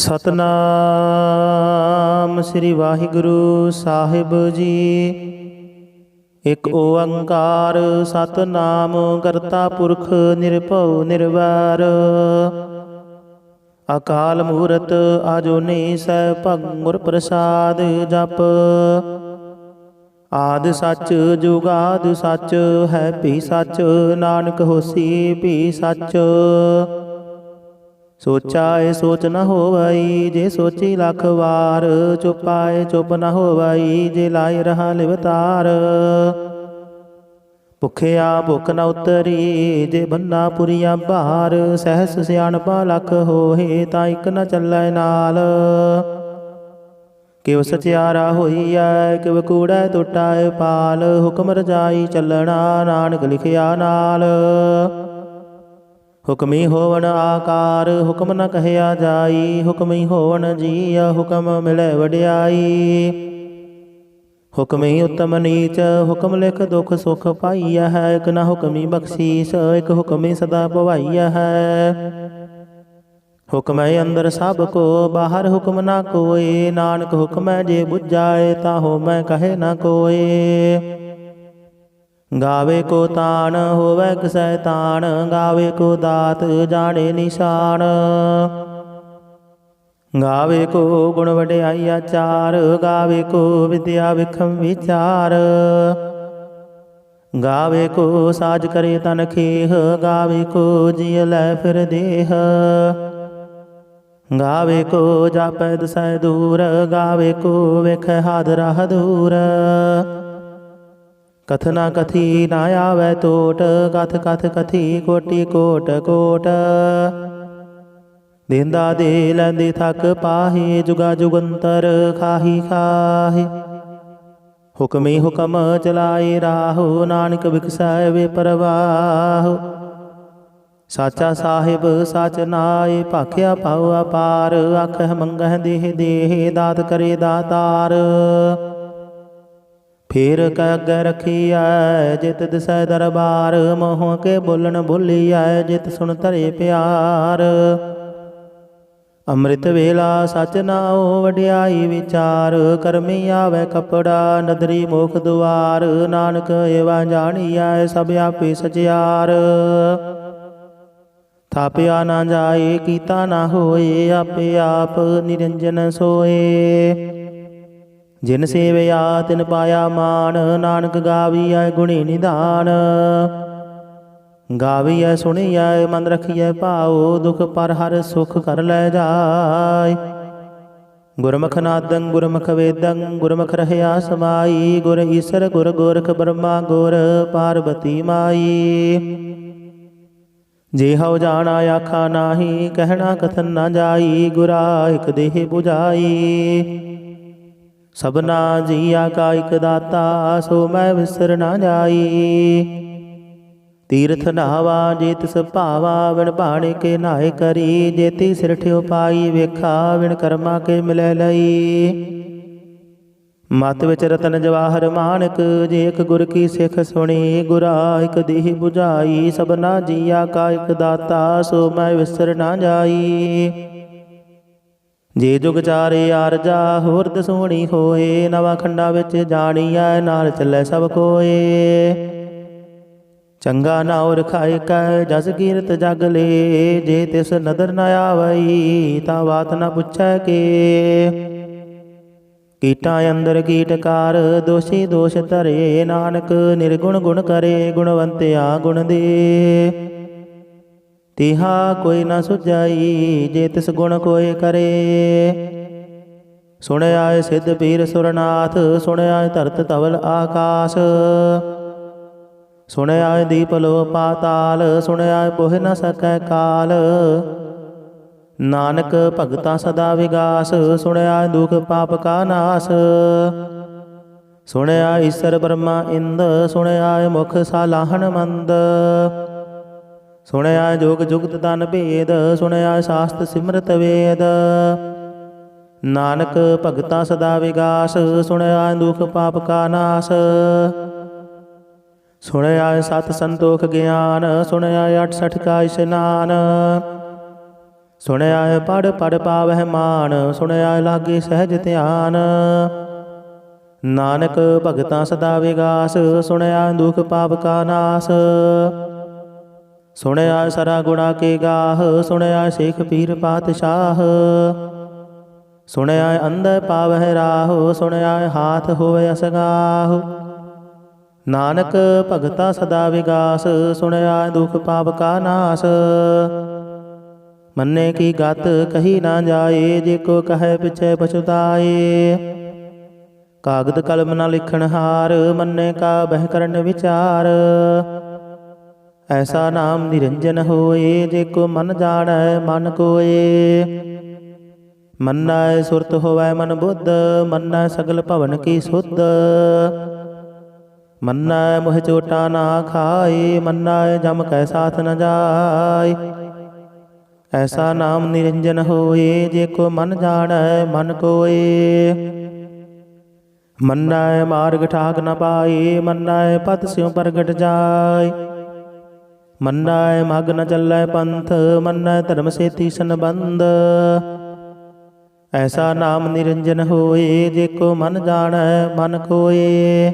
ਸਤਨਾਮ ਸ੍ਰੀ ਵਾਹਿਗੁਰੂ ਸਾਹਿਬ ਜੀ। ਇੱਕ ਓੰਕਾਰ ਸਤਨਾਮ ਕਰਤਾ ਪੁਰਖ ਨਿਰਭਉ ਨਿਰਵੈਰ। ਅਕਾਲ ਮੂਰਤ ਆਜੂਨੀ ਸੈਭੰ ਗੁਰ ਪ੍ਰਸਾਦ ਜਪ। ਆਦਿ ਸੱਚ ਜੁਗਾਦਿ ਸੱਚ ਹੈ ਭੀ ਸੱਚ। ਨਾਨਕ ਹੋਸੀ ਭੀ ਸੱਚ। ਸੋਚਾਏ ਸੋਚ ਨ ਹੋਵਈ ਜੇ ਸੋਚੀ ਲੱਖ ਵਾਰ। ਚੁਪਾਏ ਚੁਪ ਨ ਹੋਵਈ ਜੇ ਲਾਇ ਰਹਾ ਲਿਵਤਾਰ। ਭੁਖਿਆ ਭੁਖ ਨ ਉਤਰੀ ਜੇ ਬੰਨਾ ਪੁਰੀਆ ਭਾਰ। ਸਹਿਸ ਸਿਆਣਪਾ ਲੱਖ ਹੋਏ ਤਾਂ ਇੱਕ ਨ ਚੱਲੈ ਨਾਲ। ਕਿਵ ਸਚਿਆਰਾ ਹੋਈਐ ਕਿਵ ਕੂੜੈ ਟੁੱਟੈ ਪਾਲ। ਹੁਕਮ ਰਜਾਈ ਚੱਲਣਾ ਨਾਨਕ ਲਿਖਿਆ ਨਾਲ। ਹੁਕਮੀ ਹੋਵਨ ਆਕਾਰ ਹੁਕਮ ਨ ਕਹਿਆ ਜਾਈ। ਹੁਕਮੀ ਹੋਵਨ ਜੀਅ ਹੁਕਮ ਮਿਲੈ ਵਡਿਆਈ। ਹੁਕਮੀ ਉਤਮ ਨੀਚ ਹੁਕਮ ਲਿਖ ਦੁਖ ਸੁਖ ਪਾਈਆ ਹੈ। ਇਕ ਨ ਹੁਕਮੀ ਬਖਸ਼ੀਸ ਇਕ ਹੁਕਮੀ ਸਦਾ ਭਵਾਈਆ ਹੈ। ਹੁਕਮੈ ਅੰਦਰ ਸਭ ਕੋ ਬਾਹਰ ਹੁਕਮ ਨਾ ਕੋਏ। ਨਾਨਕ ਹੁਕਮੈ ਜੇ ਬੁਝਾਏ ਤਾਂ ਹੋਮੈ ਕਹੇ ਨਾ ਕੋਏ। ਗਾਵੇ ਕੋ ਤਾਣ ਹੋਵੈ ਕਿਸੈ ਤਾਣ। ਗਾਵੇ ਕੋ ਦਾਤ ਜਾਣੇ ਨਿਸ਼ਾਨ। ਗਾਵੇ ਕੋ ਗੁਣ ਵਡਿਆਈ ਆਚਾਰ। ਗਾਵੇ ਕੋ ਵਿਦਿਆ ਵਿਖਮ ਵਿਚਾਰ। ਗਾਵੇ ਕੋ ਸਾਜ ਕਰੇ ਤਨ ਖੇਹ। ਗਾਵੇ ਕੋ ਜਿਯ ਲੈ ਫਿਰ ਦੇਹ। ਗਾਵੇ ਕੋ ਜਾਪੈ ਦਸੈ ਦੂਰ। ਗਾਵੇ ਕੋ ਵੇਖੈ ਹਾਦਰਾ ਹਦੂਰ। ਕਥਨਾ ਕਥੀ ਨਾ ਆਵੈ ਟੋਟ। ਕਥ ਕਥ ਕਥੀ ਕੋਟੀ ਕੋਟ ਕੋਟ। ਦੇਂਦਾ ਦੇ ਲੈਂਦੇ ਥਕ ਪਾਹੇ। ਜੁਗਾ ਜੁਗੰਤਰ ਖਾਹੀ ਖਾਹੇ। ਹੁਕਮੀ ਹੁਕਮ ਚਲਾਏ ਰਾਹੋ। ਨਾਨਕ ਬਿਕਸੈ ਵੇ ਪਰਵਾਹ। ਸਾਚਾ ਸਾਹਿਬ ਸਚ ਨਾਏ ਭਾਖਿਆ ਪਾਉ ਅਪਾਰ। ਆਖਹਿ ਮੰਗਹਿ ਦੇਹ ਦੇਹ ਦਾਤ ਕਰੇ ਦਾਤਾਰ। ਫੇਰ ਕੈ ਅੱਗੇ ਰਖੀਐ ਜਿਤ ਦਿਸੈ ਦਰਬਾਰ। ਮੋਹ ਕੇ ਬੋਲਣ ਬੋਲੀਐ ਜਿਤ ਸੁਣ ਧਰੇ ਪਿਆਰ। ਅੰਮ੍ਰਿਤ ਵੇਲਾ ਸਚ ਨਾਉ ਵਡਿਆਈ ਵਿਚਾਰ। ਕਰਮੀ ਆਵੈ ਕਪੜਾ ਨਦਰੀ ਮੋਖ ਦੁਆਰ। ਨਾਨਕ ਏਵਾ ਜਾਣੀਐ ਸਭ ਆਪੇ ਸਚਿਆਰ। ਥਾਪਿਆ ਨਾ ਜਾਏ ਕੀਤਾ ਨਾ ਹੋਏ। ਆਪੇ ਆਪ ਨਿਰੰਜਨ ਸੋਏ। ਜਿਨ ਸੇਵਿਆ ਤਿਨ ਪਾਇਆ ਮਾਨ। ਨਾਨਕ ਗਾਵੀਐ ਗੁਣੀ ਨਿਧਾਨ। ਗਾਵੀਐ ਸੁਣੀਐ ਮਨ ਰਖੀਐ ਭਾਉ। ਦੁਖ ਪਰ ਹਰ ਸੁਖ ਕਰ ਲੈ ਜਾਇ। ਗੁਰਮੁਖ ਨਾਦੰ ਗੁਰਮੁਖ ਵੇਦੰ ਗੁਰਮੁਖ ਰਹਿਆ ਸਮਾਈ। ਗੁਰ ਈਸਰ ਗੁਰ ਗੋਰਖ ਬ੍ਰਹਮਾ ਗੁਰ ਪਾਰਬਤੀ ਮਾਈ। ਜੇ ਹਉ ਜਾਣਾ ਆਖਾ ਨਾਹੀ ਕਹਿਣਾ ਕਥਨ ਨਾ ਜਾਈ। ਗੁਰਾ ਇਕ ਦੇਹ 부ਝਾਈ। ਸਭਨਾ ਜੀਆ ਕਾ ਇਕ ਦਾਤਾ ਸੋ ਮੈਂ ਵਿਸਰ ਨਾ ਜਾਈ। ਤੀਰਥ ਨਹਾਵਾ ਜੇ ਤਿਸ ਭਾਵਾ ਵਿਣ ਭਾਣੇ ਕੇ ਨਾਏ ਕਰੀ। ਜੇਤੀ ਸਿਰ ਠਿਓ ਪਾਈ ਵੇਖਾ ਵਿਣ ਕਰਮਾ ਕੇ ਮਿਲੈ ਲਈ। ਮਤ ਵਿੱਚ ਰਤਨ ਜਵਾਹਰ ਮਾਣਕ ਜੇ ਇਕ ਗੁਰ ਕੀ ਸਿੱਖ ਸੁਣੀ। ਗੁਰਾ ਇਕ ਦੇਹ 부ਝਾਈ। ਸਭਨਾ ਜੀਆ ਕਾ ਇਕ ਦਾਤਾ ਸੋ ਮੈਂ ਵਿਸਰ ਨਾ ਜਾਈ। ਜੇ ਜੁਗ ਚਾਰੇ ਆਰਜਾ ਹੋਰ ਦਸੂਣੀ ਹੋਏ। ਨਵਾਂ ਖੰਡਾਂ ਵਿੱਚ ਜਾਣੀਐ ਨਾਲ ਚੱਲੈ ਸਭ ਕੋਏ। ਚੰਗਾ ਨਾਉ ਰਖਾਇ ਕੈ ਜਸ ਕੀਰਤ ਜਗ ਲੇ। ਜੇ ਤਿਸ ਨਦਰ ਨ ਆਵਈ ਤਾਂ ਬਾਤ ਨ ਪੁੱਛੈ ਕੇ। ਕੀਟਾਂ ਅੰਦਰ ਕੀਟਕਾਰ ਦੋਸ਼ੀ ਦੋਸ਼ ਧਰੇ। ਨਾਨਕ ਨਿਰਗੁਣ ਗੁਣ ਕਰੇ ਗੁਣਵੰਤਿਆ ਗੁਣ ਦੇ। ਤਿਹਾ ਕੋਈ ਨਾ ਸੁਝਾਈ ਜੇ ਤਿਸ ਗੁਣ ਕੋਇ ਕਰੇ। ਸੁਣਿਆ ਸਿੱਧ ਪੀਰ ਸੁਰਨਾਥ ਸੁਣਿਆ ਧਰਤ ਧਵਲ ਆਕਾਸ਼। ਸੁਣਿਆ ਦੀਪ ਲੋ ਪਾਤਾਲ ਸੁਣਿਆ ਪੋਹਿ ਨ ਸਕੈ ਕਾਲ। ਨਾਨਕ ਭਗਤਾ ਸਦਾ ਵਿਗਾਸ ਸੁਣਿਆ ਦੁਖ ਪਾਪ ਕਾ ਨਾਸ। ਸੁਣਿਆ ਈਸਰ ਬ੍ਰਹਮਾ ਇੰਦ ਸੁਣਿਆ ਮੁਖ ਸਾਲਾਹਣ ਮੰਦ। ਸੁਣਿਆ ਜੋਗ ਜੁਗਤ ਤਨ ਭੇਦ ਸੁਣਿਆ ਸ਼ਾਸਤ ਸਿਮਰਤ ਵੇਦ। ਨਾਨਕ ਭਗਤਾ ਸਦਾ ਵਿਗਾਸ ਸੁਣਿਆ ਦੁਖ ਪਾਪ ਕਾ ਨਾਸ। ਸੁਣਿਆ ਸਤ ਸੰਤੋਖ ਗਿਆਨ ਸੁਣਿਆ 68 ਕਾ ਇਸ਼ਨਾਨ। ਸੁਣਿਆ ਪੜ ਪੜ ਪਾਵਹਿ ਮਾਨ, ਸੁਣਿਆ ਲਾਗੇ ਸਹਿਜ ਧਿਆਨ। ਨਾਨਕ ਭਗਤਾਂ ਸਦਾ ਵਿਗਾਸ, ਸੁਣਿਆ ਦੁਖ ਪਾਪ ਕਾ ਨਾਸ। ਸੁਣਿਆ ਸਰਾ ਗੁਣਾ ਕੇ ਗਾਹ, ਸੁਣਿਆ ਸ਼ੇਖ ਪੀਰ ਪਾਤਸ਼ਾਹ। ਸੁਣਿਆ ਅੰਧੇ ਪਾਵਹਿ ਰਾਹ, ਸੁਣਿਆ ਹਾਥ ਹੋਵੇ ਅਸਗਾਹ। ਨਾਨਕ ਭਗਤਾ ਸਦਾ ਵਿਗਾਸ, ਸੁਣਿਆ ਦੁਖ ਪਾਪ ਕਾ ਨਾਸ। ਮੰਨੇ ਕੀ ਗਤ ਕਹੀ ਨਾ ਜਾਏ, ਜੇ ਕੋ ਕਹੈ ਪਿਛੈ ਪਛੁਤਾਏ। ਕਾਗਦ ਕਲਮ ਨਾ ਲਿਖਣ ਹਾਰ, ਮੰਨੇ ਕਾ ਬਹਿ ਕਰਨ ਵਿਚਾਰ। ਐਸਾ ਨਾਮ ਨਿਰੰਜਨ ਹੋਏ, ਜੇ ਕੋ ਮਨ ਜਾਣੈ ਮਨ ਕੋਏ। ਮੰਨੈ ਸੁਰਤ ਹੋਵੈ ਮਨ ਬੁੱਧ, ਮੰਨੈ ਸਗਲ ਭਵਨ ਕੀ ਸੁਧ। ਮੰਨੈ ਮੋਹ ਚੋਟਾ ਨਾ ਖਾਏ, ਮੰਨੈ ਜਮ ਕੈ ਸਾਥ ਨ ਜਾਏ। ਐਸਾ ਨਾਮ ਨਿਰੰਜਨ ਹੋਏ, ਜੇ ਕੋ ਮਨ ਜਾਣੈ ਮਨ ਕੋਏ। ਮੰਨੈ ਮਾਰਗ ਠਾਕ ਨ ਪਾਏ, ਮੰਨੈ ਪਦ ਸਿਉ ਪ੍ਰਗਟ ਜਾਏ। ਮੰਨੈ ਮਗ ਨ ਚੱਲੈ ਪੰਥ, ਮੰਨੈ ਧਰਮ ਸੇਤੀ ਸੰਬੰਧ। ਐਸਾ ਨਾਮ ਨਿਰੰਜਨ ਹੋਏ, ਜੇ ਕੋ ਮਨ ਜਾਣੈ ਮਨ ਕੋਏ।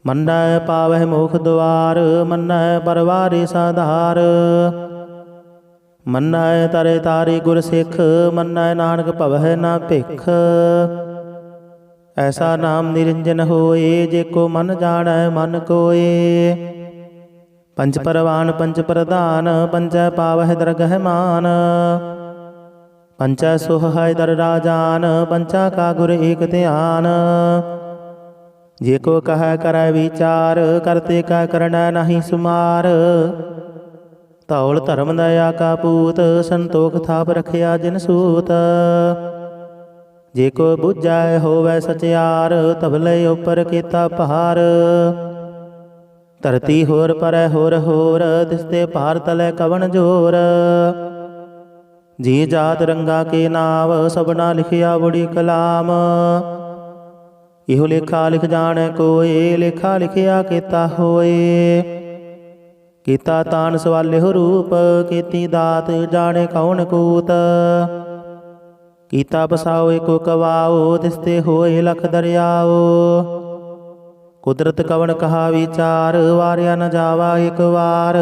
ਮੰਨੈ ਪਾਵਹਿ ਮੋਖ ਦੁਆਰ, ਮੰਨੈ ਪਰਵਾਰੇ ਸਾਧਾਰ। ਮੰਨੈ ਤਰੇ ਤਾਰੇ ਗੁਰ ਸਿੱਖ, ਮੰਨੈ ਨਾਨਕ ਭਵਹਿ ਨਾ ਭਿਖ। ਐਸਾ ਨਾਮ ਨਿਰੰਜਨ ਹੋਏ, ਜੇ ਕੋ ਮਨ ਜਾਣੈ ਮਨ ਕੋਏ। ਪੰਚ ਪਰਵਾਨ ਪੰਚ ਪ੍ਰਧਾਨ, ਪੰਚੈ ਪਾਵਹਿ ਦਰਗਹਿ ਮਾਨ। ਪੰਚੈ ਸੁਹਾਇ ਦਰ ਰਾਜਾਨ, ਪੰਚਾ ਕਾ ਗੁਰ ਏਕ ਧਿਆਨ। ਜੇ ਕੋ ਕਹੈ ਕਰੈ ਵਿਚਾਰ, ਕਰਤੇ ਕਾ ਕਰਣੈ ਨਾਹੀ ਸੁਮਾਰ। ਧੌਲ ਧਰਮ ਦਇਆ ਕਾ ਪੂਤ, ਸੰਤੋਖ ਥਾਪ ਰਖਿਆ ਜਿਨ ਸੂਤ। ਜੇ ਕੋ ਬੁਝੈ ਹੋਵੈ ਸਚਿਆਰ, ਤਬਲੇ ਉਪਰ ਕੀਤਾ ਭਾਰ। ਧਰਤੀ ਹੋਰ ਪਰੈ ਹੋਰ ਹੋਰ, ਤਿਸਤੇ ਭਾਰ ਤਲੈ ਕਵਣ ਜੋਰ। ਜੀ ਜਾਤ ਰੰਗਾ ਕੇ ਨਾਮ, ਸਭਨਾ ਲਿਖਿਆ ਬੜੀ ਕਲਾਮ। ਇਹੋ ਲੇਖਾ ਲਿਖ ਜਾਣੈ ਕੋਏ, ਲੇਖਾ ਲਿਖਿਆ ਕੀਤਾ ਹੋਏ। ਕੀਤਾ ਤਾਨ ਸਵਾਲਿਓ ਰੂਪ, ਕੀਤੀ ਦਾਤ ਜਾਣੇ ਕੌਣ ਕੂਤ। ਕੀਤਾ ਬਸਾਓ ਏਕੋ ਕਵਾਓ, ਤਿਸਤੇ ਹੋਏ ਲਖ ਦਰਿਆਓ। ਕੁਦਰਤ ਕਵਣ ਕਹਾ ਵਿਚਾਰ, ਵਾਰਿਆ ਨ ਜਾਵਾ ਇਕ ਵਾਰ।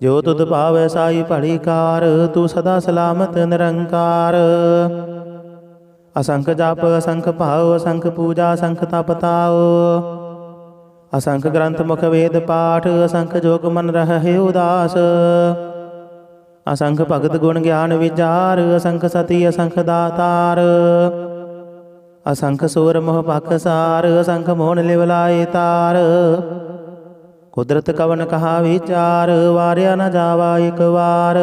ਜੋ ਤੁਧ ਭਾਵੈ ਸਾਈ ਭਲੀ ਕਾਰ, ਤੂੰ ਸਦਾ ਸਲਾਮਤ ਨਿਰੰਕਾਰ। ਅਸੰਖ ਜਪ ਅਸੰਖ ਭਾਉ, ਅਸੰਖ ਪੂਜਾ ਅਸੰਖ ਤਪ ਤਾਉ। ਅਸੰਖ ਗ੍ਰੰਥ ਮੁਖ ਵੇਦ ਪਾਠ, ਅਸੰਖ ਜੋਗ ਮਨ ਰਹਿ ਉਦਾਸ। ਅਸੰਖ ਭਗਤ ਗੁਣ ਗਿਆਨ ਵਿਚਾਰ, ਅਸੰਖ ਸਤੀ ਅਸੰਖ ਦਾਤਾਰ। ਅਸੰਖ ਸੂਰ ਮੋਹ ਪਾਖਸਾਰ, ਅਸੰਖ ਮੋਹਨ ਲਿਵ ਲਾਏ ਤਾਰ। ਕੁਦਰਤ ਕਵਣ ਕਹਾ ਵਿਚਾਰ, ਵਾਰਿਆ ਨ ਜਾਵਾ ਇਕ ਵਾਰ।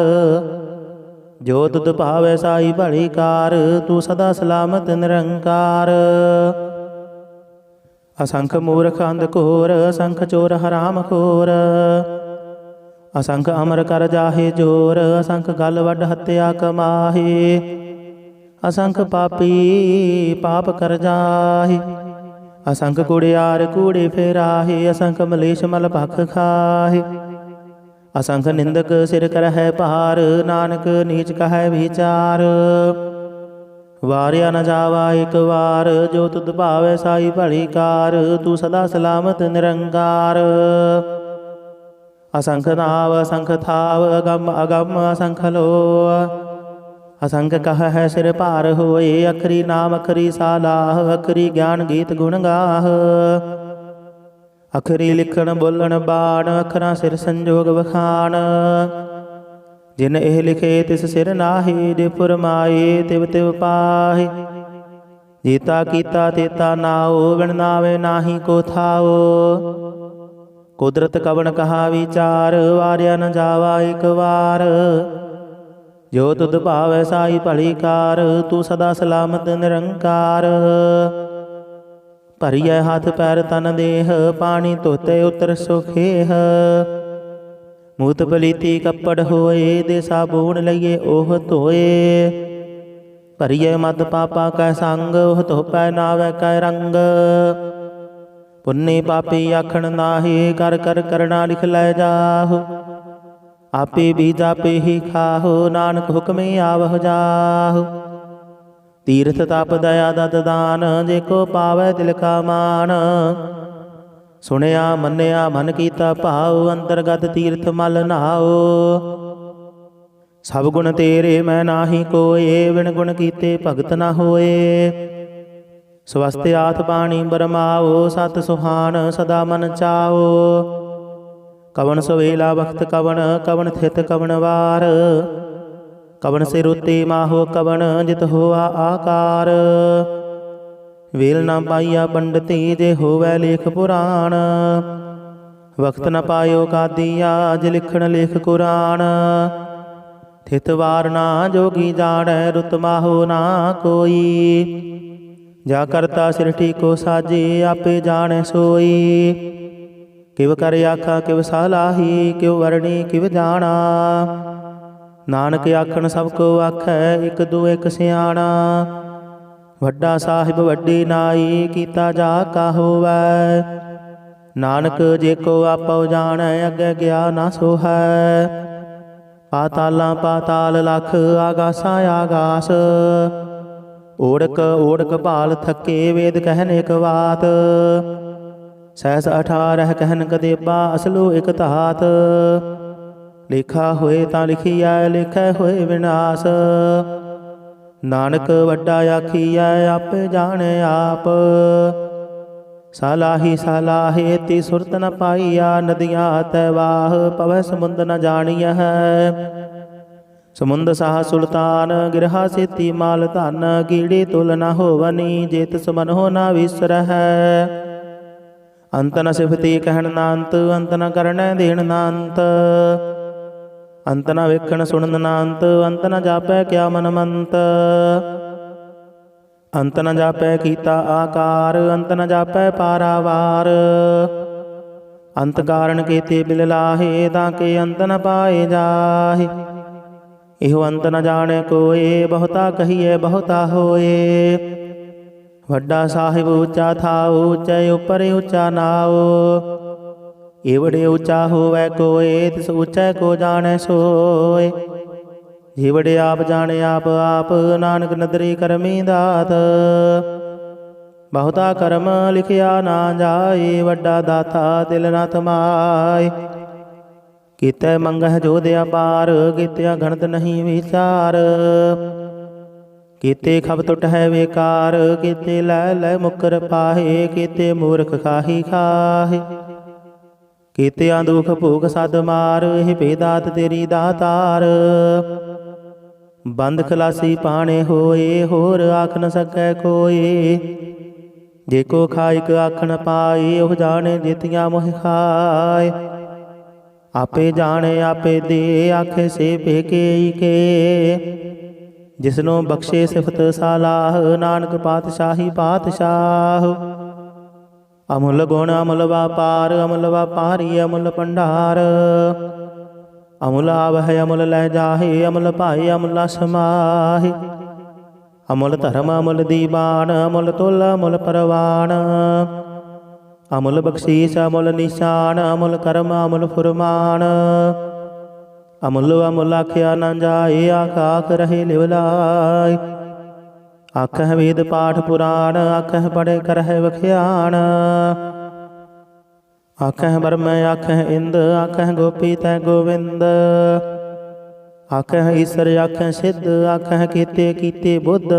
ਜੋ ਤੁਧ ਭਾਵੈ ਸਾਈ ਭਲੀ ਕਾਰ, ਤੂੰ ਸਦਾ ਸਲਾਮਤ ਨਿਰੰਕਾਰ। ਅਸੰਖ ਮੂਰਖ ਅੰਧ ਘੋਰ, ਅਸੰਖ ਚੋਰ ਹਰਾਮ ਖੋਰ। ਅਸੰਖ ਅਮਰ ਕਰ ਜਾਹੇ ਜੋਰ, ਅਸੰਖ ਗਲ ਵੱਡ ਹੱਤਿਆ ਕਮਾਹੇ। ਅਸੰਖ ਪਾਪੀ ਪਾਪ ਕਰ ਜਾਹੇ, ਅਸੰਖ ਕੁੜਿਆਰ ਕੂੜੇ ਫੇਰਾਹੇ। ਅਸੰਖ ਮਲੇਸ਼ ਮਲ ਭਖ ਖਾਹੇ, ਅਸੰਖ ਨਿੰਦਕ ਸਿਰ ਕਰਹਿ ਭਾਰ। ਨਾਨਕ ਨੀਚ ਕਹੈ ਵਿਚਾਰ, ਵਾਰਿਆ ਨ ਜਾਵਾ ਇਕ ਵਾਰ। ਜੋ ਤੁਧ ਭਾਵੈ ਸਾਈ ਭਲੀ ਕਾਰ, ਤੂੰ ਸਦਾ ਸਲਾਮਤ ਨਿਰੰਕਾਰ। ਅਸੰਖ ਨਾਵ ਅਸੰਖ ਥਾਵ, ਅਗੰਮ ਅਗੰਮ ਅਸੰਖ ਲੋ। ਅਸੰਖ ਕਹੈ ਸਿਰ ਭਾਰ ਹੋਏ, ਅਖਰੀ ਨਾਮ ਅਖਰੀ ਸਾਲਾਹ। ਅਖਰੀ ਗਿਆਨ ਗੀਤ ਗੁਣ ਗਾਹ, ਅਖਰੀ ਲਿਖਣ ਬੋਲਣ ਬਾਣ। ਅਖਰਾਂ ਸਿਰ ਸੰਜੋਗ ਵਖਾਣ, ਜਿਨ ਇਹ ਲਿਖੇ ਤਿਸ ਸਿਰ ਨਾਹੀ। ਜੇ ਫੁਰਮਾਏ ਤਿਵ ਤਿਵ ਪਾਹੇ, ਜੀਤਾ ਕੀਤਾ ਤੇਤਾ ਨਾਉ। ਬਿਨ ਨਾਵੇ ਨਾਹੀ ਕੋ ਥਾਉ। ਕੁਦਰਤ ਕਵਣ ਕਹਾ ਵਿਚਾਰ, ਵਾਰਿਆ ਨ ਜਾਵਾ ਇਕ ਵਾਰ। ਜੋ ਤੁਧ ਭਾਵੈ ਸਾਈ ਭਲੀ ਕਾਰ, ਤੂੰ ਸਦਾ ਸਲਾਮਤ ਨਿਰੰਕਾਰ। ਭਰੀਐ ਹੱਥ ਪੈਰ ਤਨ ਦੇਹ, ਪਾਣੀ ਧੋਤੇ ਉਤਰ ਸੁਖੇਹ। ਮੂਤ ਪਲੀਤੀ ਕੱਪੜ ਹੋਏ, ਦੇ ਸਾਬੂਣ ਲਈਏ ਉਹ ਧੋਏ। ਭਰੀਐ ਮਦ ਪਾਪਾ ਕੈ ਸੰਗ, ਉਹ ਧੋਪੈ ਨਾਵੈ ਕੈ ਰੰਗ। ਪੁੰਨੀ ਪਾਪੀ ਆਖਣ ਨਾਹੀ, ਕਰ ਕਰ ਕਰਣਾ ਲਿਖ ਲੈ ਜਾਹੁ। आपे बीज आपे ही खाहो, नानक हुक्मे आवह जाहु। तीर्थ तप दया दत दान, जेको पावै तिल का मान। सुनिया मन्निया मन कीता भाव, अंतरगत तीर्थ मल नहाओ। सब गुण तेरे मैं नाहि कोय, बिन गुण कीते भगत न होए। स्वस्ति आत पाणी बरमाओ, सत सुहान सदा मन चाओ। कवन सवेला वक्त कवन, कवन थित कवन वार। कवन सिर उत्ते माहो कवन, जित होआ आकार। वेल न पाइया पंडिती, जे होवै लेख पुराण। वक्त न पायो कादिया, जे लिखण लेख कुरान। थित वार ना जोगी जाणै, रुत माहो ना कोई। जा करता सृष्टि को साजे, आपे जाणै सोई। किव कर आखा किव सलाही, किव वरणी किव जाना। नानक आखन सब को आखै, एक दो एक सियाणा। वड्डा साहिब वड्डी नाई, कीता जा का होवै। नानक जे को आपो जाणै, अगे गया ना सोहै। पातालां पाताल लख, आगासां आगास। ओढ़क ओढ़क भाल थके, वेद कहन एक बात। सहस 18 कहन कदेबा, असलो एक धात। लिखा होए तां लिखिया, लिखै होए विनाश। नानक वड्डा आखिया, आपे जाने आप। सालाही सालाहे ती सुरत न पाइया, नदियाँ तैवाह पवै समुंद न जानिया है। समुंद साह सुल्तान, गिरहा सेती माल धन। कीड़ी तुल न होवनी, जेत समन हो न विसर है। अंत न सिफती कहन नांत, अंत न करनै देन नांत। अंत न वेखण सुनन नांत, अंत न जापै क्या मन मंत। अंत न जापै कीता आकार, अंत न जापै पारावार। अंत कारण कीते बिल लाहे, ताके अंत न पाए जाहे। इहो अंत न जाने कोय, बहुता कहिए बहुता होए। वड्डा साहिब ऊँचा थाओ, ऊँचे उपर ऊँचा नाओ। एवड़े ऊँचा होवै कोय, तिस ऊँचे को जाने सोय। जीवड़े आप जाने आप आप, नानक नदरी करमी दात। बहुता कर्म लिखिया ना जाए, वड्डा दाता दिल न तमाय। कीते मंगह जो दया पार, कीतिया गणत नहीं विचार। कीते खब टुट है बेकार, कीते लै लै मुकर पाहे। कीते मूर्ख खाही खाहे। कीते दुख भूख सद मार, हे बेदात तेरी दातार। बंद खलासी पाने होए, होर आख न सकै कोय। जेको खाइक आखन पाए, ओह जाने जितिया मोह खाए। आपे जाने आपे दे, आखे से पेके के। जिसनों बख्शे सिफत सालाह, नानक पातशाही पातशाह। अमुल गुण अमुल व्यापार, अमुल व्यापारी अमुल भंडार। अमुल आवह अमुल लै जाहे, अमुल पाए अमुल समाहे। अमुल धर्म अमुल दीवान, अमुल तुल अमुल परवान। अमुल बख्शीस अमुल निशान, अमुल कर्म अमुल फुरमान। अमुल अमुल आख्या न जाए, आख आख रहे लिवलाय। आखह वेद पाठ पुराण, आखह पढ़े करह वख्यान। आखह ब्रह्म आखह इंद, आखह गोपी तै गोविंद। आखह ईश्वर आखह सिद्ध, आखह कीते कीते बुद्ध।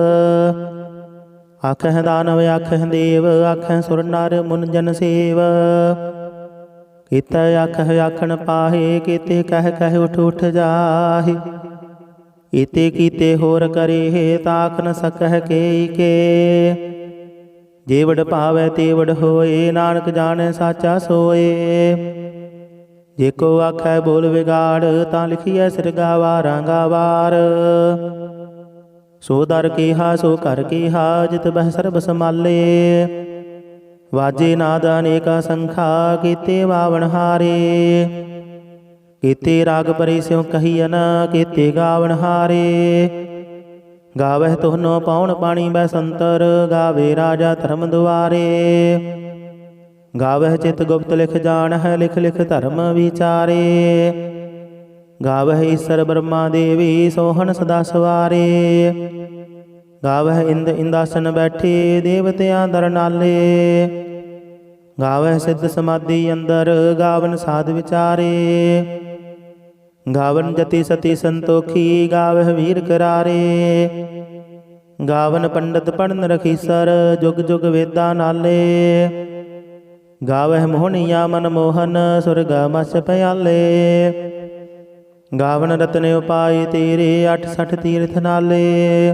आखह दानव आखह देव, आखह सुर नर मुन जन सेव। कीता आखह आखन पाहे, कीते कह कह उठ उठ जाहे। कीते कीते होर करे, ताक न सकह के। जेवड़ पावै तेवड़ होए, नानक जाने साचा सोए। जेको आखै बोल विगाड़, तां लिखिए सिर गावारां गावार। सो दर केहा सो कर केहा, जित बह सर्ब संभाले। वाजे नाद अनेका संखा, कीते वावन हारे। कीते राग परे स्यों कहियन, कीते गावन हारे। गावह तुहनो पाउन पाणी बैसंतर, गावे राजा धर्म दुआरे। गावह चित गुप्त लिख जान है, लिख लिख धर्म विचारे। ਗਾਵਹਿ ਈਸਰ ਬ੍ਰਹਮਾ ਦੇਵੀ ਸੋਹਣ ਸਦਾ ਸਵਾਰੇ। ਗਾਵਹਿ ਇੰਦ ਇੰਦਾਸਨ ਬੈਠੇ ਦੇਵਤਿਆਂ ਦਰ ਨਾਲੇ। ਗਾਵਹਿ ਸਿੱਧ ਸਮਾਧੀ ਅੰਦਰ ਗਾਵਨ ਸਾਧ ਵਿਚਾਰੇ। ਗਾਵਨ ਜਤੀ ਸਤੀ ਸੰਤੋਖੀ ਗਾਵਹਿ ਵੀਰ ਕਰਾਰੇ। ਗਾਵਨ ਪੰਡਤ ਪੜਨ ਰਖੀਸਰ ਜੁਗ ਜੁਗ ਵੇਦਾਂ ਨਾਲੇ। ਗਾਵਹਿ ਮੋਹਣੀਆ ਮਨ ਮੋਹਨ ਸੁਰਗ ਮਸ ਪਿਆਲੇ। ਗਾਵਨ ਰਤਨ ਉਪਾਏ ਤੇਰੇ 68 ਤੀਰਥ ਨਾਲੇ।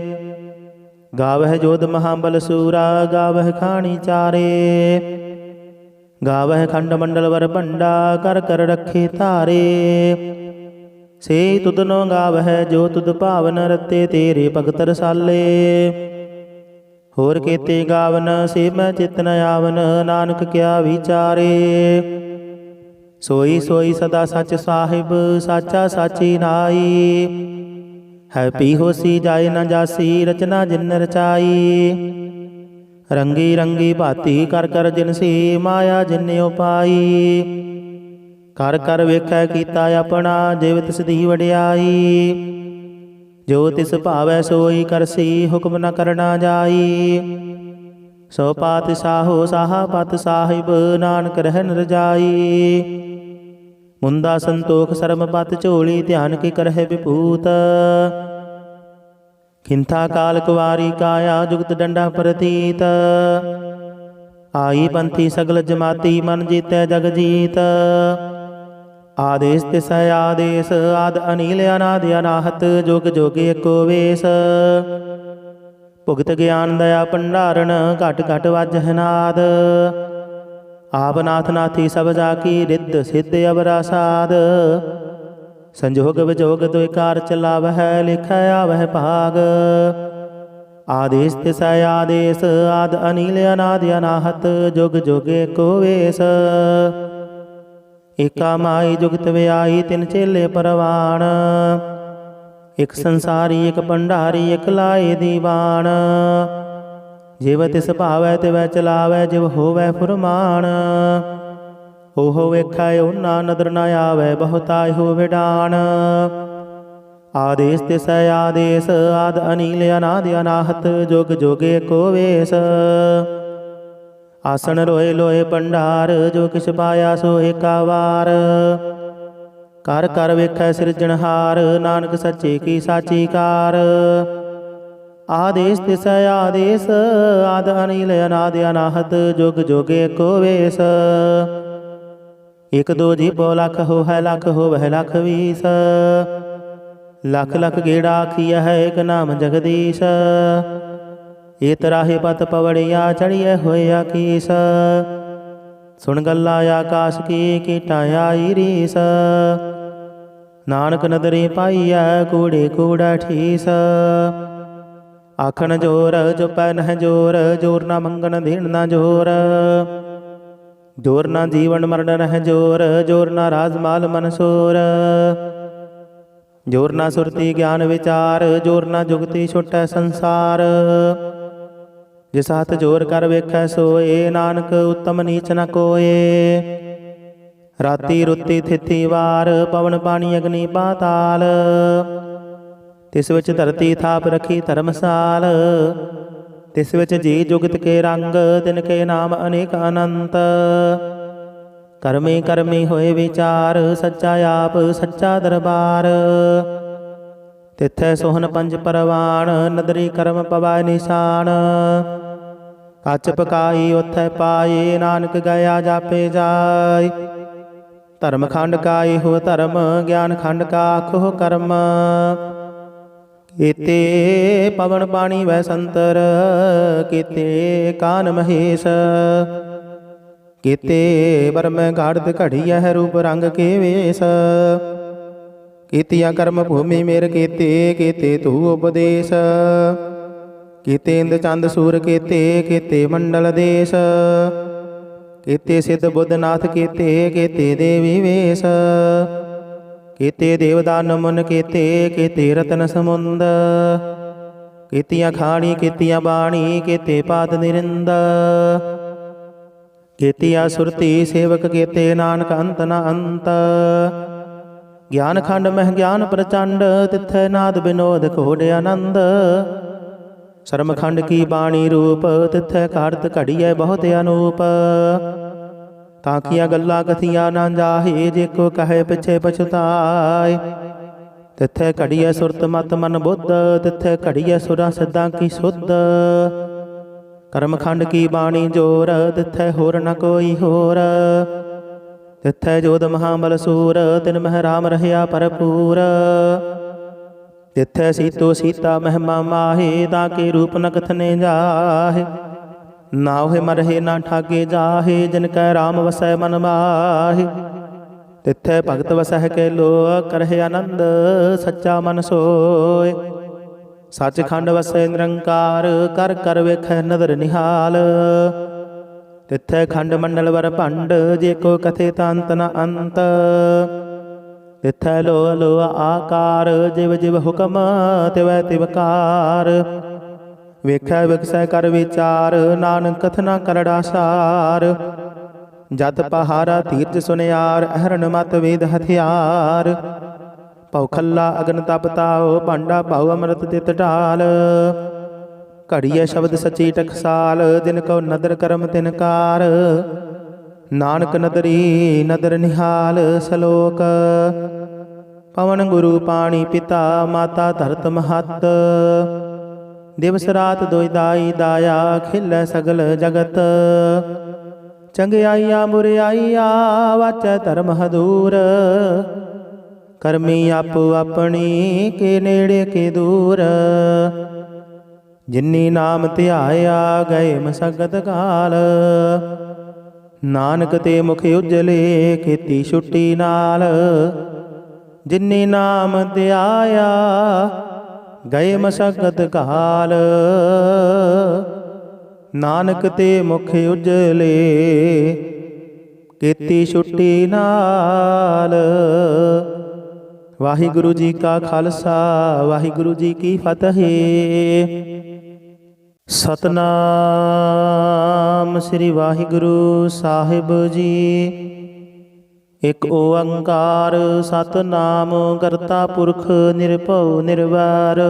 ਗਾਵਹਿ ਜੋਧ ਮਹਾਬਲ ਸੂਰਾ ਗਾਵਹਿ ਖਾਣੀ ਚਾਰੇ। ਗਾਵਹਿ ਖੰਡ ਮੰਡਲ ਵਰ ਭੰਡਾ ਕਰ ਕਰ ਰੱਖੇ ਧਾਰੇ। ਸੇ ਤੁਧਨੋ ਗਾਵਹਿ ਜੋ ਤੁਧ ਭਾਵਨ ਰਤੇ ਤੇਰੇ ਭਗਤ ਰਸਾਲੇ। ਹੋਰ ਕੇਤੇ ਗਾਵਨ ਸੇ ਮੈਂ ਚਿਤ ਨ ਆਵਨ ਨਾਨਕ ਕਿਆ ਵਿਚਾਰੇ। ਸੋਈ ਸੋਈ ਸਦਾ ਸੱਚ ਸਾਹਿਬ ਸਾਚਾ ਸਾਚੀ ਨਾਈ। ਹੈ ਪੀ ਹੋਸੀ ਜਾਏ ਨ ਜਾਸੀ ਰਚਨਾ ਜਿਨ ਰਚਾਈ। ਰੰਗੀ ਰੰਗੀ ਭਾਤੀ ਕਰ ਕਰ ਜਿਨਸੀ ਮਾਇਆ ਜਿਨ ਉਪਾਈ। ਕਰ ਕਰ ਵੇਖੈ ਕੀਤਾ ਆਪਣਾ ਜਿਵ ਤਿਸ ਦੀ ਵਡਿਆਈ। ਜੋ ਤਿਸ ਭਾਵੈ ਸੋਈ ਕਰਸੀ ਹੁਕਮ ਨ ਕਰਨਾ ਜਾਈ। ਸੋ ਪਾਤ ਸਾਹੋ ਸਾਹਾ ਪਤ ਸਾਹਿਬ ਨਾਨਕ ਰਹਿਨ ਰਜਾਈ। ਮੁੰਦਾ ਸੰਤੋਖ ਸਰਮ ਪਤ ਝੋਲੀ ਧਿਆਨ ਕੀ ਕਰਹਿ ਵਿਭੂਤ। ਖਿੰਥਾ ਕਾਲ ਕੁਵਾਰੀ ਕਾਇਆ ਜੁਗਤ ਡੰਡਾ ਪ੍ਰਤੀਤ। ਆਈ ਪੰਥੀ ਸਗਲ ਜਮਾਤੀ ਮਨ ਜੀਤੈ ਜਗ ਜੀਤ। ਆਦੇਸ ਤਿਸ ਆਦੇਸ ਆਦ ਅਨੀਲ ਅਨਾਦਿ ਅਨਾਹਤ ਜੁਗ ਜੁਗ ਏਕੋ ਵੇਸ। ਭੁਗਤ ਗਿਆਨ ਦਇਆ ਭੰਡਾਰਨ ਘਟ ਘਟ ਵਾਜਹਿ ਨਾਦ। ਆਪ ਨਾਥ ਨਾਥੀ ਸਭ ਜਾ ਕੀ ਰਿੱਧ ਸਿੱਧ ਅਵਰਾ ਸਾਧ। ਸੰਜੋਗ ਵਿਜੋਗ ਦੁਇ ਕਾਰ ਚਲਾਵਹਿ ਲਿਖੈ ਆਵਹਿ ਭਾਗ। ਆਦੇਸ ਤਿਸ ਆਦੇਸ ਆਦ ਅਨੀਲ ਅਨਾਦਿ ਅਨਾਹਤ ਜੁਗ ਜੁਗ ਏਕੋ ਵੇਸ। ਏਕਾ ਮਾਈ ਜੁਗਤ ਵਿਆਈ ਤਿਨ ਚੇਲੇ ਪਰਵਾਣ। ਇਕ ਸੰਸਾਰੀ ਇਕ ਭੰਡਾਰੀ ਇਕ ਲਾਏ ਦੀਵਾਨ। ਜਿਵ ਤਿਸ ਭਾਵੈ ਤਿਵੈ ਚਲਾਵੈ ਜਿਵ ਹੋਵੈ ਫੁਰਮਾਨ। ਓਹ ਵੇਖੈ ਓਨਾ ਨਦਰ ਨ ਆਵੈ ਬਹੁਤਾ ਇਹੋ ਵਿਡਾਣ। ਆਦੇਸ ਤਿਸ ਆਦੇਸ ਆਦ ਅਨੀਲ ਅਨਾਦਿ ਅਨਾਹਤ ਜੁਗ ਜੁਗ ਏਕੋ ਵੇਸ। ਆਸਣ ਲੋਏ ਲੋਏ ਭੰਡਾਰ ਜੋ ਕਿਛ ਪਾਇਆ ਸੋ ਏਕਾ ਵਾਰ। ਕਰ ਕਰ ਵੇਖੈ ਸਿਰਜਣਹਾਰ ਨਾਨਕ ਸੱਚੇ ਕੀ ਸਾਚੀ ਕਾਰ। ਆਦੇਸ ਤਿਸ ਆਦੇਸ ਆਦ ਅਨੀਲ ਅਨਾਦਿ ਅਨਾਹਤ ਜੁਗ ਜੁਗ ਏਕੋ ਵੇਸ। ਇਕ ਦੋ ਜੀਭੋ ਲੱਖ ਹੋਵੈ ਲੱਖ ਹੋਵੈ ਲੱਖ ਵੀਸ। ਲੱਖ ਲੱਖ ਗੇੜਾ ਆਖੀਐ ਹੈ ਇਕ ਨਾਮ ਜਗਦੀਸ਼। ਏ ਤਰਾਹੇ ਪਤ ਪਵੜਿਆ ਚੜੀਐ ਹੋਇਆ ਕੀਸ। ਸੁਣ ਗੱਲਾਂ ਆਕਾਸ਼ ਕੀ ਕੀਟਾਂ ਆਈ ਰੀਸ। ਨਾਨਕ ਨਦਰੀ ਪਾਈਐ ਕੂੜੇ ਕੂੜਾ ਠੀਸ। ਆਖਣ ਜੋਰ ਚੁਪੈ ਨਹਿ ਜੋਰ ਜੋਰ ਨਾ ਮੰਗਣ ਦੇਣ ਨਾ ਜੋਰ। ਜੋਰ ਨਾ ਜੀਵਨ ਮਰਨ ਰਹਿ ਜੋਰ ਜੋਰ ਨਾ ਰਾਜ ਮਾਲ ਮਨਸੂਰ। ਜੋਰ ਨਾ ਸੁਰਤੀ ਗਿਆਨ ਵਿਚਾਰ ਜੋਰ ਨਾ ਜੁਗਤੀ ਛੁਟੈ ਸੰਸਾਰ। ਜਿਸ ਹੱਥ ਜੋਰ ਕਰ ਵੇਖੈ ਸੋਏ ਨਾਨਕ ਉਤਮ ਨੀਚ ਨ ਕੋਏ। ਰਾਤੀ ਰੁੱਤੀ ਥਿਤੀ ਵਾਰ ਪਵਨ ਪਾਣੀ ਅਗਨੀ ਪਾਤਾਲ। ਤਿਸ ਵਿੱਚ ਧਰਤੀ ਥਾਪ ਰਖੀ ਧਰਮਸਾਲ। ਤਿਸ ਵਿੱਚ ਜੀ ਜੁਗਤ ਕੇ ਰੰਗ ਤਿਨ ਕੇ ਨਾਮ ਅਨੇਕ ਅਨੰਤ। ਕਰਮੀ ਕਰਮੀ ਹੋਏ ਵਿਚਾਰ ਸੱਚਾ ਆਪ ਸੱਚਾ ਦਰਬਾਰ। ਤਿੱਥੈ ਸੋਹਨ ਪੰਜ ਪਰਵਾਣ ਨਦਰੀ ਕਰਮ ਪਵੈ ਨਿਸ਼ਾਨ। ਕੱਚ ਪਕਾਈ ਉਥੈ ਪਾਏ ਨਾਨਕ ਗਿਆ ਜਾਪੇ ਜਾਏ। ਧਰਮ ਖੰਡ ਕਾ ਇਹੋ ਧਰਮ ਗਿਆਨ ਖੰਡ ਕਾ ਆਖੋ ਕਰਮ। ਕੀਤੇ ਪਵਨ ਪਾਣੀ ਵੈ ਸੰਤਰ ਕੀਤੇ ਕਾਨ ਮਹੇਸ਼। ਕੀਤੇ ਬਰਮ ਘਾੜਤ ਘੜੀਐ ਰੂਪ ਰੰਗ ਕੇ ਵੇਸ। ਕੀਤੀਆਂ ਕਰਮ ਭੂਮੀ ਮੇਰ ਕੀਤੇ ਕੀਤੇ ਤੂ ਉਪਦੇਸ਼। ਕੀਤੇ ਇੰਦ ਚੰਦ ਸੂਰ ਕੀਤੇ ਕੀਤੇ ਮੰਡਲ ਦੇਸ਼। ਕੀਤੇ ਸਿੱਧ ਬੁੱਧਨਾਥ ਕੀਤੇ ਕੀਤੇ ਦੇਵੀ ਵੇਸ। ਕੀਤੇ ਦੇਵਦਾਨ ਮੁਨ ਕੀਤੇ ਕੀਤੇ ਰਤਨ ਸਮੁੰਦ। ਕੀਤੀਆਂ ਖਾਣੀ ਕੀਤੀਆਂ ਬਾਣੀ ਕੀਤੇ ਪਾਤ ਨਿਰਿੰਦ। ਕੀਤੀਆਂ ਸੁਰਤੀ ਸੇਵਕ ਕੀਤੇ ਨਾਨਕ ਅੰਤ ਨ ਅੰਤ। ਗਿਆਨ ਖੰਡ ਮਹਿ ਗਿਆਨ ਪ੍ਰਚੰਡ, ਤਿੱਥੈ ਨਾਦ ਬਿਨੋਦ ਘੋੜ ਆਨੰਦ। ਸ਼ਰਮ ਖੰਡ ਕੀ ਬਾਣੀ ਰੂਪ, ਤਿੱਥੈ ਘਾੜਤ ਘੜੀਐ ਬਹੁਤ ਅਨੂਪ। ਤਾਂ ਕੀਆਂ ਗੱਲਾਂ ਕਥੀਆਂ ਨਾ ਜਾਹੇ, ਜੇ ਕੋ ਕਹੇ ਪਿਛੇ ਪਛਤਾਏ। ਤਿੱਥੈ ਘੜੀਐ ਸੁਰਤ ਮਤ ਮਨ ਬੁੱਧ, ਤਿੱਥੈ ਘੜੀਐ ਸੁਰਾਂ ਸਿੱਧਾਂ ਕੀ ਸੁਧ। ਕਰਮ ਖੰਡ ਕੀ ਬਾਣੀ ਜੋਰ, ਤਿੱਥੈ ਹੋਰ ਨ ਕੋਈ ਹੋਰ। ਤਿੱਥੈ ਜੋਧ ਮਹਾਬਲ ਸੂਰ, ਤਿਨ ਮਹਿ ਰਾਮ ਰਹਿਆ ਭਰਪੂਰ। ਤਿੱਥੈ ਸੀਤੋ ਸੀਤਾ ਮਹਿਮਾ ਮਾਹੇ, ਤਾਂ ਕੇ ਰੂਪ ਨ ਕਥਨੇ ਜਾਹੇ। ਨਾ ਹੋਏ ਮਰਹੇ ਨਾ ਠਾਗੇ ਜਾਹੇ, ਜਿਨ ਕੈ ਰਾਮ ਵਸੈ ਮਨ ਮਾਹੇ। ਤਿੱਥੈ ਭਗਤ ਵਸਹਿ ਕੇ ਲੋਅ, ਕਰਹਿ ਆਨੰਦ ਸੱਚਾ ਮਨ ਸੋਏ। ਸੱਚਖੰਡ ਵਸੈ ਨਿਰੰਕਾਰ, ਕਰ ਕਰ ਵੇਖੈ ਨਦਰ ਨਿਹਾਲ। ਤਿੱਥੈ ਖੰਡ ਮੰਡਲ ਵਰ ਭੰਡ, ਜੇ ਕੋ ਕਥੇ ਤਾਂ ਅੰਤ ਨ ਅੰਤ। ਤਿੱਥੈ ਲੋਅ ਲੋਅ ਆਕਾਰ, ਜਿਵ ਜਿਵ ਹੁਕਮ ਤਿਵੈ ਤਿਵ ਕਾਰ। ਵੇਖੈ ਵਿਖਸੈ ਕਰ ਵਿਚਾਰ, ਨਾਨਕ ਕਥਨਾ ਕਰੜਾ ਸਾਰ। ਜਤ ਪਹਾਰਾ ਤੀਰਥ ਸੁਨਿਆਰ, ਅਹਰਨ ਮਤ ਵੇਦ ਹਥਿਆਰ। ਭਉ ਖੱਲਾ ਅਗਨ ਤਪ ਤਾਉ, ਭਾਂਡਾ ਭਾਉ ਅੰਮ੍ਰਿਤ ਤਿਤ ਢਾਲ। ਘੜੀਐ ਸ਼ਬਦ ਸੱਚੀ ਟਕਸਾਲ, ਜਿਨ ਕਉ ਨਦਰ ਕਰਮ ਤਿਨ ਕਾਰ। ਨਾਨਕ ਨਦਰੀ ਨਦਰ ਨਿਹਾਲ ਸਲੋਕ। ਪਵਨ ਗੁਰੂ ਪਾਣੀ ਪਿਤਾ, ਮਾਤਾ ਧਰਤ ਮਹੱਤ। ਦਿਵਸ ਰਾਤ ਦੁਇ ਦਾਈ ਦਾਇਆ, ਖਿਲੈ ਸਗਲ ਜਗਤ। ਚੰਗਿਆਈਆ ਬੁਰਿਆਈਆ, ਵਾਚੈ ਧਰਮ ਹਦੂਰ। ਕਰਮੀ ਆਪੋ ਆਪਣੀ, ਕੇ ਨੇੜੇ ਕੇ ਦੂਰ। ਜਿਨੀ ਨਾਮ ਧਿਆਇਆ, ਗਏ ਮਸਕਤ ਕਾਲ। ਨਾਨਕ ਤੇ ਮੁਖ ਉਜਲੇ, ਕੀਤੀ ਛੁੱਟੀ ਨਾਲ। ਜਿਨੀ ਨਾਮ ਧਿਆਇਆ, ਗਏ ਮਸਕਤ ਕਾਲ। ਨਾਨਕ ਤੇ ਮੁਖ ਉਜਲੇ, ਕੀਤੀ ਛੁੱਟੀ ਨਾਲ। ਵਾਹਿਗੁਰੂ ਜੀ ਕਾ ਖਾਲਸਾ, ਵਾਹਿਗੁਰੂ ਜੀ ਕੀ ਫਤਿਹ। ਸਤਨਾਮ ਸ੍ਰੀ ਵਾਹਿਗੁਰੂ ਸਾਹਿਬ ਜੀ। ਇਕ ਓੰਕਾਰ ਸਤਨਾਮ, ਕਰਤਾ ਪੁਰਖ ਨਿਰਭਉ ਨਿਰਵੈਰ।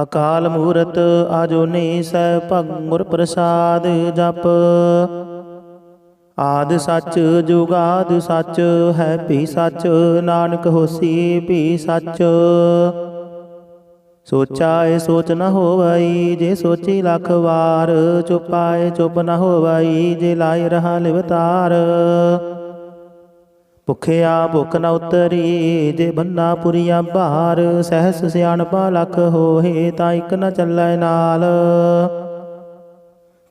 ਅਕਾਲ ਮੂਰਤ ਆਜੂਨੀ ਸੈਭੰ ਗੁਰ ਪ੍ਰਸਾਦ ਜਪ। ਆਦਿ ਸੱਚ ਜੁਗਾਦਿ ਸੱਚ, ਹੈ ਭੀ ਸੱਚ ਨਾਨਕ ਹੋਸੀ ਭੀ ਸੱਚ। ਸੋਚਾਏ ਸੋਚ ਨ ਹੋਵਈ, ਜੇ ਸੋਚੀ ਲੱਖ ਵਾਰ। ਚੁਪਾਏ ਚੁਪ ਨ ਹੋਵਈ, ਜੇ ਲਾਇ ਰਹਾ ਲਿਵਤਾਰ। ਭੁਖਿਆ ਭੁਖ ਨ ਉਤਰੀ, ਜੇ ਬੰਨਾ ਪੁਰੀਆ ਭਾਰ। ਸਹਿਸ ਸਿਆਣਪਾ ਲੱਖ ਹੋਏ, ਤਾਂ ਇਕ ਨ ਚੱਲੈ ਨਾਲ।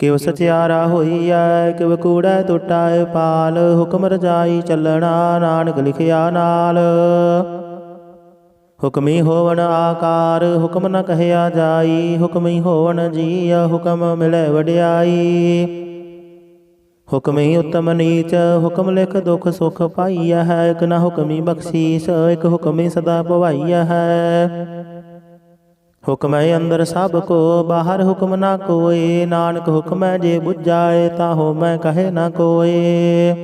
ਕਿਵ ਸਚਿਆਰਾ ਹੋਈਐ, ਕਿਵ ਕੂੜੈ ਟੁੱਟੈ ਪਾਲ। ਹੁਕਮ ਰਜਾਈ ਚੱਲਣਾ, ਨਾਨਕ ਲਿਖਿਆ ਨਾਲ। ਹੁਕਮੀ ਹੋਵਣ ਆਕਾਰ, ਹੁਕਮ ਨ ਕਹਿਆ ਜਾਈ। ਹੁਕਮੀ ਹੋਵਣ ਜੀਅ, ਹੁਕਮ ਮਿਲੈ ਵਡਿਆਈ। ਹੁਕਮੀ ਉਤਮ ਨੀਚ, ਹੁਕਮ ਲਿਖ ਦੁਖ ਸੁਖ ਪਾਈਐ ਹੈ। ਇਕ ਨ ਹੁਕਮੀ ਬਖਸ਼ੀਸ, ਇਕ ਹੁਕਮੀ ਸਦਾ ਭਵਾਈਐ ਹੈ। ਹੁਕਮੈ ਅੰਦਰ ਸਭ ਕੋ, ਬਾਹਰ ਹੁਕਮ ਨਾ ਕੋਇ। ਨਾਨਕ ਹੁਕਮੈ ਜੇ ਬੁਝਾਏ, ਤਾਂ ਹੋਮੈ ਕਹੇ ਨਾ ਕੋਇ।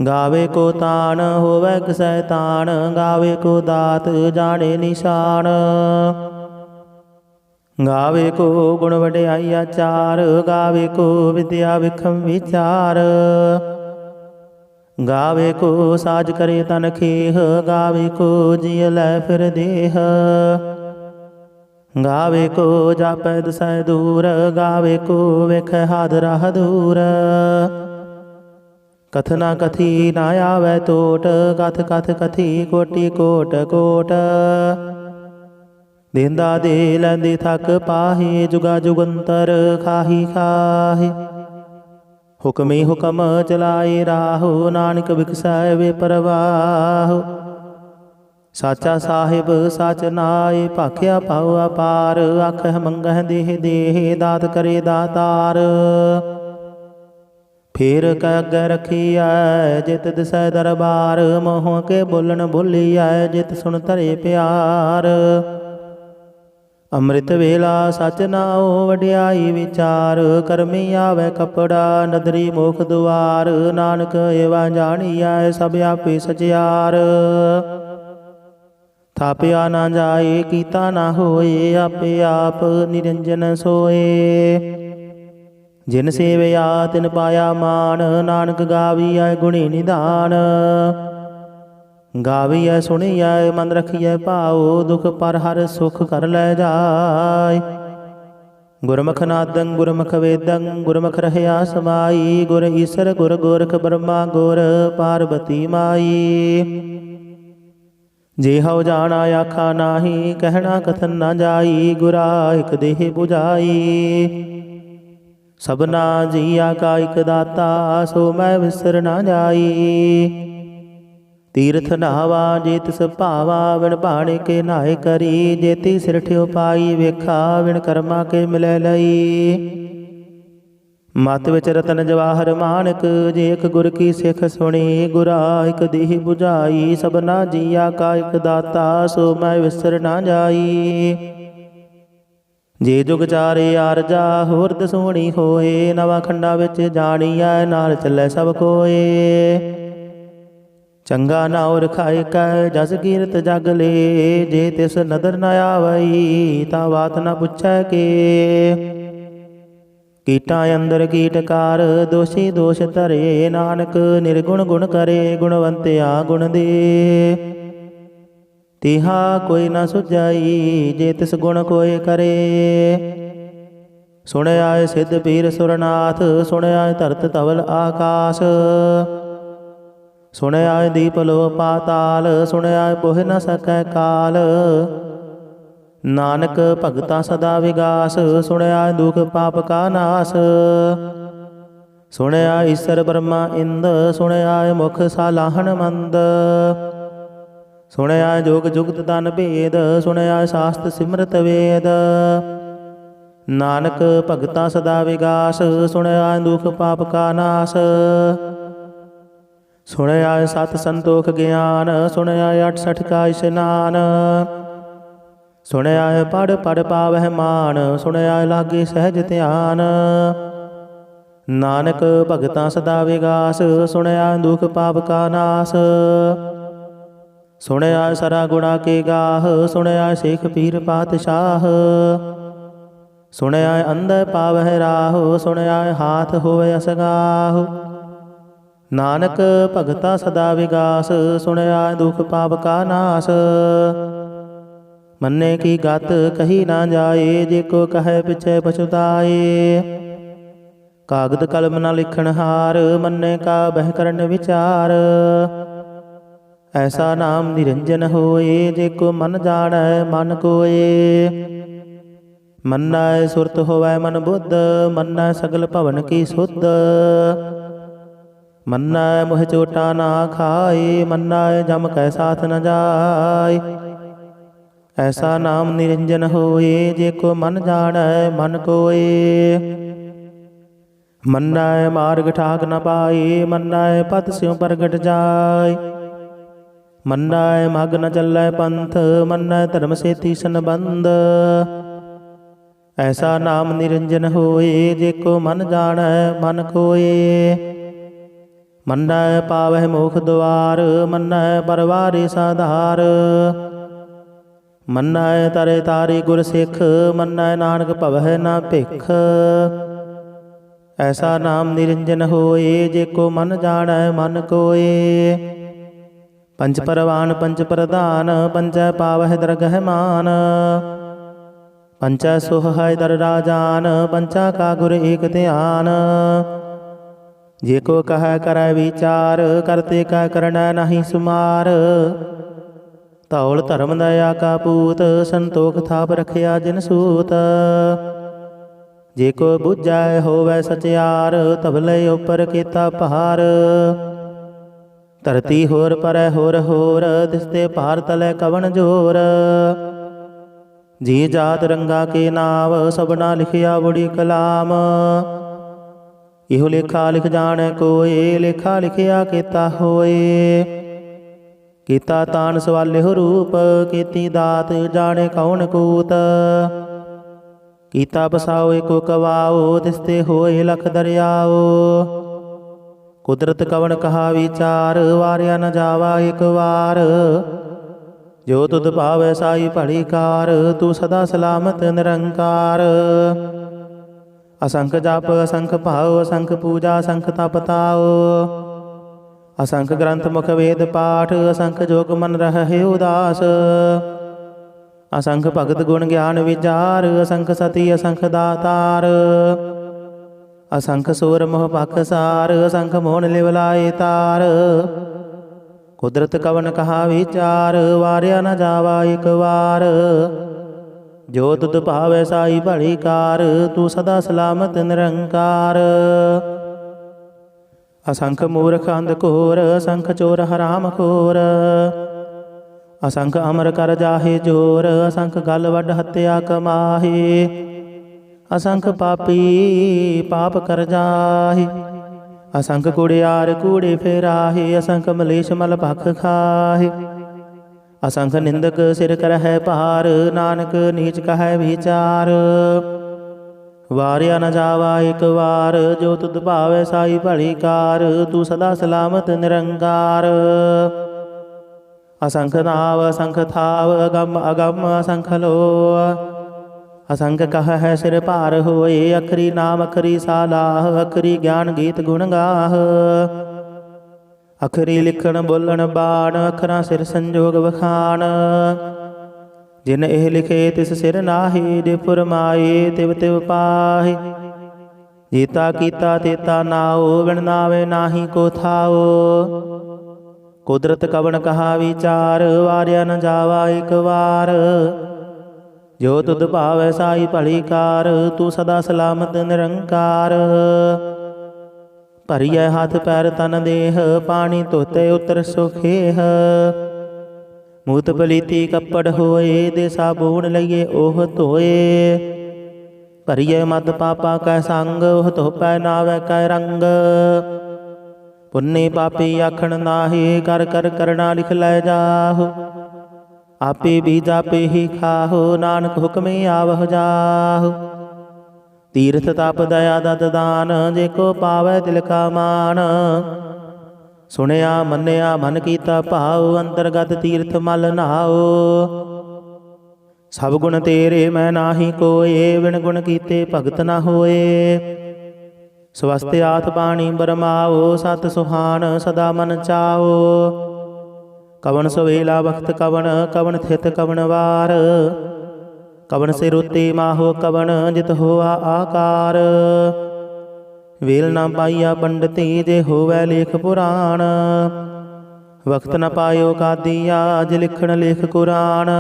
ਗਾਵੇ ਕੋ ਤਾਣ, ਹੋਵੈ ਕਿਸੈ ਤਾਣ। ਗਾਵੇ ਕੋ ਦਾਤ, ਜਾਣੇ ਨਿਸ਼ਾਨ। ਗਾਵੇ ਕੋ ਗੁਣ ਵਡਿਆਈ ਆਚਾਰ। ਗਾਵੇ ਕੋ ਵਿਦਿਆ ਵਿਖਮ ਵਿਚਾਰ। ਗਾਵੇ ਕੋ ਸਾਜ ਕਰੇ ਤਨ ਖੇਹ। ਗਾਵੇ ਕੋ ਜਿਯ ਲੈ ਫਿਰ ਦੇਹ। ਗਾਵੇ ਕੋ ਜਾਪੈ ਦਸੈ ਦੂਰ। ਗਾਵੇ ਕੋ ਵੇਖੈ ਹਾਦਰਾ ਹਦੂਰ। ਕਥਨਾ ਕਥੀ ਨਾ ਆਵੈ ਟੋਟ। ਕਥ ਕਥ ਕਥੀ ਕੋਟੀ ਕੋਟ ਕੋਟ। ਦੇਂਦਾ ਦੇ ਲੈਂਦੀ ਥਕ ਪਾਹੀ। ਜੁਗਾ ਜੁਗੰਤਰ ਖਾਹੀ ਖਾਹੀ। ਹੁਕਮੀ ਹੁਕਮ ਚਲਾਈ ਰਾਹੋ। ਨਾਨਕ ਵਿਖਸੈ ਵੇ ਪਰਵਾਹੋ। ਸਾਚਾ ਸਾਹਿਬ ਸਚ ਨਾਇ। ਭਾਖਿਆ ਭਾਉ ਅਪਾਰ। ਆਖਹਿ ਮੰਗਹਿ ਦੇਹ ਦੇਹ। ਦਾਤ ਕਰੇ ਦਾਤਾਰ। ਫੇਰ ਕੈ ਅੱਗੇ ਰਖੀਐ, ਜਿਤ ਦਿਸੈ ਦਰਬਾਰ। ਮੋਹ ਕੇ ਬੋਲਣ ਬੋਲੀਐ, ਜਿਤ ਸੁਣ ਧਰੇ ਪਿਆਰ। ਅੰਮ੍ਰਿਤ ਵੇਲਾ ਸਚ ਨਾਉ ਵਡਿਆਈ ਵਿਚਾਰ, ਕਰਮੀ ਆਵੈ ਕਪੜਾ ਨਦਰੀ ਮੁਖ ਦੁਆਰ, ਨਾਨਕ ਏਵਾ ਜਾਣੀਐ ਸਭ ਆਪੇ ਸਚਿਆਰ। ਥਾਪਿਆ ਨਾ ਜਾਏ ਕੀਤਾ ਨਾ ਹੋਏ, ਆਪੇ ਆਪ ਨਿਰੰਜਨ ਸੋਏ। ਜਿਨ ਸੇਵਿਆ ਤਿਨ ਪਾਇਆ ਮਾਨ, ਨਾਨਕ ਗਾਵੀਐ ਗੁਣੀ ਨਿਧਾਨ। ਗਾਵੀਐ ਸੁਣੀਐ ਮਨ ਰਖੀਐ ਭਾਉ, ਦੁਖ ਪਰ ਹਰਿ ਸੁਖ ਕਰ ਲੈ ਜਾਇ। ਗੁਰਮੁਖ ਨਾਦੰ ਗੁਰਮੁਖ ਵੇਦੰ, ਗੁਰਮੁਖ ਰਹਿਆ ਸਮਾਈ। ਗੁਰ ਈਸਰ ਗੁਰ ਗੋਰਖ ਬ੍ਰਹਮਾ ਗੁਰ ਪਾਰਬਤੀ ਮਾਈ। ਜੇ ਹਉ ਜਾਣਾ ਆਖਾ ਨਾਹੀ, ਕਹਿਣਾ ਕਥਨ ਨਾ ਜਾਈ। ਗੁਰਾ ਇਕ ਦੇਹ 부ਝਾਈ, ਸਭਨਾ ਜੀਆ ਕਾ ਇਕ ਦਾਤਾ। ਸੋ ਮੈਂ ਵਿਸਰ ਨਾ ਜਾਈ। ਤੀਰਥ ਨਹਾਵਾ ਜੇ ਤਿਸ ਭਾਵਾ, ਵਿਣ ਭਾਣੇ ਕੇ ਨਹਾਏ ਕਰੀ। ਜੇਤੀ ਸਿਰ ਠਿਓ ਪਾਈ ਵੇਖਾ, ਵਿਣ ਕਰਮਾ ਕੇ ਮਿਲੈ ਲਈ। ਮਤ ਵਿੱਚ ਰਤਨ ਜਵਾਹਰ ਮਾਨਕ, ਜੇ ਇਕ ਗੁਰ ਕੀ ਸਿੱਖ ਸੁਣੀ। ਗੁਰਾ ਇਕ ਦੇਹ 부ਝਾਈ, ਸਭਨਾ ਜੀਆ ਕਾ ਇਕ ਦਾਤਾ। ਸੋ ਮੈਂ ਵਿਸਰ ਨਾ ਜਾਈ। ਜੇ ਜੁਗ ਚਾਰੇ ਆਰਜਾ ਹੋਰ ਦਸੂਣੀ ਹੋਏ। ਨਵਾਂ ਖੰਡਾ ਵਿੱਚ ਜਾਣੀਐ ਨਾਲ ਚੱਲੇ ਸਭ ਕੋਏ। ਚੰਗਾ ਨਾਉ ਰਖਾਇ ਕੈ ਜਸ ਕੀਰਤ ਜਗ ਲੇ। ਜੇ ਤਿਸ ਨਦਰ ਨ ਆਵਈ, ਤਾਂ ਬਾਤ ਨ ਪੁੱਛੈ ਕੇ। ਕੀਟਾਂ ਅੰਦਰ ਕੀਟਕਾਰ, ਦੋਸ਼ੀ ਦੋਸ਼ ਧਰੇ। ਨਾਨਕ ਨਿਰਗੁਣ ਗੁਣ ਕਰੇ, ਗੁਣਵੰਤਿਆ ਗੁਣ ਦੇ। ਤਿਹਾ ਕੋਈ ਨਾ ਸੁਝਾਈ, ਜੇ ਤਿਸ ਗੁਣ ਕੋਇ ਕਰੇ। ਸੁਣਿਆ ਸਿੱਧ ਪੀਰ ਸੁਰਨਾਥ, ਸੁਣਿਆ ਧਰਤ ਧਵਲ ਆਕਾਸ਼। ਸੁਣਿਆ ਦੀਪ ਲੋ ਪਾਤਾਲ, ਸੁਣਿਆ ਪੁਹ ਨ ਸਕੈ ਕਾਲ। ਨਾਨਕ ਭਗਤਾ ਸਦਾ ਵਿਗਾਸ, ਸੁਣਿਆ ਦੁਖ ਪਾਪ ਕਾ ਨਾਸ। ਸੁਣਿਆ ਈਸਰ ਬ੍ਰਹਮਾ ਇੰਦ, ਸੁਣਿਆ ਮੁਖ ਸਾਲਾਹਣ ਮੰਦ। ਸੁਣਿਆ ਜੋਗ ਜੁਗਤ ਤਨ ਭੇਦ, ਸੁਣਿਆ ਸ਼ਾਸਤ ਸਿਮਰਤ ਵੇਦ। ਨਾਨਕ ਭਗਤਾ ਸਦਾ ਵਿਗਾਸ, ਸੁਣਿਆ ਦੁਖ ਪਾਪ ਕਾ ਨਾਸ। ਸੁਣਿਆ ਸਤ ਸੰਤੋਖ ਗਿਆਨ, ਸੁਣਿਆ 68 ਕਾ ਇਸ਼ਨਾਨ। ਸੁਣਿਆ ਪੜ ਪੜ ਪਾਵਹਿ ਮਾਨ, ਸੁਣਿਆ ਲਾਗੇ ਸਹਿਜ ਧਿਆਨ। ਨਾਨਕ ਭਗਤਾਂ ਸਦਾ ਵਿਗਾਸ, ਸੁਣਿਆ ਦੁਖ ਪਾਪ ਕਾ ਨਾਸ। ਸੁਣਿਆ ਸਰਾ ਗੁਣਾ ਕੇ ਗਾਹ, ਸੁਣਿਆ ਸ਼ੇਖ ਪੀਰ ਪਾਤਸ਼ਾਹ। ਸੁਣਿਆ ਅੰਧੇ ਪਾਵਹਿ ਰਾਹ, ਸੁਣਿਆ ਹਾਥ ਹੋਵੇ ਅਸਗਾਹ। ਨਾਨਕ ਭਗਤਾ ਸਦਾ ਵਿਗਾਸ, ਸੁਣਿਆ ਦੁਖ ਪਾਪ ਕਾ ਨਾਸ। ਮੰਨੇ ਕੀ ਗਤ ਕਹੀ ਨਾ ਜਾਏ, ਜੇ ਕੋ ਕਹੈ ਪਿਛੈ ਪਛੁਤਾਏ। ਕਾਗਦ ਕਲਮ ਨ ਲਿਖਣ ਹਾਰ, ਮੰਨੇ ਕਾ ਬਹਿ ਕਰਨ ਵਿਚਾਰ। ਐਸਾ ਨਾਮ ਨਿਰੰਜਨ ਹੋਏ, ਜੇ ਕੋ ਮਨ ਜਾਣੈ ਮਨ ਕੋਏ। ਮੰਨੈ ਸੁਰਤ ਹੋਵੈ ਮਨ ਬੁੱਧ, ਮੰਨੈ ਸਗਲ ਭਵਨ ਕੀ ਸੁਧ। ਮੰਨੈ ਮੋਹ ਚੋਟਾ ਨਾ ਖਾਏ, ਮੰਨੈ ਜਮ ਕੈ ਸਾਥ ਨ ਜਾਏ। ਐਸਾ ਨਾਮ ਨਿਰੰਜਨ ਹੋਏ, ਜੇ ਕੋ ਮਨ ਜਾਣੈ ਮਨ ਕੋਏ। ਮੰਨੈ ਮਾਰਗ ਠਾਕ ਨ ਪਾਏ, ਮੰਨੈ ਪਤ ਸਿਉ ਪ੍ਰਗਟ ਜਾਏ। ਮੰਨੈ ਮਗ ਨ ਚੱਲੈ ਪੰਥ, ਮੰਨੈ ਧਰਮ ਸੇਤੀ ਸੰਬੰਧ। ਐਸਾ ਨਾਮ ਨਿਰੰਜਨ ਹੋਏ, ਜੇ ਕੋ ਮਨ ਜਾਣੈ ਮਨ ਕੋਏ। ਮੰਨੈ ਪਾਵਹਿ ਮੋਖ ਦੁਆਰ, ਮੰਨੈ ਪਰਵਾਰੇ ਸਾਧਾਰ। ਮੰਨੈ ਤਰੇ ਤਾਰੇ ਗੁਰ ਸਿੱਖ, ਮੰਨੈ ਨਾਨਕ ਭਵਹਿ ਨਾ ਭਿਖ। ਐਸਾ ਨਾਮ ਨਿਰੰਜਨ ਹੋਏ, ਜੇ ਕੋ ਮਨ ਜਾਣੈ ਮਨ ਕੋਏ। ਪੰਚ ਪਰਵਾਨ ਪੰਚ ਪ੍ਰਧਾਨ, ਪੰਚੈ ਪਾਵਹਿ ਦਰਗਹਿ ਮਾਨ। ਪੰਚੈ ਸੁਹਾਇ ਦਰ ਰਾਜਾਨ, ਪੰਚਾ ਕਾ ਗੁਰ ਏਕ ਧਿਆਨ। ਜੇ ਕੋ ਕਹੈ ਕਰੈ ਵਿਚਾਰ, ਕਰਤੇ ਕਾ ਕਰਨੈ ਨਾਹੀ ਸੁਮਾਰ। ਧੌਲ ਧਰਮ ਦਇਆ ਕਾ ਪੂਤ, ਸੰਤੋਖ ਥਾਪ ਰਖਿਆ ਜਿਨ ਸੂਤ। ਜੇ ਕੋ ਬੁੱਝੈ ਹੋਵੈ ਸਚਿਆਰ, ਧਵਲੇ ਉਪਰ ਕੀਤਾ ਭਾਰ। ਧਰਤੀ ਹੋਰ ਪਰੈ ਹੋਰ ਹੋਰ, ਦਿਸਤੇ ਭਾਰ ਤਲੈ ਕਵਣ ਜੋਰ। ਜੀ ਜਾਤ ਰੰਗਾ ਕੇ ਨਾਮ, ਸਭਨਾ ਲਿਖਿਆ ਬੜੀ ਕਲਾਮ। ਇਹੋ ਲੇਖਾ ਲਿਖ ਜਾਣੈ ਕੋਏ, ਲੇਖਾ ਲਿਖਿਆ ਕੀਤਾ ਹੋਏ। ਕੀਤਾ ਤਾਨ ਸਵਾਲਿਹੁ ਰੂਪ, ਕੀਤੀ ਦਾਤ ਜਾਣੇ ਕੌਣ ਕੂਤ। ਕੀਤਾ ਬਸਾਓ ਏਕੋ ਕਵਾਓ, ਦਿਸਤੇ ਹੋਏ ਲਖ ਦਰਿਆਓ। ਕੁਦਰਤ ਕਵਣ ਕਹਾ ਵਿਚਾਰ, ਵਾਰਿਆ ਨ ਜਾਵਾ ਇਕ ਵਾਰ। ਜੋ ਤੁਧ ਭਾਵੈ ਸਾਈ ਭਲੀ ਕਾਰ, ਤੂੰ ਸਦਾ ਸਲਾਮਤ ਨਿਰੰਕਾਰ। ਅਸੰਖ ਜਪ ਅਸੰਖ ਭਾਉ, ਅਸੰਖ ਪੂਜਾ ਅਸੰਖ ਤਪ ਤਾਉ। ਅਸੰਖ ਗ੍ਰੰਥ ਮੁਖ ਵੇਦ ਪਾਠ, ਅਸੰਖ ਜੋਗ ਮਨ ਰਹਿ ਉਦਾਸ। ਅਸੰਖ ਭਗਤ ਗੁਣ ਗਿਆਨ ਵਿਚਾਰ, ਅਸੰਖ ਸਤੀ ਅਸੰਖ ਦਾਤਾਰ। ਅਸੰਖ ਸੂਰ ਮੋਹ ਪਖਸਾਰ, ਅਸੰਖ ਮੋਹਨ ਲਿਵ ਲਾਏ ਤਾਰ। ਕੁਦਰਤ ਕਵਣ ਕਹਾ ਵਿਚਾਰ, ਵਾਰਿਆ ਨ ਜਾਵਾ ਇਕ ਵਾਰ। ਜੋ ਤੁਧ ਭਾਵੈ ਸਾਈ ਭਲੀ ਕਾਰ, ਤੂੰ ਸਦਾ ਸਲਾਮਤ ਨਿਰੰਕਾਰ। ਅਸੰਖ ਮੂਰਖ ਅੰਧ ਘੋਰ, ਅਸੰਖ ਚੋਰ ਹਰਾਮ ਖੋਰ। ਅਸੰਖ ਅਮਰ ਕਰ ਜਾਹੇ ਜੋਰ, ਅਸੰਖ ਗਲ ਵੱਡ ਹੱਤਿਆ ਕਮਾਹੇ। ਅਸੰਖ ਪਾਪੀ ਪਾਪ ਕਰ ਜਾਹੇ, ਅਸੰਖ ਕੁੜਿਆਰ ਕੂੜੇ ਫੇਰਾਹੇ। ਅਸੰਖ ਮਲੇਸ਼ ਮਲ ਭਖ ਖਾਹੇ, ਅਸੰਖ ਨਿੰਦਕ ਸਿਰ ਕਰਹਿ ਭਾਰ। ਨਾਨਕ ਨੀਚ ਕਹੈ ਵਿਚਾਰ, ਵਾਰਿਆ ਨ ਜਾਵਾ ਇਕ ਵਾਰ। ਜੋ ਤੁਧ ਭਾਵੈ ਸਾਈ ਭਲੀ ਕਾਰ, ਤੂੰ ਸਦਾ ਸਲਾਮਤ ਨਿਰੰਕਾਰ। ਅਸੰਖ ਨਾਵ ਅਸੰਖ ਥਾਵ, ਅਗੰਮ ਅਗੰਮ ਅਸੰਖ ਲੋ। ਅਸੰਖ ਕਹੈ ਸਿਰ ਭਾਰ ਹੋਏ, ਅਖਰੀ ਨਾਮ ਅਖਰੀ ਸਾਲਾਹ। ਅਖਰੀ ਗਿਆਨ ਗੀਤ ਗੁਣ ਗਾਹ, ਅਖਰੀ ਲਿਖਣ ਬੋਲਣ ਬਾਣ। ਅਖਰਾਂ ਸਿਰ ਸੰਜੋਗ ਵਖਾਣ, ਜਿਨ ਇਹ ਲਿਖੇ ਤਿਸ ਸਿਰ ਨਾਹੀ। ਜੇ ਫੁਰਮਾਏ ਤਿਵ ਤਿਵ ਪਾਹੀ, ਜੀਤਾ ਕੀਤਾ ਤੇਤਾ ਨਾਉ। ਬਿਨ ਨਾਵੇ ਨਾਹੀ ਕੋ ਥਾਉ। ਕੁਦਰਤ ਕਵਣ ਕਹਾ ਵਿਚਾਰ, ਵਾਰਿਆ ਨ ਜਾਵਾ ਇਕ ਵਾਰ। ਜੋ ਤੁਧ ਭਾਵੈ ਸਾਈ ਭਲੀ ਕਾਰ, ਤੂੰ ਸਦਾ ਸਲਾਮਤ ਨਿਰੰਕਾਰ। ਭਰੀਐ ਹੱਥ ਪੈਰ ਤਨ ਦੇਹ, ਪਾਣੀ ਧੋਤੇ ਉਤਰ ਸੁਖੇਹ। ਮੂਤ ਪਲੀਤੀ ਕੱਪੜ ਹੋਏ, ਦੇ ਸਾਬੂਨ ਲਈਏ ਉਹ ਧੋਏ। ਭਰੀਐ ਮਦ ਪਾਪਾ ਕੈ ਸੰਗ, ਉਹ ਧੋਪੈ ਨਾਵੈ ਕੈ ਰੰਗ। ਪੁੰਨੇ ਪਾਪੀ ਆਖਣ ਨਾਹੀ, ਕਰ ਕਰ ਕਰਣਾ ਲਿਖ ਲੈ ਜਾਹੋ। ਆਪੇ ਬੀਜ ਆਪੇ ਹੀ ਖਾਹੋ, ਨਾਨਕ ਹੁਕਮੇ ਆਵਹ ਜਾਹੋ। ਤੀਰਥ ਤਪ ਦਇਆ ਦਤ ਦਾਨ, ਜੇ ਕੋ ਪਾਵੈ ਦਿਲ ਕਾ ਮਾਨ। ਸੁਣਿਆ ਮੰਨਿਆ ਮਨ ਕੀਤਾ ਭਾਉ, ਅੰਤਰਗਤ ਤੀਰਥ ਮਲ ਨਹਾਉ। ਸਭ ਗੁਣ ਤੇਰੇ ਮੈਂ ਨਾਹੀ ਕੋਏ, ਬਿਨ ਗੁਣ ਕੀਤੇ ਭਗਤ ਨਾ ਹੋਏ। ਸਵਸਤ ਆਤ ਬਾਣੀ ਬਰਮਾਓ, ਸਤ ਸੁਹਾਨ ਸਦਾ ਮਨ ਚਾਓ। ਕਵਣ ਸਵੇਲਾ ਵਖਤ ਕਵਣ, ਕਵਣ ਥਿਤ ਕਵਣ ਵਾਰ। ਕਵਣ ਸਿਰ ਉਤੇ ਮਾਹੋ ਕਵਣ, ਜਿਤ ਹੋਆ ਆਕਾਰ। ਵੇਲ ਨਾ ਪਾਈਆ ਪੰਡਤੀ, ਜੇ ਹੋਵੈ ਲੇਖ ਪੁਰਾਣ। ਵਖਤ ਨ ਪਾਇਓ ਕਾਦੀਆ, ਜੇ ਲਿਖਣ ਲੇਖ ਕੁਰਾਨ।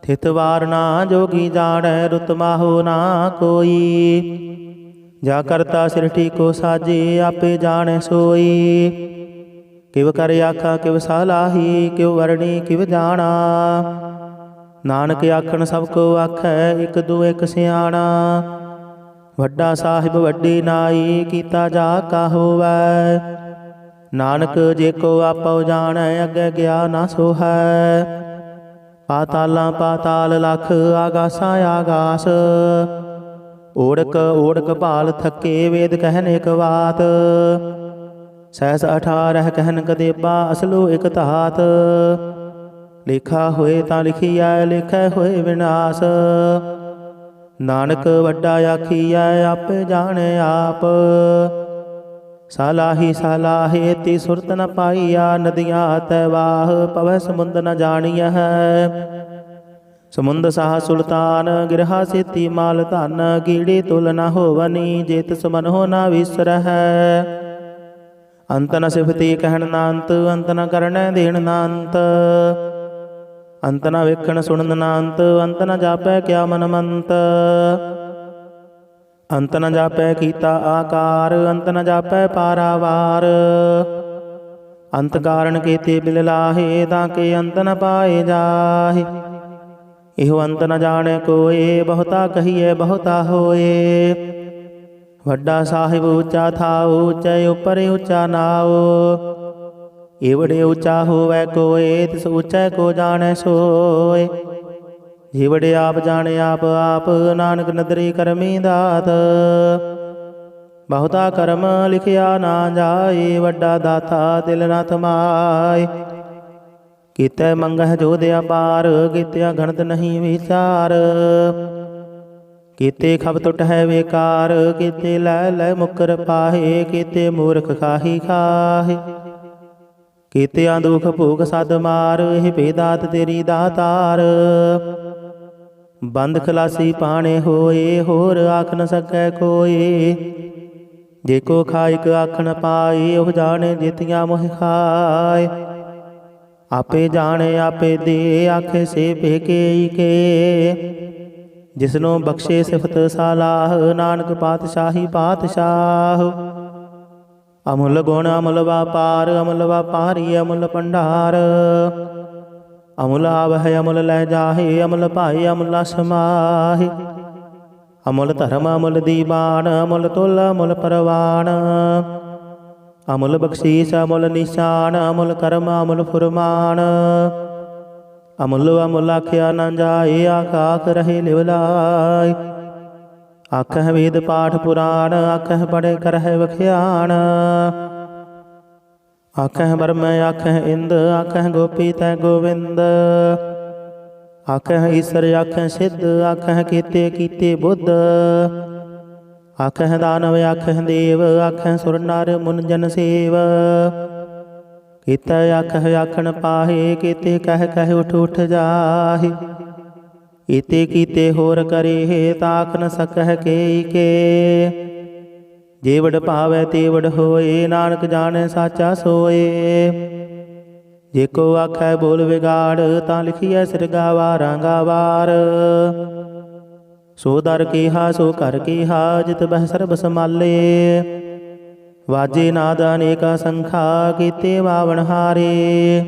ਥਿਤ ਵਾਰ ਨਾ ਜੋਗੀ ਜਾਣੈ, ਰੁਤ ਮਾਹੋ ਨਾ ਕੋਈ। ਜਾ ਕਰਤਾ ਸਿਰਠੀ ਕੋ ਸਾਜੇ, ਆਪੇ ਜਾਣੈ ਸੋਈ। ਕਿਵ ਕਰ ਆਖਾ ਕਿਵ ਸਲਾਹੀ, ਕਿਵ ਵਰਣੀ ਕਿਵ ਜਾਣਾ। ਨਾਨਕ ਆਖਣ ਸਭ ਕੋ ਆਖੈ, ਇਕ ਦੂ ਇਕ ਸਿਆਣਾ। ਵੱਡਾ ਸਾਹਿਬ ਵੱਡੀ ਨਾਈ, ਕੀਤਾ ਜਾ ਕਾ ਹੋਵੈ। ਨਾਨਕ ਜੇ ਕੋ ਆਪਉ ਜਾਣੈ, ਅੱਗੇ ਗਿਆ ਨਾ ਸੋਹੈ। ਪਾਤਾਲਾਂ ਪਾਤਾਲ ਲਖ, ਆਗਾਸਾਂ ਆਗਾਸ। ਓੜਕ ਓੜਕ ਭਾਲ ਥੱਕੇ, ਵੇਦ ਕਹਿਨ ਇਕ ਬਾਤ। ਸਹਿਸ 18 ਕਹਿਨ ਕਦੇਬਾ, ਅਸਲੋ ਇਕ ਧਾਤ। ਲੇਖਾ ਹੋਏ ਤਾਂ ਲਿਖੀਐ, ਲੇਖੈ ਹੋਏ ਵਿਨਾਸ਼। ਨਾਨਕ ਵੱਡਾ ਆਖੀਐ, ਆਪੇ ਜਾਣੇ ਆਪ। ਸਾਲਾਹੀ ਸਾਲਾਹੇ ਤੀ ਸੁਰਤ ਨ ਪਾਈਆ, ਨਦੀਆਂ ਤੈ ਵਾਹ ਪਵੈ ਸਮੁੰਦ ਨ ਜਾਣੀਐ। ਸਮੁੰਦ ਸਾਹ ਸੁਲਤਾਨ, ਗਿਰਹਾ ਸੇਤੀ ਮਾਲ ਧਨ। ਕੀੜੀ ਤੁਲ ਨ ਹੋਵਨੀ, ਜੇ ਤਿਸ ਮਨਹੁ ਨ ਵਿਸਰਹਿ। ਅੰਤ ਨ ਸਿਫਤੀ ਕਹਿਣ ਨਾ ਅੰਤ, ਅੰਤ ਨ ਕਰਨੈ ਦੇਣ ਨਾ ਅੰਤ। ਅੰਤ ਨ ਵੇਖਣ ਸੁਣਨ ਨਾ ਅੰਤ, ਅੰਤ ਨ ਜਾਪੈ ਕਿਆ ਮਨ ਮੰਤ। ਅੰਤ ਨ ਜਾਪੈ ਕੀਤਾ ਆਕਾਰ, ਅੰਤ ਨ ਜਾਪੈ ਪਾਰਾਵਾਰ। ਅੰਤ ਕਾਰਨ ਕੀਤੇ ਬਿਲ ਲਾਹੇ, ਤਾਂ ਕੇ ਅੰਤ ਨ ਪਾਏ ਜਾਹੇ। ਇਹੋ ਅੰਤ ਨ ਜਾਣੈ ਕੋਏ, ਬਹੁਤਾ ਕਹੀਏ ਬਹੁਤਾ ਹੋਏ। ਵੱਡਾ ਸਾਹਿਬ ਉੱਚਾ ਥਾਉ, ਉੱਚੇ ਉੱਪਰ ਉੱਚਾ ਨਾਉ। ਏਵੜੇ ਉੱਚਾ ਹੋਵੈ ਕੋਏ, ਤਿਸ ਉੱਚੈ ਕੋ ਜਾਣੈ ਸੋਏ। ਜੀਵੜੇ ਆਪ ਜਾਣੇ ਆਪ ਆਪ, ਨਾਨਕ ਨਦਰੀ ਕਰਮੀ ਦਾਤ। ਬਹੁਤਾ ਕਰਮ ਲਿਖਿਆ ਨਾ ਜਾਏ, ਵੱਡਾ ਦਾਤਾ ਦਿਲ ਨਾ ਥਮਾਏ। ਕੀਤੇ ਮੰਗਹਿ ਜੋਧ ਅਪਾਰ, ਕੀਤਿਆ ਗਣਤ ਨਹੀਂ ਵਿਚਾਰ। ਕੀਤੇ ਖਬ ਟੁੱਟ ਹੈ ਵੇਕਾਰ, ਕੀਤੇ ਲੈ ਲੈ ਮੁਕਰ ਪਾਹੇ। ਕੀਤੇ ਮੂਰਖ ਖਾਹੀ ਖਾਹੇ, ਕੀਤਿਆਂ ਦੁਖ ਭੋਗ ਸਦ ਮਾਰ। ਇਹ ਭੇਦਾਤ ਤੇਰੀ ਦਾਤਾਰ, ਬੰਦ ਖਲਾਸੀ ਪਾਣੇ ਹੋਏ। ਹੋਰ ਆਖ ਨ ਸਕੈ ਕੋਏ, ਜੇ ਕੋ ਖਾਇਕ ਆਖਣ ਪਾਏ। ਉਹ ਜਾਣੇ ਜਿਤੀਆਂ ਮੋਹ ਖਾਏ, ਆਪੇ ਜਾਣੇ ਆਪੇ ਦੇ। ਆਖੇ ਸੇ ਭੇਕੇ ਕੇ, ਜਿਸਨੂੰ ਬਖਸ਼ੇ ਸਿਫਤ ਸਾਲਾਹ। ਨਾਨਕ ਪਾਤਸ਼ਾਹੀ ਪਾਤਸ਼ਾਹ, ਅਮੁੱਲ ਗੁਣ ਅਮੁੱਲ ਵਾਪਾਰ। ਅਮੁੱਲ ਵਾਪਾਰੀ ਅਮੁੱਲ ਭੰਡਾਰ, ਅਮੁੱਲ ਆਵਹਿ ਅਮੁੱਲ ਲੈ ਜਾਹੇ। ਅਮੁੱਲ ਭਾਏ ਅਮੁੱਲ ਸਮਾਹੇ, ਅਮੁੱਲ ਧਰਮ ਅਮੁੱਲ ਦੀਵਾਨ। ਅਮੁੱਲ ਤੁਲ ਅਮੁੱਲ ਪਰਵਾਨ, ਅਮੁੱਲ ਬਖਸ਼ੀਸ਼ ਅਮੁੱਲ ਨਿਸ਼ਾਨ। ਅਮੁੱਲ ਕਰਮ ਅਮੁੱਲ ਫੁਰਮਾਨ, ਅਮੁੱਲ ਅਮੁੱਲ ਆਖਿਆ ਨਾ ਜਾਏ। ਆਖ ਆਖ ਰਹੇ ਲਿਵ ਲਾਏ, ਆਖਹਿ ਵੇਦ ਪਾਠ ਪੁਰਾਣ। ਆਖਹਿ ਪੜ੍ਹੇ ਕਰਹਿ ਵਖਿਆਣ, ਆਖਹਿ ਬਰਮ ਆਖਹਿ ਇੰਦ। ਆਖਹਿ ਗੋਪੀ ਤੈ ਗੋਵਿੰਦ, ਆਖਹਿ ਈਸਰ ਆਖਹਿ ਸਿੱਧ। ਆਖਹਿ ਕੀਤੇ ਕੀਤੇ ਬੁੱਧ, ਆਖਹਿ ਦਾਨਵ ਆਖਹਿ ਦੇਵ। ਆਖਹਿ ਸੁਰ ਨਰ ਮੁਨ ਜਨ ਸੇਵ, ਕੀਤੇ ਆਖਹਿ ਆਖਣ ਪਾਹੇ। ਕੀਤੇ ਕਹਿ ਕਹਿ ਉਠ ਉਠ ਜਾਹੇ, ਕੀਤੇ ਕੀਤੇ ਹੋਰ ਕਰੇ। ਤਾਖ ਨ ਸਕਹਿ ਕੇ ਕੇ, ਜੇ ਵਡ ਭਾਵੈ ਤੇ ਵਡ ਹੋਏ। ਨਾਨਕ ਜਾਣੈ ਸਾਚਾ ਸੋਏ, ਜੇ ਕੋ ਆਖੈ ਬੋਲ ਵਿਗਾੜ। ਤਾਂ ਲਿਖੀਐ ਸਿਰਗਾ ਵਾਰਾਂ ਗਾਵਾਰ। ਸੋ ਦਰ ਕੀਹਾ ਸੋ ਘਰ ਕੀਹਾ, ਜਿਤ ਬਹਿ ਸਰਬ ਸਮਾਲੇ। ਵਾਜੇ ਨਾਦ ਅਨੇਕਾ ਸੰਖਾ, ਕੀਤੇ ਵਾਵਣ ਹਾਰੇ।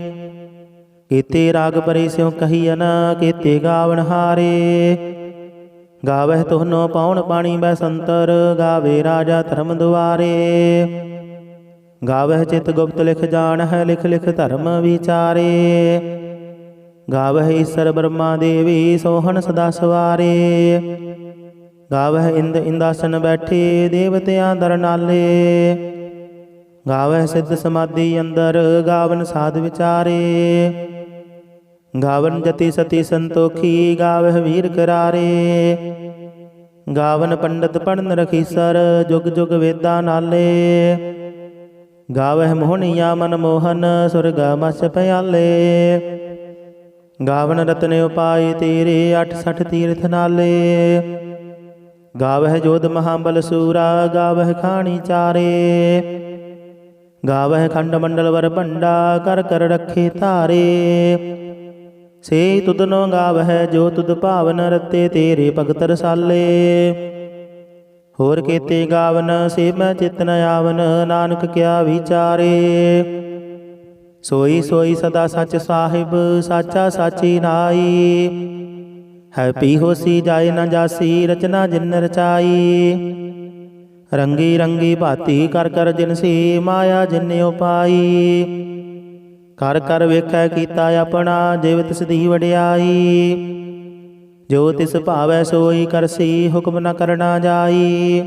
ਕੀਤੇ ਰਾਗ ਪਰੇ ਸਿਉ ਕਹੀਅਨ, ਕੀਤੇ ਗਾਵਣ ਹਾਰੇ। ਗਾਵਹਿ ਤੋਹਨੋ ਪਾਉਣ ਪਾਣੀ ਬੈਸੰਤਰ, ਗਾਵੇ ਰਾਜਾ ਧਰਮ ਦੁਆਰੇ। ਗਾਵਹਿ ਚਿਤ ਗੁਪਤ ਲਿਖ ਜਾਣਹਿ, ਲਿਖ ਲਿਖ ਧਰਮ ਵਿਚਾਰੇ। ਗਾਵਹਿ ਈਸਰ ਬ੍ਰਹਮਾ ਦੇਵੀ, ਸੋਹਣ ਸਦਾ ਸਵਾਰੇ। ਗਾਵਹਿ ਇੰਦ ਇੰਦਾਸਨ ਬੈਠੇ, ਦੇਵਤਿਆਂ ਦਰ ਨਾਲੇ। ਗਾਵਹਿ ਸਿੱਧ ਸਮਾਧੀ ਅੰਦਰ, ਗਾਵਨ ਸਾਧ ਵਿਚਾਰੇ। ਗਾਵਨ ਜਤੀ ਸਤੀ ਸੰਤੋਖੀ, ਗਾਵਹਿ ਵੀਰ ਕਰਾਰੇ। ਗਾਵਨ ਪੰਡਤ ਪੜਨ ਰਖੀਸਰ, ਜੁਗ ਜੁਗ ਵੇਦਾਂ ਨਾਲੇ। ਗਾਵਹਿ ਮੋਹਣੀਆ ਮਨ ਮੋਹਨ, ਸੁਰਗ ਮਸ ਪਿਆਲੇ। ਗਾਵਨ ਰਤਨ ਉਪਾਏ ਤੇਰੇ, 68 ਤੀਰਥ ਨਾਲੇ। ਗਾਵਹਿ ਜੋਧ ਮਹਾਬਲ ਸੂਰਾ, ਗਾਵਹਿ ਖਾਣੀ ਚਾਰੇ। ਗਾਵਹਿ ਖੰਡ ਮੰਡਲ ਵਰ ਭੰਡਾ, ਕਰ ਕਰ ਰੱਖੇ ਧਾਰੇ। ਸੇ ਤੁਧਨੋ ਗਾਵਹਿ, ਜੋ ਤੁਧ ਭਾਵਨ ਰਤੇ ਤੇਰੇ ਭਗਤ ਰਸਾਲੇ। ਹੋਰ ਕੀਤੇ ਗਾਵਨ, ਸੇ ਮੈਂ ਚਿਤ ਨ ਆਵਨ। ਨਾਨਕ ਕਿਆ ਵਿਚਾਰੇ, ਸੋਈ ਸੋਈ ਸਦਾ ਸੱਚ ਸਾਹਿਬ। ਸਾਚਾ ਸਾਚੀ ਨਾਈ, ਹੈ ਪੀ ਹੋਸੀ ਜਾਏ ਨ ਜਾਸੀ। ਰਚਨਾ ਜਿਨ ਰਚਾਈ, ਰੰਗੀ ਰੰਗੀ ਭਾਤੀ ਕਰ ਕਰ ਜਿਨਸੀ। ਮਾਇਆ ਜਿਨ ਉਪਾਈ, ਕਰ ਕਰ ਵੇਖੈ ਕੀਤਾ ਆਪਣਾ। ਜਿਵ ਤਿਸ ਦੀ ਵਡਿਆਈ, ਜੋ ਤਿਸ ਭਾਵੈ ਸੋਈ ਕਰਸੀ। ਹੁਕਮ ਨ ਕਰਨਾ ਜਾਈ,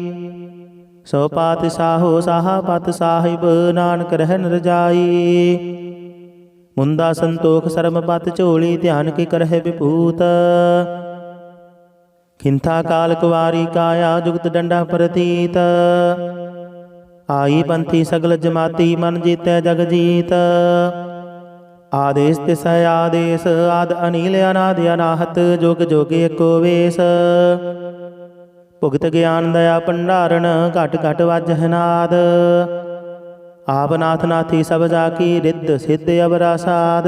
ਸੋ ਪਾਤਸ਼ਾਹੋ ਸਾਹਾ ਪਤ ਸਾਹਿਬ। ਨਾਨਕ ਰਹਿਨ ਰਜਾਈ, ਮੁੰਦਾ ਸੰਤੋਖ ਸਰਮ ਪਤ ਝੋਲੀ। ਧਿਆਨ ਕੀ ਕਰਹਿ ਵਿਭੂਤ, ਖਿੰਥਾ ਕਾਲ ਕੁਵਾਰੀ ਕਾਇਆ। ਜੁਗਤ ਡੰਡਾ ਪ੍ਰਤੀਤ, ਆਈ ਪੰਥੀ ਸਗਲ ਜਮਾਤੀ। ਮਨ ਜੀਤੈ ਜਗ ਜੀਤ, ਆਦੇਸ ਤਿਸੈ ਆਦੇਸ। ਆਦ ਅਨੀਲ ਅਨਾਦ ਅਨਾਹਤ, ਜੁਗ ਜੁਗ ਏਕੋ ਵੇਸ। ਭੁਗਤ ਗਿਆਨ ਦਇਆ ਭੰਡਾਰਨ, ਘਟ ਘਟ ਵਾਜਹਿ ਨਾਦ। ਆਪ ਨਾਥ ਨਾਥੀ ਸਭ ਜਾ ਕੀ, ਰਿੱਧ ਸਿੱਧ ਅਵਰਾ ਸਾਧ।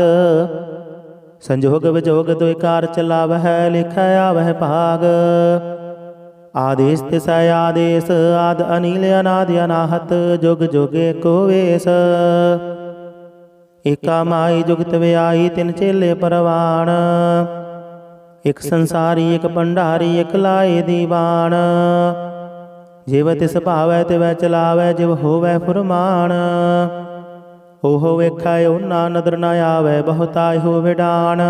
ਸੰਜੋਗ ਵਿਜੋਗ ਦੁਇ ਕਾਰ ਚਲਾਵਹਿ, ਲਿਖੈ ਆਵਹਿ ਭਾਗ। ਆਦੇਸ ਤਿਸੈ ਆਦੇਸ, ਆਦ ਅਨੀਲ ਅਨਾਦ ਅਨਾਹਤ। ਜੁਗ ਜੁਗ ਏਕੋ ਵੇਸ, ਏਕਾ ਮਾਈ ਜੁਗਤ ਵਿਆਈ। ਤਿਨ ਚੇਲੇ ਪਰਵਾਣ, ਇਕ ਸੰਸਾਰੀ ਇਕ ਭੰਡਾਰੀ। ਇਕ ਲਾਏ ਦੀਵਾਨ, ਜਿਵ ਤਿਸ ਭਾਵੈ ਤਿਵੈ ਚਲਾਵੈ। ਜਿਵ ਹੋਵੈ ਫੁਰਮਾਨ, ओहो वेखै ओना नदर न आवै बहुताय हो विडान।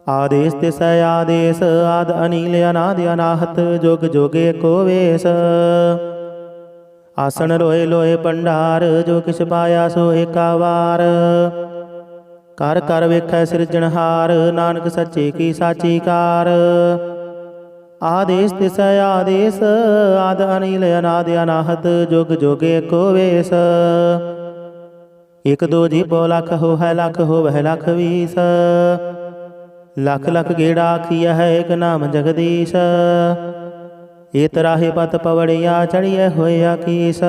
आदेश तिसै आदेश आद अनील अनादि अनाहत जोग जोगे को वेश। आसन रोए लोए भंडार जो किछ पाया सो एका वार। कर कर वेखै सिरजनहार नानक सच्चे की साची कार। आदेश तिसै आदेश आद अनील अनादि अनाहत जोग जोगे को वेश। एक दो जीपो लख हो है लख हो वह लख बीस। लख लख गेड़ा आखिया है एक नाम जगदीश। ए तराहे पत पवड़िया चढ़िए होया कीस।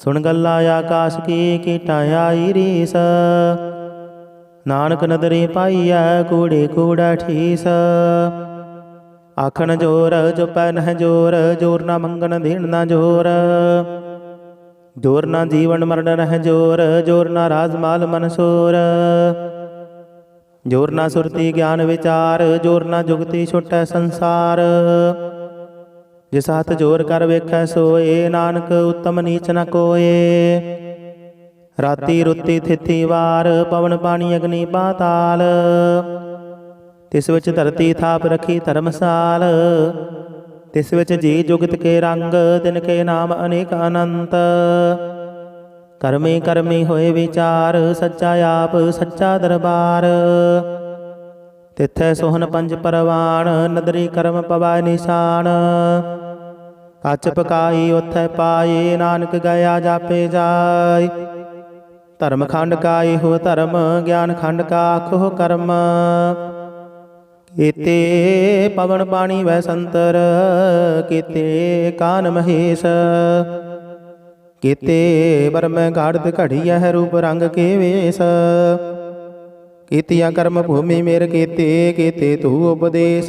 सुन गल्ला आकाश की कीटा आई रीस। नानक नदरी पाईया कूड़े कूड़ा ठीस। आखन जोर चुपै नह जोर जोर ना मंगन देण ना जोर। जोर ना जीवन मरण नह जोर जोर ना राजमाल मनसूर। जोर ना सुरती ज्ञान विचार जोर ना जुगती छुटै संसार। जिस हथ जोर कर वेखै सोए नानक उत्तम नीच न कोए। राती रुती थिथि वार पवन पानी अग्नि पाताल। तिस विच धरती थाप रखी धर्मसाल। तिस विच जी जुगत के रंग तिनके नाम अनेक अनंत। कर्मी कर्मी होए विचार सच्चा आप सच्चा दरबार। तिथै सोहन पंज परवान नदरी कर्म पवाय निशान। कच पकाई उथै पाए नानक गया जापे जाय। धर्म खंड का हो धर्म ज्ञान खंड का आखो कर्म। कीते पवन पानी वै संतर कीते कान महेश। कीते बरम गाड़त घड़िया है रूप रंग के वेश। कीतिया कर्म भूमि मेर कीते कीते तू उपदेश।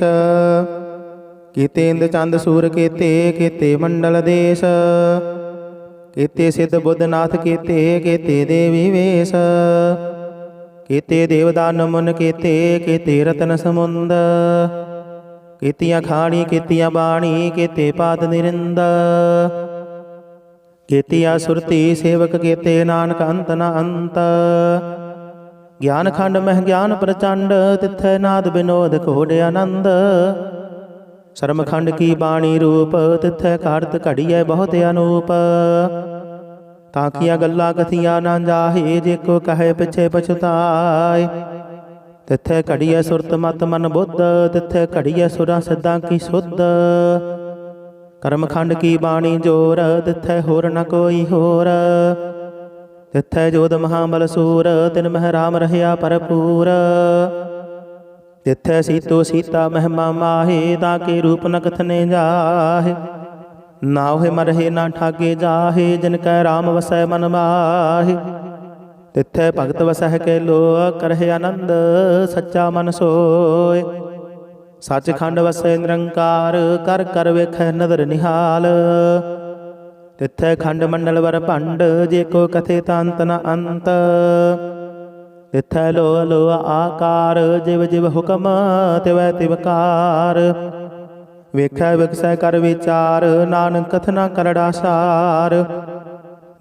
कीते इंद चंद सूर कीते कीते मंडल देश। कीते सिद्ध बुद्धनाथ कीते कीते देवी वेश। कीते देवदान मुन कीते कीते रतन समुंद। कीतियां खाणी कीतियां बाणी कीते पाद निरिंद। कीतियां सुरती सेवक कीते नानक अंत न अंत। ज्ञान खंड मह ज्ञान प्रचंड तिथै नाद विनोद कोड आनंद। शर्म खंड की बाणी रूप तिथै कार्त घड़िए बहुत अनूप। ताकिया गल्ला कथिया ना जाहे जे को कहे पिछे पछताए। तिथे घड़िए सुरत मत मन बुद्ध तिथे घड़िए सुरा सिद्धा की शुद्ध। कर्म खंड की बाणी जोर तिथे होर न कोई होर। तिथे जोध महाबल सूर तिन मह राम रहया भरपूर। तिथे सीतो सीता महिमा माहे ताके रूप न कथने जाहे। ना होए मरहे ना ठागे जाहे जिनकै राम वसै मन माहे। तिथै भगत वसह के लो करहे आनंद सच्चा मन सोय। सचखंड वसै निरंकार कर कर वेखै नदर निहाल। तिथै खंड मंडल वर भंड जे को कथे तंत न अंत। तिथै लो लो आकार जिव जिव हुकम तिवै तिवकार। वेखै विकसै कर विचार नानक कथना करड़ा सार।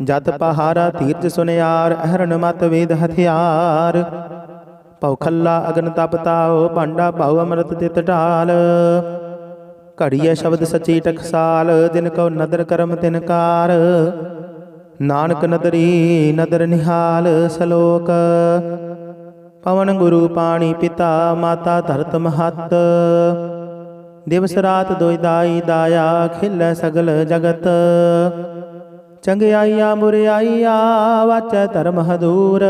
जत पहारा तीर्थ सुनियार अहरण मत वेद हथियार। पौखल्ला अगन तपताओ भांडा पाओ अमृत तित ढाल। घड़िए शब्द सची टकसाल जिनको नदर करम तिनकार। नानक नदरी नदर निहाल सलोक। पवन गुरु पाणी पिता माता धरत महत। दिवस रात दोई दाई दाया खिलै सगल जगत। चंगियाइया बुरियाइया वाचै धर्म हदूर।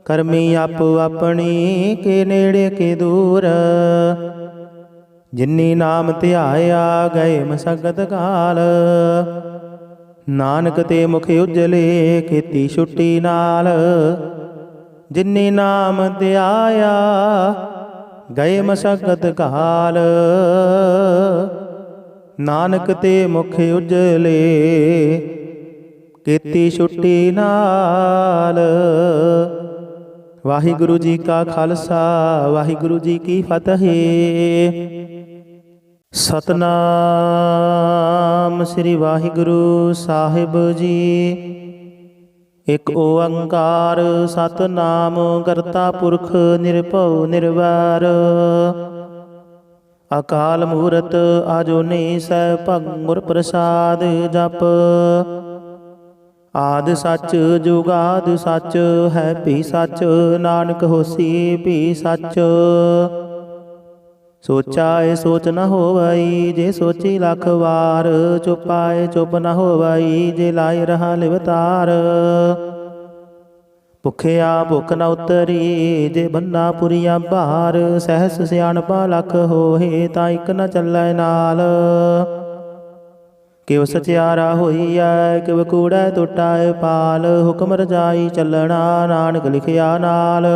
करमी आपो अपनी के नेड़े के दूर। जिन्नी नाम ध्याया गए मसगत काल। नानक ते मुख उजले खेती छुट्टी नाल। जिन्नी नाम ध्याया गए मसगत काल। नानक ते मुख उजले ਕੀਤੀ ਛੁੱਟੀ ਨਾਲ। ਵਾਹਿਗੁਰੂ ਜੀ ਕਾ ਖਾਲਸਾ ਵਾਹਿਗੁਰੂ ਜੀ ਕੀ ਫਤਿਹ। ਸਤਨਾਮ ਸ੍ਰੀ ਵਾਹਿਗੁਰੂ ਸਾਹਿਬ ਜੀ। ਇਕ ਓੰਕਾਰ ਸਤਿਨਾਮ ਕਰਤਾ ਪੁਰਖ ਨਿਰਭਉ ਨਿਰਵੈਰ ਅਕਾਲ ਮੂਰਤ ਆਜੂਨੀ ਸੈਭੰ ਗੁਰ ਪ੍ਰਸਾਦ ਜਪ। ਆਦਿ ਸੱਚ ਜੁਗਾਦਿ ਸੱਚ ਹੈ ਭੀ ਸੱਚ ਨਾਨਕ ਹੋਸੀ ਭੀ ਸੱਚ। ਸੋਚਾਏ ਸੋਚ ਨ ਹੋਵਈ ਜੇ ਸੋਚੀ ਲੱਖ ਵਾਰ ਚੁਪਾਏ ਚੁਪ ਨ ਹੋਵਈ ਜੇ ਲਾਇ ਰਹਾ ਲਿਵਤਾਰ। ਭੁਖਿਆ ਭੁਖ ਨ ਉਤਰੀ ਜੇ ਬੰਨਾ ਪੁਰੀਆ ਭਾਰ ਸਹਿਸ ਸਿਆਣਪਾ ਲੱਖ ਹੋਏ ਤਾਂ ਇਕ ਨ ਚੱਲੈ ਨਾਲ। ਕਿਵ ਸਚਿਆਰਾ ਹੋਈਐ ਕਿਵ ਕੂੜੈ ਟੁੱਟਾਏ ਪਾਲ ਹੁਕਮ ਰਜਾਈ ਚੱਲਣਾ ਨਾਨਕ ਲਿਖਿਆ ਨਾਲ।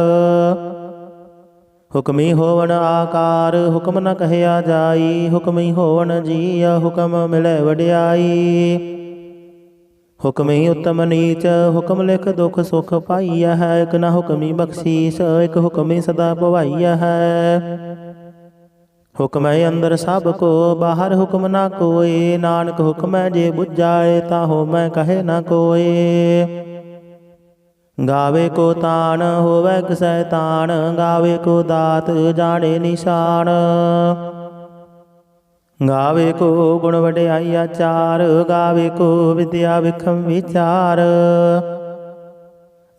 ਹੁਕਮੀ ਹੋਵਨ ਆਕਾਰ ਹੁਕਮ ਨ ਕਹਿਆ ਜਾਈ ਹੁਕਮੀ ਹੋਵਨ ਜੀਅ ਹੁਕਮ ਮਿਲੈ ਵਡਿਆਈ। ਹੁਕਮੀ ਉਤਮ ਨੀਚ ਹੁਕਮ ਲਿਖ ਦੁਖ ਸੁਖ ਪਾਈਆ ਹੈ ਇਕ ਨ ਹੁਕਮੀ ਬਖਸ਼ੀਸ ਇਕ ਹੁਕਮੀ ਸਦਾ ਭਵਾਈਆ ਹੈ। ਹੁਕਮੈ ਅੰਦਰ ਸਭ ਕੋ ਬਾਹਰ ਹੁਕਮ ਨਾ ਕੋਏ ਨਾਨਕ ਹੁਕਮੈ ਜੇ ਬੁਝਾਏ ਤਾਂ ਹੋਮੈ ਕਹੇ ਨਾ ਕੋਏ। ਗਾਵੇ ਕੋ ਤਾਣ ਹੋਵੈ ਕਿਸੈ ਤਾਣ ਗਾਵੇ ਕੋ ਦਾਤ ਜਾਣੇ ਨਿਸ਼ਾਨ। ਗਾਵੇ ਕੋ ਗੁਣ ਵਡਿਆਈ ਆਚਾਰ ਗਾਵੇ ਕੋ ਵਿਦਿਆ ਵਿਖਮ ਵਿਚਾਰ।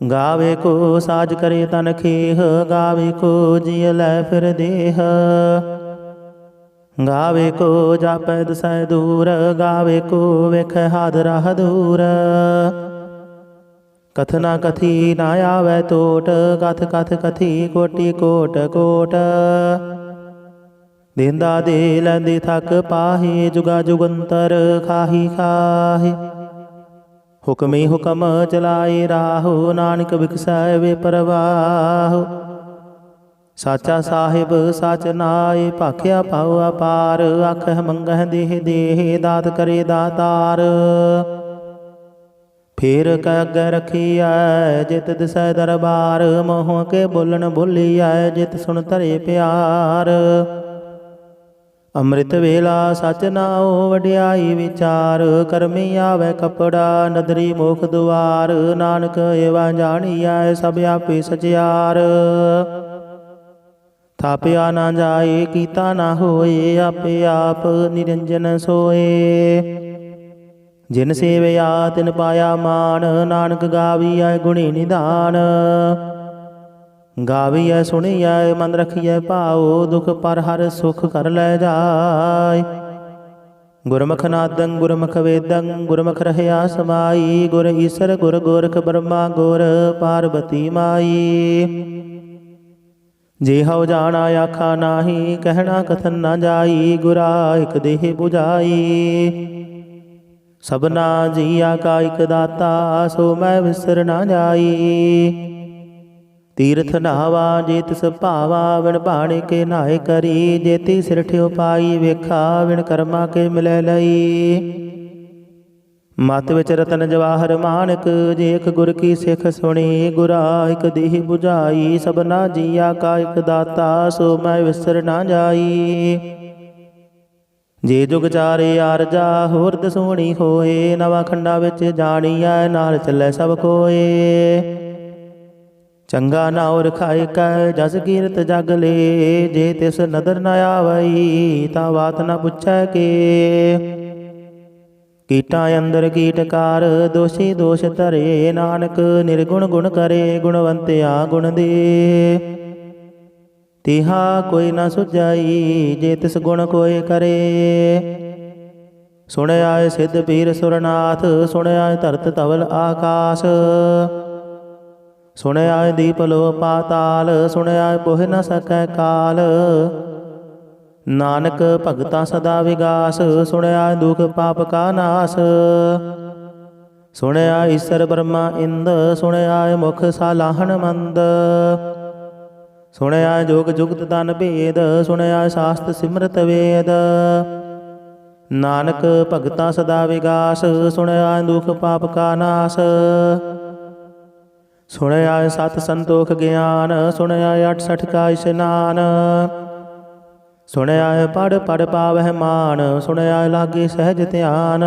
ਗਾਵੇ ਕੋ ਸਾਜ ਕਰੇ ਤਨ ਖੇਹ ਗਾਵੇ ਕੋ ਜਿਯ ਲੈ ਫਿਰ ਦੇਹ। ਗਾਵੇ ਕੋ ਜਾਪੈ ਦਸੈ ਦੂਰ ਗਾਵੇ ਕੋ ਵੇਖੈ ਹਾਦਰਾ ਦੂਰ। ਕਥਨਾ ਕਥੀ ਨਾ ਆਵੈ ਟੋਟ ਕਥ ਕਥ ਕਥੀ ਕੋਟੀ ਕੋਟ ਕੋਟ। ਦੇਂਦਾ ਦੇ ਲੈਂਦੇ ਥਕ ਪਾਹੇ ਜੁਗਾ ਜੁਗੰਤਰ ਖਾਹੀ ਖਾਹੇ। ਹੁਕਮੀ ਹੁਕਮ ਚਲਾਏ ਰਾਹੋ ਨਾਨਕ ਵਿਕਸੈ ਵੇ ਪਰਵਾਹ। ਸਾਚਾ ਸਾਹਿਬ ਸਚ ਨਾਏ ਭਾਖਿਆ ਪਾਉ ਅਪਾਰ ਆਖਹਿ ਮੰਗਹਿ ਦੇਹ ਦੇਹ ਦਾਤ ਕਰੇ ਦਾਤਾਰ। ਫੇਰ ਕੈ ਅੱਗੇ ਰਖੀਐ ਜਿਤ ਦਿਸੈ ਦਰਬਾਰ ਮੋਹ ਕੇ ਬੋਲਣ ਬੋਲੀਐ ਜਿਤ ਸੁਣ ਧਰੇ ਪਿਆਰ। ਅੰਮ੍ਰਿਤ ਵੇਲਾ ਸਚ ਨਾਉ ਵਡਿਆਈ ਵਿਚਾਰ ਕਰਮੀ ਆਵੈ ਕਪੜਾ ਨਦਰੀ ਮੋਖ ਦੁਆਰ। ਨਾਨਕ ਏਵਾ ਜਾਣੀਐ ਸਭ ਆਪੇ ਸਚਿਆਰ। ਥਾਪਿਆ ਨਾ ਜਾਏ ਕੀਤਾ ਨਾ ਹੋਏ ਆਪੇ ਆਪ ਨਿਰੰਜਨ ਸੋਏ। ਜਿਨ ਸੇਵਿਆ ਤਿਨ ਪਾਇਆ ਮਾਨ ਨਾਨਕ ਗਾਵੀਐ ਗੁਣੀ ਨਿਧਾਨ। ਗਾਵੀਐ ਸੁਣੀਐ ਮਨ ਰਖੀਐ ਭਾਉ ਦੁਖ ਪਰ ਹਰ ਸੁਖ ਕਰ ਲੈ ਜਾਇ। ਗੁਰਮੁਖ ਨਾਦੰ ਗੁਰਮੁਖ ਵੇਦੰ ਗੁਰਮੁਖ ਰਹਿਆ ਸਮਾਈ। ਗੁਰ ਈਸਰ ਗੁਰ ਗੋਰਖ ਬ੍ਰਹਮਾ ਗੁਰ ਪਾਰਬਤੀ ਮਾਈ। ਜੇ ਹਉ ਜਾਣਾ ਆਖਾ ਨਾਹੀ ਕਹਿਣਾ ਕਥਨ ਨਾ ਜਾਈ ਗੁਰਾ ਇਕ ਦੇਹ 부ਝਾਈ। ਸਭਨਾ ਜੀਆ ਕਾ ਇਕ ਦਾਤਾ ਸੋ ਮੈਂ ਵਿਸਰ ਨਾ ਜਾਈ। ਤੀਰਥ ਨਹਾਵਾ ਜੇ ਤਿਸ ਭਾਵਾ ਵਿਣ ਬਾਣੇ ਕੇ ਨਾਏ ਕਰੀ। ਜੇਤੀ ਸਿਰ ਠਿਓ ਪਾਈ ਵੇਖਾ ਵਿਣ ਕਰਮਾ ਕੇ ਮਿਲੈ ਲਈ। ਮਤ ਵਿੱਚ ਰਤਨ ਜਵਾਹਰ ਮਾਨਕ ਜੇ ਇਕ ਗੁਰ ਕੀ ਸਿੱਖ ਸੁਣੀ। ਗੁਰਾ ਇਕ ਦੇਹ 부ਝਾਈ ਸਭਨਾ ਜੀਆ ਕਾ ਇਕ ਦਾਤਾ ਸੋ ਮੈਂ ਵਿਸਰ ਨਾ ਜਾਈ। ਜੇ ਜੁਗ ਚਾਰੇ ਆਰਜਾ ਹੋਰ ਦਸੂਣੀ ਹੋਏ। ਨਵਾਂ ਖੰਡਾ ਵਿੱਚ ਜਾਣੀਐ ਨਾਲ ਚੱਲੈ ਸਭ ਕੋਏ। ਚੰਗਾ ਨਾਉ ਰਖਾਇ ਕੈ ਜਸ ਕੀਰਤ ਜਗ ਲੇ। ਜੇ ਤਿਸ ਨਦਰ ਨ ਆਵਈ ਤਾਂ ਬਾਤ ਨ ਪੁੱਛੈ ਕੇ। ਕੀਟਾਂ ਅੰਦਰ ਕੀਟਕਾਰ ਦੋਸ਼ੀ ਦੋਸ਼ ਧਰੇ। ਨਾਨਕ ਨਿਰਗੁਣ ਗੁਣ ਕਰੇ ਗੁਣਵੰਤਿਆ ਗੁਣ ਦੇ। ਤਿਹਾ ਕੋਈ ਨਾ ਸੁਝਾਈ ਜੇ ਤਿਸ ਗੁਣ ਕੋਇ ਕਰੇ। ਸੁਣਿਆ ਸਿੱਧ ਪੀਰ ਸੁਰਨਾਥ ਸੁਣਿਆ ਧਰਤ ਧਵਲ ਆਕਾਸ਼। ਸੁਣਿਆ ਦੀਪ ਲੋ ਪਾਤਾਲ ਸੁਣਿਆ ਪੋਹਿ ਨ ਸਕੈ ਕਾਲ। ਨਾਨਕ ਭਗਤਾ ਸਦਾ ਵਿਗਾਸ ਸੁਣਿਆ ਦੁਖ ਪਾਪ ਕਾ ਨਾਸ। ਸੁਣਿਆ ਈਸਰ ਬ੍ਰਹਮਾ ਇੰਦ ਸੁਣਿਆ ਮੁਖ ਸਾਲਾਹਣ ਮੰਦ। ਸੁਣਿਆ ਜੋਗ ਜੁਗਤ ਤਨ ਭੇਦ ਸੁਣਿਆ ਸ਼ਾਸਤ ਸਿਮਰਤ ਵੇਦ। ਨਾਨਕ ਭਗਤਾ ਸਦਾ ਵਿਗਾਸ ਸੁਣਿਆ ਦੁਖ ਪਾਪ ਕਾ ਨਾਸ। ਸੁਣਿਆ ਸਤ ਸੰਤੋਖ ਗਿਆਨ ਸੁਣਿਆ 68 ਕਾ ਇਸ਼ਨਾਨ। ਸੁਣਿਆ ਪੜ ਪੜ ਪਾਵਹਿ ਮਾਨ ਸੁਣਿਆ ਲਾਗੇ ਸਹਿਜ ਧਿਆਨ।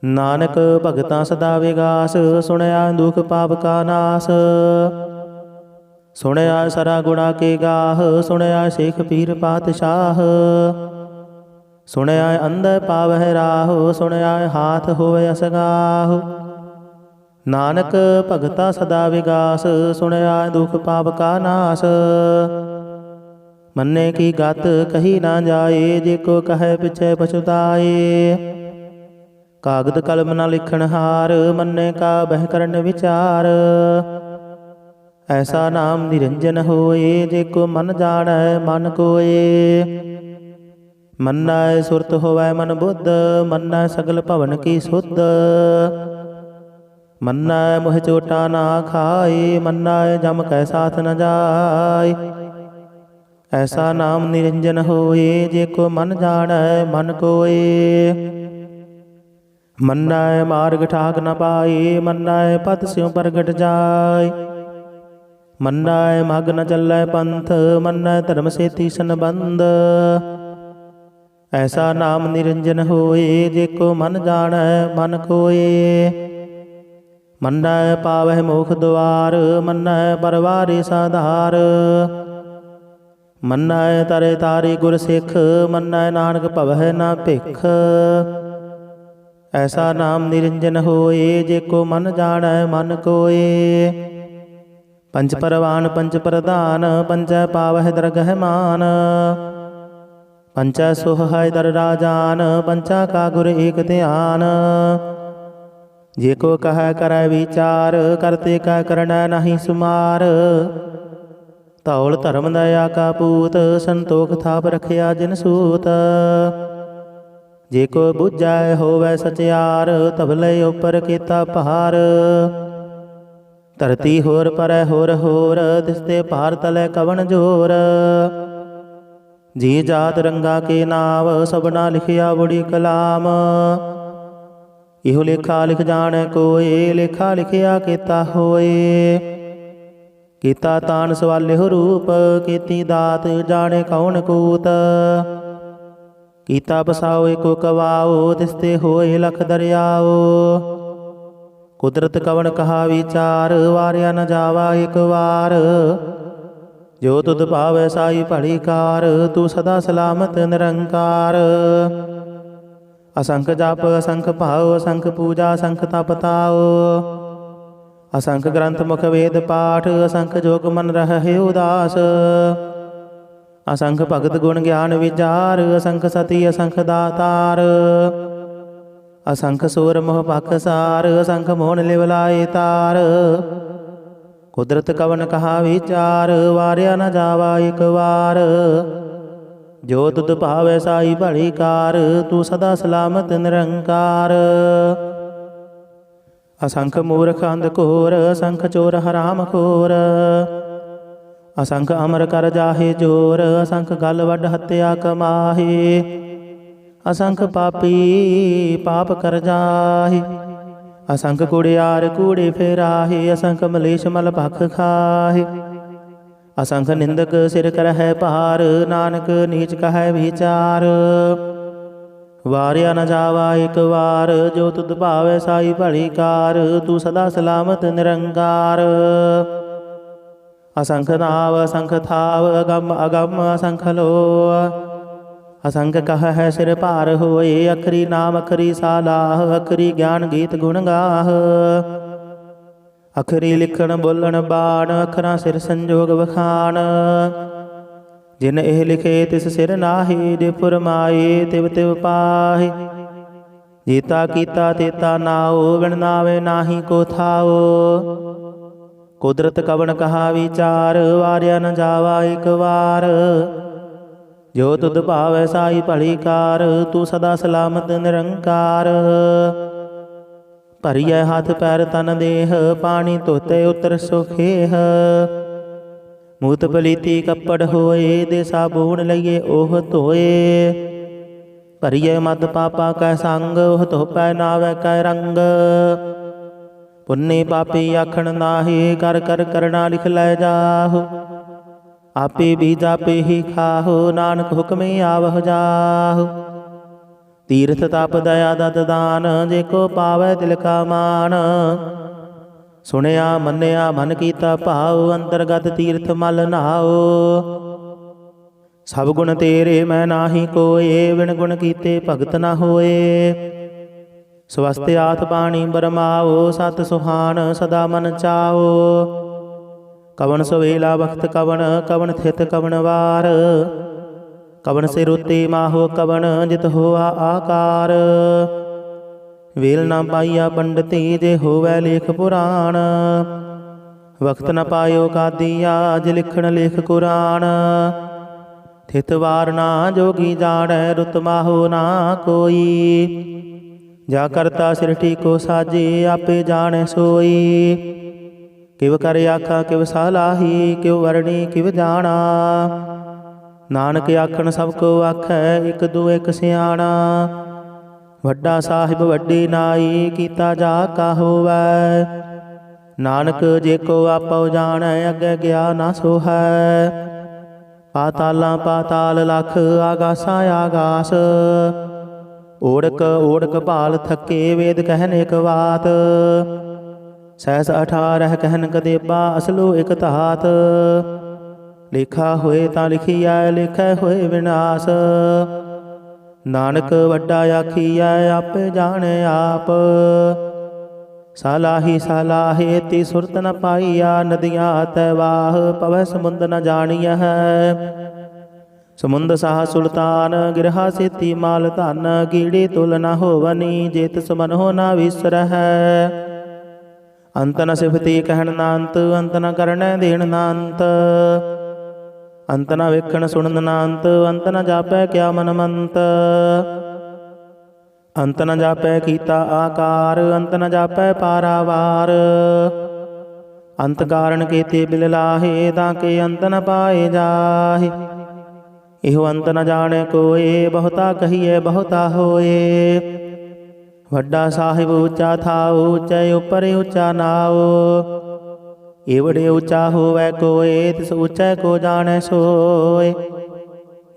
ਨਾਨਕ ਭਗਤਾਂ ਸਦਾ ਵਿਗਾਸ, ਸੁਣਿਆ ਦੁਖ ਪਾਪ ਕਾ ਨਾਸ। ਸੁਣਿਆ ਸਰਾ ਗੁਣਾ ਕੇ ਗਾਹ, ਸੁਣਿਆ ਸ਼ੇਖ ਪੀਰ ਪਾਤਸ਼ਾਹ। ਸੁਣਿਆ ਅੰਧੇ ਪਾਵਹਿ ਰਾਹ, ਸੁਣਿਆ ਹਾਥ ਹੋਵੇ ਅਸਗਾਹ। ਨਾਨਕ ਭਗਤਾ ਸਦਾ ਵਿਗਾਸ, ਸੁਣਿਆ ਦੁਖ ਪਾਪ ਕਾ ਨਾਸ। ਮੰਨੇ ਕੀ ਗਤ ਕਹੀ ਨਾ ਜਾਏ, ਜੇ ਕੋ ਕਹੈ ਪਿਛੈ ਪਛੁਤਾਏ। ਕਾਗਦ ਕਲਮ ਨਾ ਲਿਖਣ ਹਾਰ, ਮੰਨੇ ਕਾ ਬਹਿ ਕਰਨ ਵਿਚਾਰ। ਐਸਾ ਨਾਮ ਨਿਰੰਜਨ ਹੋਏ, ਜੇ ਕੋ ਮਨ ਜਾਣੈ ਮਨ ਕੋਏ। ਮੰਨੈ ਸੁਰਤ ਹੋਵੈ ਮਨ ਬੁੱਧ, ਮੰਨੈ ਸਗਲ ਭਵਨ ਕੀ ਸੁਧ। ਮੰਨੈ ਮੋਹ ਚੋਟਾ ਨਾ ਖਾਏ, ਮੰਨੈ ਜਮ ਕੈ ਸਾਥ ਨ ਜਾਏ। ਐਸਾ ਨਾਮ ਨਿਰੰਜਨ ਹੋਏ, ਜੇ ਕੋ ਮਨ ਜਾਣੈ ਮਨ ਕੋਏ। ਮੰਨੈ ਮਾਰਗ ਠਾਕ ਨ ਪਾਏ, ਮੰਨੈ ਪਤ ਸਿਉ ਪ੍ਰਗਟ ਜਾਏ। ਮੰਨੈ ਮਗ ਨ ਚੱਲੈ ਪੰਥ, ਮੰਨੈ ਧਰਮ ਸੇਤੀ ਸੰਬੰਧ। ਐਸਾ ਨਾਮ ਨਿਰੰਜਨ ਹੋਏ, ਜੇ ਕੋ ਮਨ ਜਾਣੈ ਮਨ ਕੋਏ। ਮੰਨੈ ਪਾਵਹਿ ਮੋਖ ਦੁਆਰ, ਮੰਨੈ ਪਰਵਾਰੇ ਸਾਧਾਰ। ਮੰਨੈ ਤਰੇ ਤਾਰੇ ਗੁਰ ਸਿੱਖ, ਮੰਨੈ ਨਾਨਕ ਭਵਹਿ ਨਾ ਭਿਖ। ਐਸਾ ਨਾਮ ਨਿਰੰਜਨ ਹੋਏ, ਜੇ ਕੋ ਮਨ ਜਾਣੈ ਮਨ ਕੋਏ। ਪੰਚ ਪਰਵਾਨ ਪੰਚ ਪ੍ਰਧਾਨ, ਪੰਚੈ ਪਾਵਹਿ ਦਰਗਹਿ ਮਾਨ। ਪੰਚੈ ਸੁਹਾਇ ਦਰ ਰਾਜਾਨ, ਪੰਚਾ ਕਾ ਗੁਰ ਏਕ ਧਿਆਨ। ਜੇ ਕੋ ਕਹੈ ਕਰੈ ਵਿਚਾਰ, ਕਰਤੇ ਕਾ ਕਰਣੈ ਨਾਹੀ ਸੁਮਾਰ। ਧੌਲ ਧਰਮ ਦਇਆ ਕਾ ਪੂਤ, ਸੰਤੋਖ ਥਾਪ ਰਖਿਆ ਜਿਨ ਸੂਤ। ਜੇ ਕੋ ਬੁਝੈ ਹੋਵੈ ਸਚਿਆਰ, ਧਵਲੇ ਉਪਰ ਕੀਤਾ ਭਾਰ। ਧਰਤੀ ਹੋਰ ਪਰੈ ਹੋਰ ਹੋਰ, ਦਿਸਤੇ ਭਾਰ ਤਲੈ ਕਵਣ ਜੋਰ। ਜੀ ਜਾਤ ਰੰਗਾ ਕੇ ਨਾਮ, ਸਭਨਾ ਲਿਖਿਆ ਬੜੀ ਕਲਾਮ। ਇਹੋ ਲੇਖਾ ਲਿਖ ਜਾਣੈ ਕੋਏ, ਲੇਖਾ ਲਿਖਿਆ ਕੀਤਾ ਹੋਏ। ਕੀਤਾ ਤਾਨ ਸਵਾਲਿਹੁ ਰੂਪ, ਕੀਤੀ ਦਾਤ ਜਾਣੇ ਕੌਣ ਕੂਤ। ਕੀਤਾ ਬਸਾਓ ਏਕੋ ਕਵਾਓ, ਤਿਸਤੇ ਹੋਏ ਲਖ ਦਰਿਆਓ। ਕੁਦਰਤ ਕਵਣ ਕਹਾ ਵਿਚਾਰ, ਵਾਰਿਆ ਨ ਜਾਵਾ ਇਕ ਵਾਰ। ਜੋ ਤੁਧ ਭਾਵੈ ਸਾਈ ਭਲੀ ਕਾਰ, ਤੂੰ ਸਦਾ ਸਲਾਮਤ ਨਿਰੰਕਾਰ। ਅਸੰਖ ਜਪ ਅਸੰਖ ਭਾਉ, ਅਸੰਖ ਪੂਜਾ ਅਸੰਖ ਤਪ ਤਾਉ। ਅਸੰਖ ਗ੍ਰੰਥ ਮੁਖ ਵੇਦ ਪਾਠ, ਅਸੰਖ ਜੋਗ ਮਨ ਰਹਿ ਉਦਾਸ। ਅਸੰਖ ਭਗਤ ਗੁਣ ਗਿਆਨ ਵਿਚਾਰ, ਅਸੰਖ ਸਤੀ ਅਸੰਖ ਦਾਤਾਰ। ਅਸੰਖ ਸੂਰ ਮੋਹ ਪਾਖਸਾਰ, ਅਸੰਖ ਮੋਹਨ ਲਿਵ ਲਾਏ ਤਾਰ। ਕੁਦਰਤ ਕਵਣ ਕਹਾ ਵਿਚਾਰ, ਵਾਰਿਆ ਨ ਜਾਵਾ ਇਕ ਵਾਰ। ਜੋ ਤੁਧ ਭਾਵੈ ਸਾਈ ਭਲੀ ਕਾਰ, ਤੂੰ ਸਦਾ ਸਲਾਮਤ ਨਿਰੰਕਾਰ। ਅਸੰਖ ਮੂਰਖ ਅੰਧ ਘੋਰ, ਅਸੰਖ ਚੋਰ ਹਰਾਮ ਖੋਰ। ਅਸੰਖ ਅਮਰ ਕਰ ਜਾਹੇ ਜੋਰ, ਅਸੰਖ ਗਲ ਵੱਡ ਹੱਤਿਆ ਕਮਾਹੇ। ਅਸੰਖ ਪਾਪੀ ਪਾਪ ਕਰ ਜਾਹੇ, ਅਸੰਖ ਕੁੜਿਆਰ ਕੂੜੇ ਫੇਰਾਹੇ। ਅਸੰਖ ਮਲੇਸ਼ ਮਲ ਭਖ ਖਾਹੇ, ਅਸੰਖ ਨਿੰਦਕ ਸਿਰ ਕਰਹਿ ਭਾਰ। ਨਾਨਕ ਨੀਚ ਕਹੈ ਵਿਚਾਰ, ਵਾਰਿਆ ਨ ਜਾਵਾ ਇਕ ਵਾਰ। ਜੋ ਤੁਧ ਭਾਵੈ ਸਾਈ ਭਲੀ ਕਾਰ, ਤੂੰ ਸਦਾ ਸਲਾਮਤ ਨਿਰੰਕਾਰ। ਅਸੰਖ ਨਾਵ ਅਸੰਖ ਥਾਵ, ਅਗੰਮ ਅਗੰਮ ਅਸੰਖ ਲੋਅ। ਅਸੰਖ ਕਹੈ ਸਿਰ ਭਾਰ ਹੋਏ, ਅਖਰੀ ਨਾਮ ਅਖਰੀ ਸਾਲਾਹ। ਅਖਰੀ ਗਿਆਨ ਗੀਤ ਗੁਣ ਗਾਹ, ਅਖਰੀ ਲਿਖਣ ਬੋਲਣ ਬਾਣ। ਅਖਰਾਂ ਸਿਰ ਸੰਜੋਗ ਵਖਾਣ, ਜਿਨ ਇਹ ਲਿਖੇ ਤਿਸ ਸਿਰ ਨਾਹੀ। ਜੇ ਫੁਰਮਾਏ ਤਿਵ ਤਿਵ ਪਾਹੀ, ਜੀਤਾ ਕੀਤਾ ਤੇਤਾ ਨਾਉ। ਵਿਣ ਨਾਵੇ ਨਾਹੀ ਕੋ ਥਾਉ, ਕੁਦਰਤ ਕਵਣ ਕਹਾ ਵਿਚਾਰ। ਵਾਰਿਆ ਨ ਜਾਵਾ ਇਕ ਵਾਰ। ਜੋ ਤੁਧ ਭਾਵੈ ਸਾਈ ਭਲੀ ਕਾਰ, ਤੂੰ ਸਦਾ ਸਲਾਮਤ ਨਿਰੰਕਾਰ। ਭਰੀਐ ਹੱਥ ਪੈਰ ਤਨ ਦੇਹ, ਪਾਣੀ ਧੋਤੇ ਉਤਰ ਸੁਖੇਹ। ਮੂਤ ਪਲੀਤੀ ਕੱਪੜ ਹੋਏ, ਦੇ ਸਾਬੂਣ ਲਈਏ ਉਹ ਧੋਏ। ਭਰੀਐ ਮਦ ਪਾਪਾ ਕੈ ਸੰਗ, ਉਹ ਧੋਪੈ ਨਾਵੈ ਕੈ ਰੰਗ। ਪੁੰਨੇ ਪਾਪੀ ਆਖਣ ਨਾਹੀ, ਕਰ ਕਰ ਕਰਣਾ ਲਿਖ ਲੈ ਜਾਹੋ। ਆਪੇ ਬੀਜ ਆਪੇ ਹੀ ਖਾਹੋ, ਨਾਨਕ ਹੁਕਮੇ ਆਵਹੁ ਜਾਹੋ। ਤੀਰਥ ਤਪ ਦਇਆ ਦਤ ਦਾਨ, ਜੇ ਕੋ ਪਾਵੈ ਤਿਲ ਕਾ ਮਾਨ। ਸੁਣਿਆ ਮੰਨਿਆ ਮਨ ਕੀਤਾ ਭਾਉ, ਅੰਤਰਗਤ ਤੀਰਥ ਮਲ ਨਹਾਉ। ਸਭ ਗੁਣ ਤੇਰੇ ਮੈਂ ਨਾਹੀ ਕੋਏ, ਵਿਣ ਗੁਣ ਕੀਤੇ ਭਗਤ ਨਾ ਹੋਏ। ਸਵਸਤ ਆਤ ਬਾਣੀ ਬਰਮਾਓ, ਸਤ ਸੁਹਾਨ ਸਦਾ ਮਨ ਚਾਓ। ਕਵਣ ਸਵੇਲਾ ਵਖਤ ਕਵਣ, ਕਵਣ ਥਿਤ ਕਵਣ ਵਾਰ। ਕਵਣ ਸਿਰ ਉੱਤੇ ਮਾਹੋ ਕਵਣ, ਜਿਤ ਹੋਆ ਆਕਾਰ। ਵੇਲ ਨਾ ਪਾਈਆ ਪੰਡਤੀ, ਜੇ ਹੋਵੈ ਲੇਖ ਪੁਰਾਣ। ਵਖਤ ਨ ਪਾਇਓ ਕਾਦੀਆ, ਜੇ ਲਿਖਣ ਲੇਖ ਕੁਰਾਨ। ਥਿਤ ਵਾਰ ਨਾ ਜੋਗੀ ਜਾਣੈ, ਰੁਤ ਮਾਹੋ ਨਾ ਕੋਈ। ਜਾ ਕਰਤਾ ਸਿਰਠੀ ਕੋ ਸਾਜੇ, ਆਪੇ ਜਾਣੈ ਸੋਈ। ਕਿਵ ਕਰ ਆਖਾਂ ਕਿਵ ਸਲਾਹੀ, ਕਿਵ ਵਰਣੀ ਕਿਵ ਜਾਣਾ। ਨਾਨਕ ਆਖਣ ਸਭ ਕੋ ਆਖੈ, ਇਕ ਦੂ ਇਕ ਸਿਆਣਾ। ਵੱਡਾ ਸਾਹਿਬ ਵੱਡੀ ਨਾਈ, ਕੀਤਾ ਜਾ ਕਾ ਹੋਵੈ। ਨਾਨਕ ਜੇ ਕੋ ਆਪਉ ਜਾਣੈ, ਅੱਗੇ ਗਿਆ ਨਾ ਸੋਹੈ। ਪਾਤਾਲਾਂ ਪਾਤਾਲ ਲਖ, ਆਗਾਸਾਂ ਆਗਾਸ। ਓੜਕ ਓੜਕ ਭਾਲ ਥੱਕੇ, ਵੇਦ ਕਹਿਨ ਇਕ ਬਾਤ। ਸਹਿਸ 18 ਕਹਿਨ ਕਦੇਬਾ, ਅਸਲੋ ਇਕ ਧਾਤ। ਲਿਖਾ ਹੋਏ ਤਾਂ ਲਿਖੀਐ, ਲਿਖੈ ਹੋਏ ਵਿਨਾਸ਼। ਨਾਨਕ ਵੱਡਾ ਆਖੀਐ, ਆਪੇ ਜਾਣੈ ਆਪ। ਸਲਾਹੀ ਸਲਾਹੇ ਤੀ ਸੁਰਤ ਨ ਪਾਈਆ, ਨਦੀਆਂ ਤੈ ਵਾਹ ਪਵੈ ਸਮੁੰਦ ਨ ਜਾਣੀਐ। ਸਮੁੰਦ ਸਾਹ ਸੁਲਤਾਨ, ਗਿਰਹਾ ਸੇਤੀ ਮਾਲ ਧਨ। ਕੀੜੀ ਤੁਲ ਨ ਹੋਵਨੀ, ਜੇ ਤਿਸ ਮਨਹੁ ਨ ਵਿਸਰਹਿ। ਅੰਤ ਨ ਸਿਫਤੀ ਕਹਿਣ ਨਾ ਅੰਤ, ਅੰਤ ਨ ਕਰਣੈ ਦੇਣ ਨਾ ਅੰਤ। ਅੰਤ ਨ ਵੇਖਣ ਸੁਣਨ ਨਾ ਅੰਤ, ਅੰਤ ਨ ਜਾਪੈ ਕਿਆ ਮਨ ਮੰਤ। ਅੰਤ ਨ ਜਾਪੈ ਕੀਤਾ ਆਕਾਰ, ਅੰਤ ਨ ਜਾਪੈ ਪਾਰਾਵਾਰ। ਅੰਤ ਕਾਰਨ ਕੀਤੇ ਬਿਲ ਲਾਹੇ, ਤਾਂ ਕੇ ਅੰਤ ਨ ਪਾਏ ਜਾਹੇ। ਇਹੋ ਅੰਤ ਨ ਜਾਣੈ ਕੋਏ, ਬਹੁਤਾ ਕਹੀਐ ਬਹੁਤਾ ਹੋਏ। ਵੱਡਾ ਸਾਹਿਬ ਉੱਚਾ ਥਾਉ, ਉੱਚੇ ਉੱਪਰ ਉੱਚਾ ਨਾਉ। ਏਵੜੇ ਉੱਚਾ ਹੋਵੈ ਕੋਏ, ਤਿਸ ਉੱਚੈ ਕੋ ਜਾਣੈ ਸੋਏ।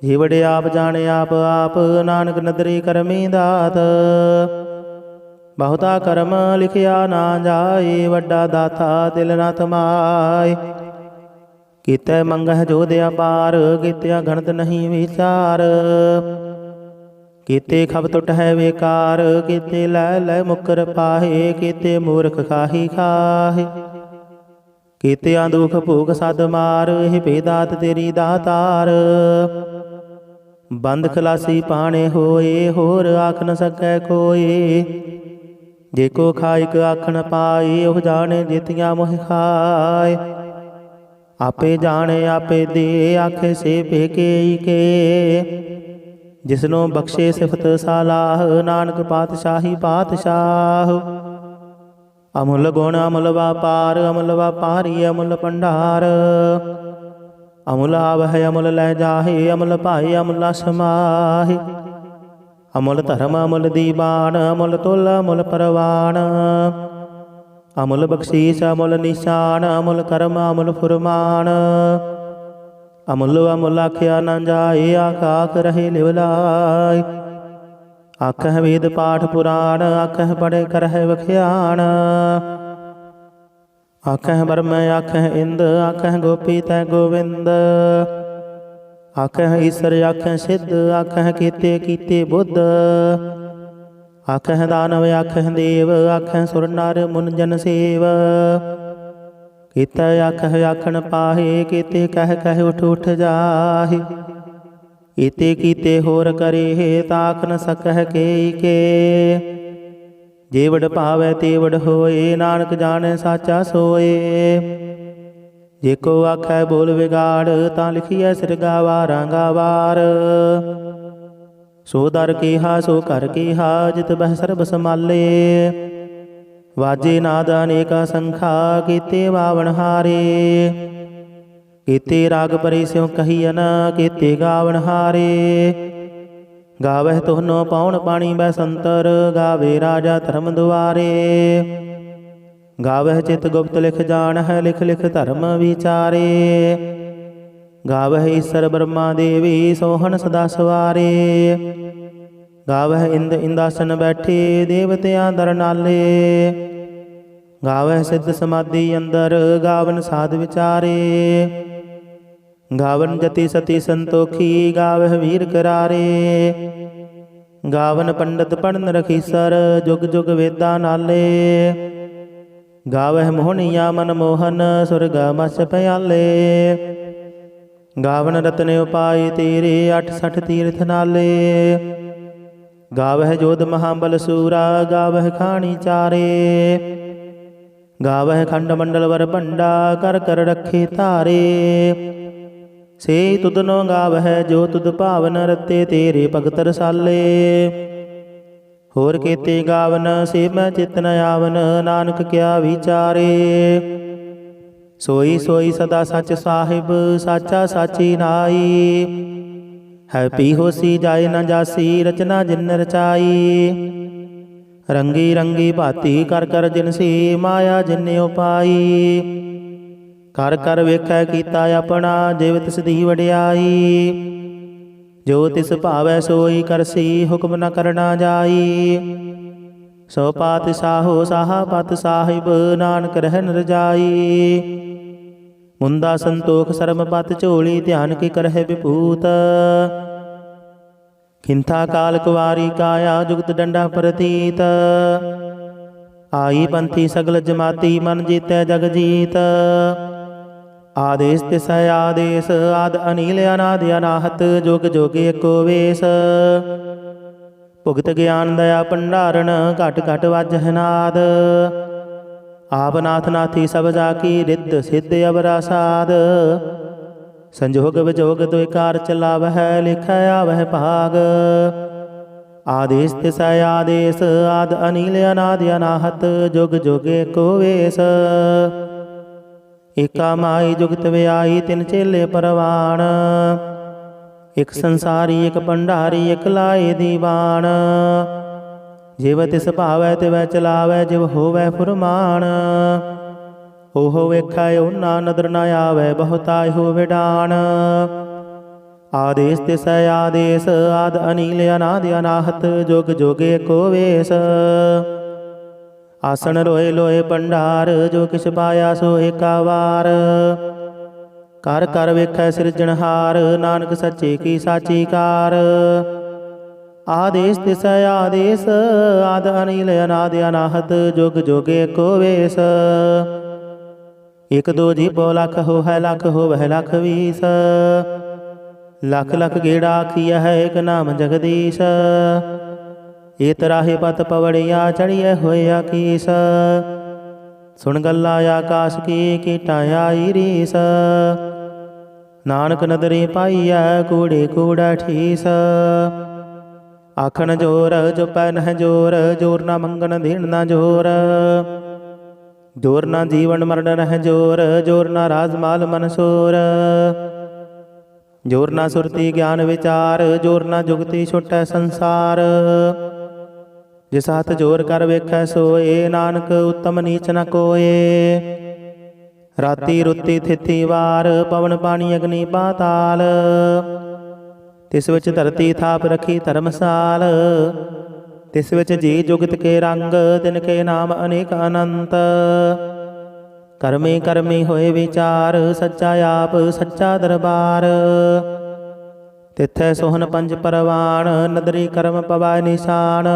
ਜੀਵੜੇ ਆਪ ਜਾਣੇ ਆਪ ਆਪ, ਨਾਨਕ ਨਦਰੀ ਕਰਮੀ ਦਾਤ। ਬਹੁਤਾ ਕਰਮ ਲਿਖਿਆ ਨਾ ਜਾਏ, ਵੱਡਾ ਦਾਤਾ ਦਿਲ ਨ ਥਮਾਏ। ਕੀਤੈ ਮੰਗਹਿ ਜੋਧ ਅਪਾਰ, ਕੀਤਿਆ ਗਣਤ ਨਹੀਂ ਵਿਚਾਰ। ਕੀਤੇ ਖਬ ਟੁੱਟ ਹੈ ਵੇਕਾਰ, ਕੀਤੇ ਲੈ ਲੈ ਮੁਕਰ ਪਾਹੇ। ਕੀਤੇ ਮੂਰਖ ਖਾਹੀ ਖਾਹੇ, ਕੀਤਿਆਂ ਦੁਖ ਭੋਗ ਸਦ ਮਾਰ। ਇਹ ਭੇਦਾਤ ਤੇਰੀ ਦਾਤਾਰ। ਬੰਦ ਖਲਾਸੀ ਪਾਣੇ ਹੋਏ, ਹੋਰ ਆਖ ਨ ਸਕੈ ਕੋਏ। ਜੇ ਕੋ ਖਾਇਕ ਆਖਣ ਪਾਏ, ਉਹ ਜਾਣੇ ਜਿਤਿਆਂ ਮੋਹ ਖਾਏ। ਆਪੇ ਜਾਣੇ ਆਪੇ ਦੇ, ਆਖੇ ਸੇ ਭੇਕੇ ਕੇ। ਜਿਸਨੂੰ ਬਖਸ਼ੇ ਸਿਫਤ ਸਲਾਹ, ਨਾਨਕ ਪਾਤਸ਼ਾਹੀ ਪਾਤਸ਼ਾਹ। ਅਮੁੱਲ ਗੁਣ ਅਮੁੱਲ ਵਾਪਾਰ, ਅਮੁੱਲ ਵਾਪਾਰੀ ਅਮੁੱਲ ਭੰਡਾਰ। ਅਮੁੱਲ ਆਵਹਿ ਅਮੁੱਲ ਲੈ ਜਾਹੇ, ਅਮੁੱਲ ਭਾਏ ਅਮੁੱਲ ਸਮਾਹੇ। ਅਮੁੱਲ ਧਰਮ ਅਮੁੱਲ ਦੀਵਾਨ, ਅਮੁੱਲ ਤੁਲ ਅਮੁੱਲ ਪਰਵਾਨ। ਅਮੁੱਲ ਬਖਸ਼ੀਸ ਅਮੁੱਲ ਨਿਸ਼ਾਨ, ਅਮੁੱਲ ਕਰਮ ਅਮੁੱਲ ਫੁਰਮਾਨ। ਅਮੁੱਲ ਅਮੁੱਲ ਆਖਿਆ ਨਾ ਜਾਏ, ਆਖ ਆਖ ਰਹੇ ਲਿਵ ਲਾਇ। ਆਖਹਿ ਵੇਦ ਪਾਠ ਪੁਰਾਣ, ਆਖਹਿ ਪੜ੍ਹੇ ਕਰਹਿ ਵਖਿਆਣ। ਆਖਹਿ ਬਰਮ ਆਖਹਿ ਇੰਦ, ਆਖਹਿ ਗੋਪੀ ਤੈ ਗੋਵਿੰਦ। ਆਖਹਿ ਈਸਰ ਆਖਹਿ ਸਿੱਧ, ਆਖਹਿ ਕੀਤੇ ਕੀਤੇ ਬੁੱਧ। ਆਖਹਿ ਦਾਨਵ ਆਖਹਿ ਦੇਵ, ਆਖਹਿ ਸੁਰ ਨਰ ਮੁਨ ਜਨ ਸੇਵ। ਕੀਤੇ ਆਖਹਿ ਆਖਣ ਪਾਹੇ, ਕੀਤੇ ਕਹਿ ਕਹਿ ਉਠ ਉਠ ਜਾਹੇ। ਕੀਤੇ ਕੀਤੇ ਹੋਰ ਕਰੇ, ਤਾਖ ਨ ਸਕਹਿ ਕੇ ਕੇ। ਜੇ ਵਡ ਭਾਵੈ ਤੇ ਵਡ ਹੋਏ, ਨਾਨਕ ਜਾਣੈ ਸਾਚਾ ਸੋਏ। ਜੇ ਕੋ ਆਖੈ ਬੋਲ ਵਿਗਾੜ, ਤਾਂ ਲਿਖੀਐ ਸਿਰਗਾ ਵਾਰਾਂ ਗਾਵਾਰ। ਸੋ ਦਰ ਕੀਹਾ ਸੋ ਘਰ ਕੀਹਾ, ਜਿਤ ਬਹਿ ਸਰਬ ਸਮਾਲੇ। ਵਾਜੇ ਨਾਦ ਅਨੇਕਾ ਸੰਖਾ, ਕੀਤੇ ਬਾਵਨ ਹਾਰੇ। ਕੀਤੇ ਰਾਗ ਪਰੇ ਸਿਉ ਕਹੀਅਨ, ਕੀਤੇ ਗਾਵਨ ਹਾਰੇ। ਗਾਵਹਿ ਤੁਹਨੋ ਪਾਉਣ ਪਾਣੀ ਬੈਸੰਤਰ, ਗਾਵੇ ਰਾਜਾ ਧਰਮ ਦੁਆਰੇ। ਗਾਵਹਿ ਚਿਤ ਗੁਪਤ ਲਿਖ ਜਾਣਹਿ, ਲਿਖ ਲਿਖ ਧਰਮ ਵਿਚਾਰੇ। ਗਾਵਹਿ ਈਸਰ ਬ੍ਰਹਮਾ ਦੇਵੀ, ਸੋਹਣ ਸਦਾ ਸਵਾਰੇ। ਗਾਵਹਿ ਇੰਦ ਇੰਦਾਸਨ ਬੈਠੇ ਦੇਵਤਿਆਂ ਦਰ ਨਾਲੇ। ਗਾਵਹਿ ਸਿੱਧ ਸਮਾਧੀ ਅੰਦਰ ਗਾਵਨ ਸਾਧ ਵਿਚਾਰੇ। ਗਾਵਨ ਜਤੀ ਸਤੀ ਸੰਤੋਖੀ ਗਾਵਹਿ ਵੀਰ ਕਰਾਰੇ। ਗਾਵਨ ਪੰਡਤ ਪੜਨ ਰਖੀਸਰ ਜੁਗ ਜੁਗ ਵੇਦਾਂ ਨਾਲੇ। ਗਾਵਹਿ ਮੋਹਣੀਆ ਮਨ ਮੋਹਨ ਸੁਰਗਾ ਮਸ ਪਿਆਲੇ। ਗਾਵਨ ਰਤਨ ਉਪਾਏ ਤੇਰੇ 68 ਤੀਰਥ ਨਾਲੇ। ਗਾਵਹਿ ਜੋਧ ਮਹਾਬਲ ਸੂਰਾ ਗਾਵਹਿ ਖਾਣੀ ਚਾਰੇ। ਗਾਵਹਿ ਖੰਡ ਮੰਡਲ ਵਰ ਭੰਡਾ ਕਰ ਕਰ ਰੱਖੇ ਧਾਰੇ। ਸੇ ਤੁਧਨੋ ਗਾਵਹਿ ਜੋ ਤੁਧ ਭਾਵਨ ਰਤੇ ਤੇਰੇ ਭਗਤ ਰਸਾਲੇ। ਹੋਰ ਕੀਤੇ ਗਾਵਨ ਸੇ ਮੈਂ ਚਿਤ ਨ ਆਵਨ ਨਾਨਕ ਕਿਆ ਵਿਚਾਰੇ। ਸੋਈ ਸੋਈ ਸਦਾ ਸੱਚ ਸਾਹਿਬ ਸਾਚਾ ਸਾਚੀ ਨਾਈ। ਹੈ ਪੀ ਹੋਸੀ ਜਾਏ ਨ ਜਾਸੀ ਰਚਨਾ ਜਿਨ ਰਚਾਈ। ਰੰਗੀ ਰੰਗੀ ਭਾਤੀ ਕਰ ਕਰ ਜਿਨਸੀ ਮਾਇਆ ਜਿਨ ਉਪਾਈ। ਕਰ ਕਰ ਵੇਖੈ ਕੀਤਾ ਆਪਣਾ ਜਿਵ ਤਿਸ ਦੀ ਵਡਿਆਈ। ਜੋ ਤਿਸ ਭਾਵੈ ਸੋਈ ਕਰਸੀ ਹੁਕਮ ਨ ਕਰਨਾ ਜਾਈ। ਸੋ ਪਾਤਿ ਸਾਹੋ ਸਾਹਾ ਪਤ ਸਾਹਿਬ ਨਾਨਕ ਰਹਿਨ ਰਜਾਈ। ਮੁੰਦਾ ਸੰਤੋਖ ਸਰਮ ਪਤ ਝੋਲੀ ਧਿਆਨ ਕੀ ਕਰਹਿ ਵਿਭੂਤ। ਖਿੰਥਾ ਕਾਲ ਕੁਵਾਰੀ ਕਾਇਆ ਜੁਗਤ ਡੰਡਾ ਪ੍ਰਤੀਤ। ਆਈ ਪੰਥੀ ਸਗਲ ਜਮਾਤੀ ਮਨ ਜੀਤੈ ਜਗ ਜੀਤ। ਆਦੇਸ ਤਿਸ ਆਦੇਸ ਆਦ ਅਨੀਲ ਅਨਾਦ ਅਨਾਹਤ ਜੁਗ ਜੁਗ ਏਕੋ ਵੇਸ। ਭੁਗਤ ਗਿਆਨ ਦਇਆ ਭੰਡਾਰਨ ਘਟ ਘਟ ਵਾਜਹਿ ਨਾਦ। ਆਪ ਨਾਥ ਨਾਥੀ ਸਭ ਜਾ ਕੀ ਰਿੱਧ ਸਿੱਧ ਅਵਰਾ ਸਾਧ। ਸੰਜੋਗ ਵਿਜੋਗ ਦੁਇ ਕਾਰ ਚਲਾਵਹਿ ਲਿਖੈ ਆਵਹਿ ਭਾਗ। ਆਦੇਸ ਤਿਸ ਆਦੇਸ ਆਦ ਅਨੀਲ ਅਨਾਦ ਅਨਾਹਤ ਜੁਗ ਜੁਗ ਏਕੋ ਵੇਸ। ਏਕਾ ਮਾਈ ਜੁਗਤ ਵਿਆਈ ਤਿਨ ਚੇਲੇ ਪਰਵਾਣ। ਇਕ ਸੰਸਾਰੀ ਇਕ ਭੰਡਾਰੀ ਇਕ ਲਾਏ ਦੀਵਾਨ। ਜਿਵ ਤਿਸ ਭਾਵੈ ਤਿਵੈ ਚਲਾਵੈ ਜਿਵ ਹੋਵੈ ਫੁਰਮਾਨ। ਓਹੋ ਵੇਖੈ ਓਨਾ ਨਦਰ ਨ ਆਵੈ ਬਹੁਤਾ ਇਹੋ ਵਿਡਾਨ। ਆਦੇਸ ਤਿਸ ਆਦੇਸ ਆਦ ਅਨੀਲ ਅਨਾਦ ਅਨਾਹਤ ਜੁਗ ਜੁਗ ਏਕੋ ਵੇਸ। ਆਸਣ ਰੋਏ ਲੋਏ ਭੰਡਾਰ ਜੋ ਕਿਛ ਪਾਇਆ ਸੋ ਏਕਾ ਵਾਰ। ਕਰ ਕਰ ਵੇਖੈ ਸਿਰਜਣਹਾਰ ਨਾਨਕ ਸੱਚੇ ਕੀ ਸਾਚੀ ਕਾਰ। ਆਦੇਸ ਤਿਸ ਆਦੇਸ ਆਦ ਅਨੀਲ ਅਨਾਦ ਅਨਾਹਤ ਜੁਗ ਜੁਗ ਏਕੋ ਵੇਸ। ਇਕ ਦੋ ਜੀਭੋ ਲੱਖ ਹੋਵੈ ਲੱਖ ਹੋਵੈ ਲੱਖ ਵੀਸ। ਲੱਖ ਲੱਖ ਗੇੜਾ ਆਖੀਐ ਹੈ ਇਕ ਨਾਮ ਜਗਦੀਸ਼। ਏ ਤਰਾਹੇ ਪਤ ਪਵੜਿਆ ਚੜੀਐ ਹੋਇਆ ਕੀਸ। ਸੁਣ ਗੱਲਾਂ ਆਕਾਸ਼ ਕੀ ਕੀਟਾਂ ਆਈ ਰੀਸ। ਨਾਨਕ ਨਦਰੀ ਪਾਈਐ ਕੂੜੇ ਕੂੜਾ ਠੀਸ। ਆਖਣ ਜੋਰ ਜਪੈ ਨਹਿ ਜੋਰ ਜੋਰ ਨਾ ਮੰਗਣ ਦੇਣ ਨਾ ਜੋਰ। ਜੋਰ ਨਾ ਜੀਵਨ ਮਰਨ ਰਹਿ ਜੋਰ ਜੋਰ ਨਾ ਰਾਜ ਮਾਲ ਮਨਸੂਰ। ਜੋਰ ਨਾ ਸੁਰਤੀ ਗਿਆਨ ਵਿਚਾਰ ਜੋਰ ਨਾ ਜੁਗਤੀ ਛੁਟੈ ਸੰਸਾਰ। ਜਿਸ ਹੱਥ ਜੋਰ ਕਰ ਵੇਖੈ ਸੋਏ ਨਾਨਕ ਉਤਮ ਨੀਚ ਨ ਕੋਏ। ਰਾਤੀ ਰੁੱਤੀ ਥਿਤੀ ਵਾਰ ਪਵਨ ਪਾਣੀ ਅਗਨੀ ਪਾਤਾਲ। ਤਿਸ ਵਿੱਚ ਧਰਤੀ ਥਾਪ ਰਖੀ ਧਰਮਸਾਲ। ਤਿਸ ਵਿੱਚ ਜੀ ਜੁਗਤ ਕੇ ਰੰਗ ਤਿਨ ਕੇ ਨਾਮ ਅਨੇਕ ਅਨੰਤ। ਕਰਮੀ ਕਰਮੀ ਹੋਏ ਵਿਚਾਰ ਸੱਚਾ ਆਪ ਸੱਚਾ ਦਰਬਾਰ। ਤਿੱਥੈ ਸੋਹਨ ਪੰਜ ਪਰਵਾਨ ਨਦਰੀ ਕਰਮ ਪਵੈ ਨਿਸ਼ਾਨ।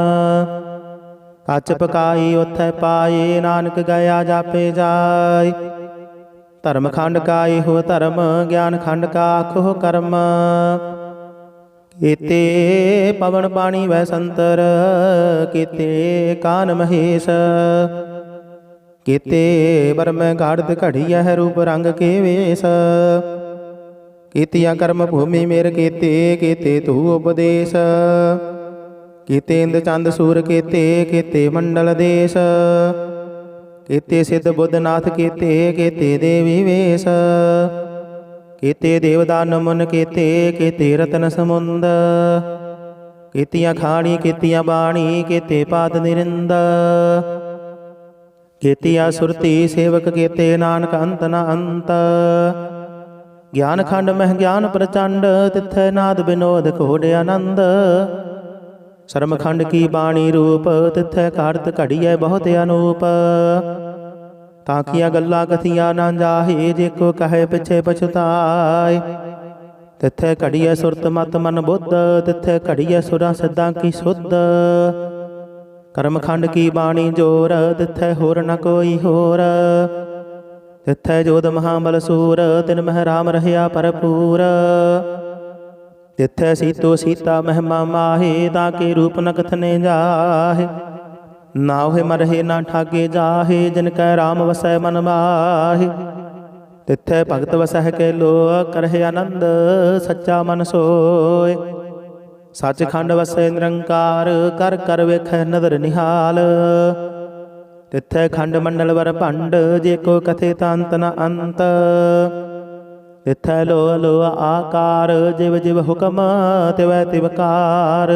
ਕੱਚ ਪਕਾਈ ਉਥੈ ਪਾਏ ਨਾਨਕ ਗਿਆ ਜਾਪੇ ਜਾਏ। ਧਰਮ ਖੰਡ ਕਾ ਇਹੋ ਧਰਮ ਗਿਆਨ ਖੰਡ ਕਾ ਆਖੋ ਕਰਮ। ਕੀਤੇ ਪਵਨ ਪਾਣੀ ਵੈ ਸੰਤਰ ਕੀਤੇ ਕਾਨ ਮਹੇਸ਼। ਕੀਤੇ ਬਰਮ ਗਾੜਤ ਘੜੀਐ ਰੂਪ ਰੰਗ ਕੇ ਵੇਸ। ਕੀਤੀਆਂ ਕਰਮ ਭੂਮੀ ਮੇਰ ਕੀਤੇ ਕੀਤੇ ਤੂ ਉਪਦੇਸ਼। ਕੀਤੇ ਇੰਦ ਚੰਦ ਸੂਰ ਕੀਤੇ ਕੀਤੇ ਮੰਡਲ ਦੇਸ਼। ਕੀਤੇ ਸਿੱਧ ਬੁੱਧ ਨਾਥ ਕੀਤੇ ਕੀਤੇ ਦੇਵੀ ਵੇਸ। ਕੀਤੇ ਦੇਵਦਾਨ ਮੁਨ ਕੀਤੇ ਕੀਤੇ ਰਤਨ ਸਮੁੰਦ। ਕੀਤੀਆਂ ਖਾਣੀ ਕੀਤੀਆਂ ਬਾਣੀ ਕੀਤੇ ਪਾਦ ਨਿਰਿੰਦ। ਕੀਤੀਆਂ ਸੁਰਤੀ ਸੇਵਕ ਕੀਤੇ ਨਾਨਕ ਅੰਤ ਨ ਅੰਤ। ਗਿਆਨ ਖੰਡ ਮਹਿ ਗਿਆਨ ਪ੍ਰਚੰਡ ਤਿੱਥੈ ਨਾਦ ਬਿਨੋਦ ਘੋੜ ਆਨੰਦ। ਸਰਮਖੰਡ ਕੀ ਬਾਣੀ ਰੂਪ ਤਿੱਥੈ ਕਾਰਤ ਘੜੀਐ ਬਹੁਤ ਅਨੂਪ। ਤਾਂ ਕੀਆਂ ਗੱਲਾਂ ਕਥੀਆਂ ਨਾ ਜਾਹੇ ਜੇ ਕੋ ਕਹੇ ਪਿਛੇ ਪਛਤਾਏ। ਤਿੱਥੈ ਘੜੀਐ ਸੁਰਤ ਮਤ ਮਨ ਬੁੱਧ ਤਿੱਥੈ ਘੜੀਐ ਸੁਰਾਂ ਸਿੱਧਾਂ ਕੀ ਸੁਧ। ਕਰਮਖੰਡ ਕੀ ਬਾਣੀ ਜੋਰ ਤਿੱਥੈ ਹੋਰ ਨ ਕੋਈ ਹੋਰ। ਤਿੱਥੈ ਜੋਧ ਮਹਾਬਲ ਸੂਰ ਤਿਨ ਮਹਿ ਰਾਮ ਰਹਿਆ ਭਰਪੂਰ। ਤਿੱਥੈ ਸੀਤੋ ਸੀਤਾ ਮਹਿਮਾ ਮਾਹੇ ਤਾਂ ਕੇ ਰੂਪ ਨ ਕਥਨੇ ਜਾਹੇ। ਨਾ ਹੋਏ ਮਰਹੇ ਨਾ ਠਾਗੇ ਜਾਹੇ ਜਿਨ ਕੈ ਰਾਮ ਵਸੈ ਮਨ ਮਾਹੇ। ਤਿੱਥੈ ਭਗਤ ਵਸਹਿ ਕੇ ਲੋ ਕਰਹਿ ਆਨੰਦ ਸੱਚਾ ਮਨ ਸੋਏ। ਸੱਚਖੰਡ ਵਸੈ ਨਿਰੰਕਾਰ ਕਰ ਕਰ ਵੇਖੈ ਨਦਰ ਨਿਹਾਲ। ਤਿੱਥੈ ਖੰਡ ਮੰਡਲ ਵਰ ਭੰਡ ਜੇ ਕੋ ਕਥੇ ਤਾਂ ਅੰਤ ਨ ਅੰਤ। ਤਿੱਥੈ ਲੋ ਲੋ ਆਕਾਰ ਜਿਵ ਜਿਵ ਹੁਕਮ ਤਿਵੈ ਤਿਵਕਾਰ।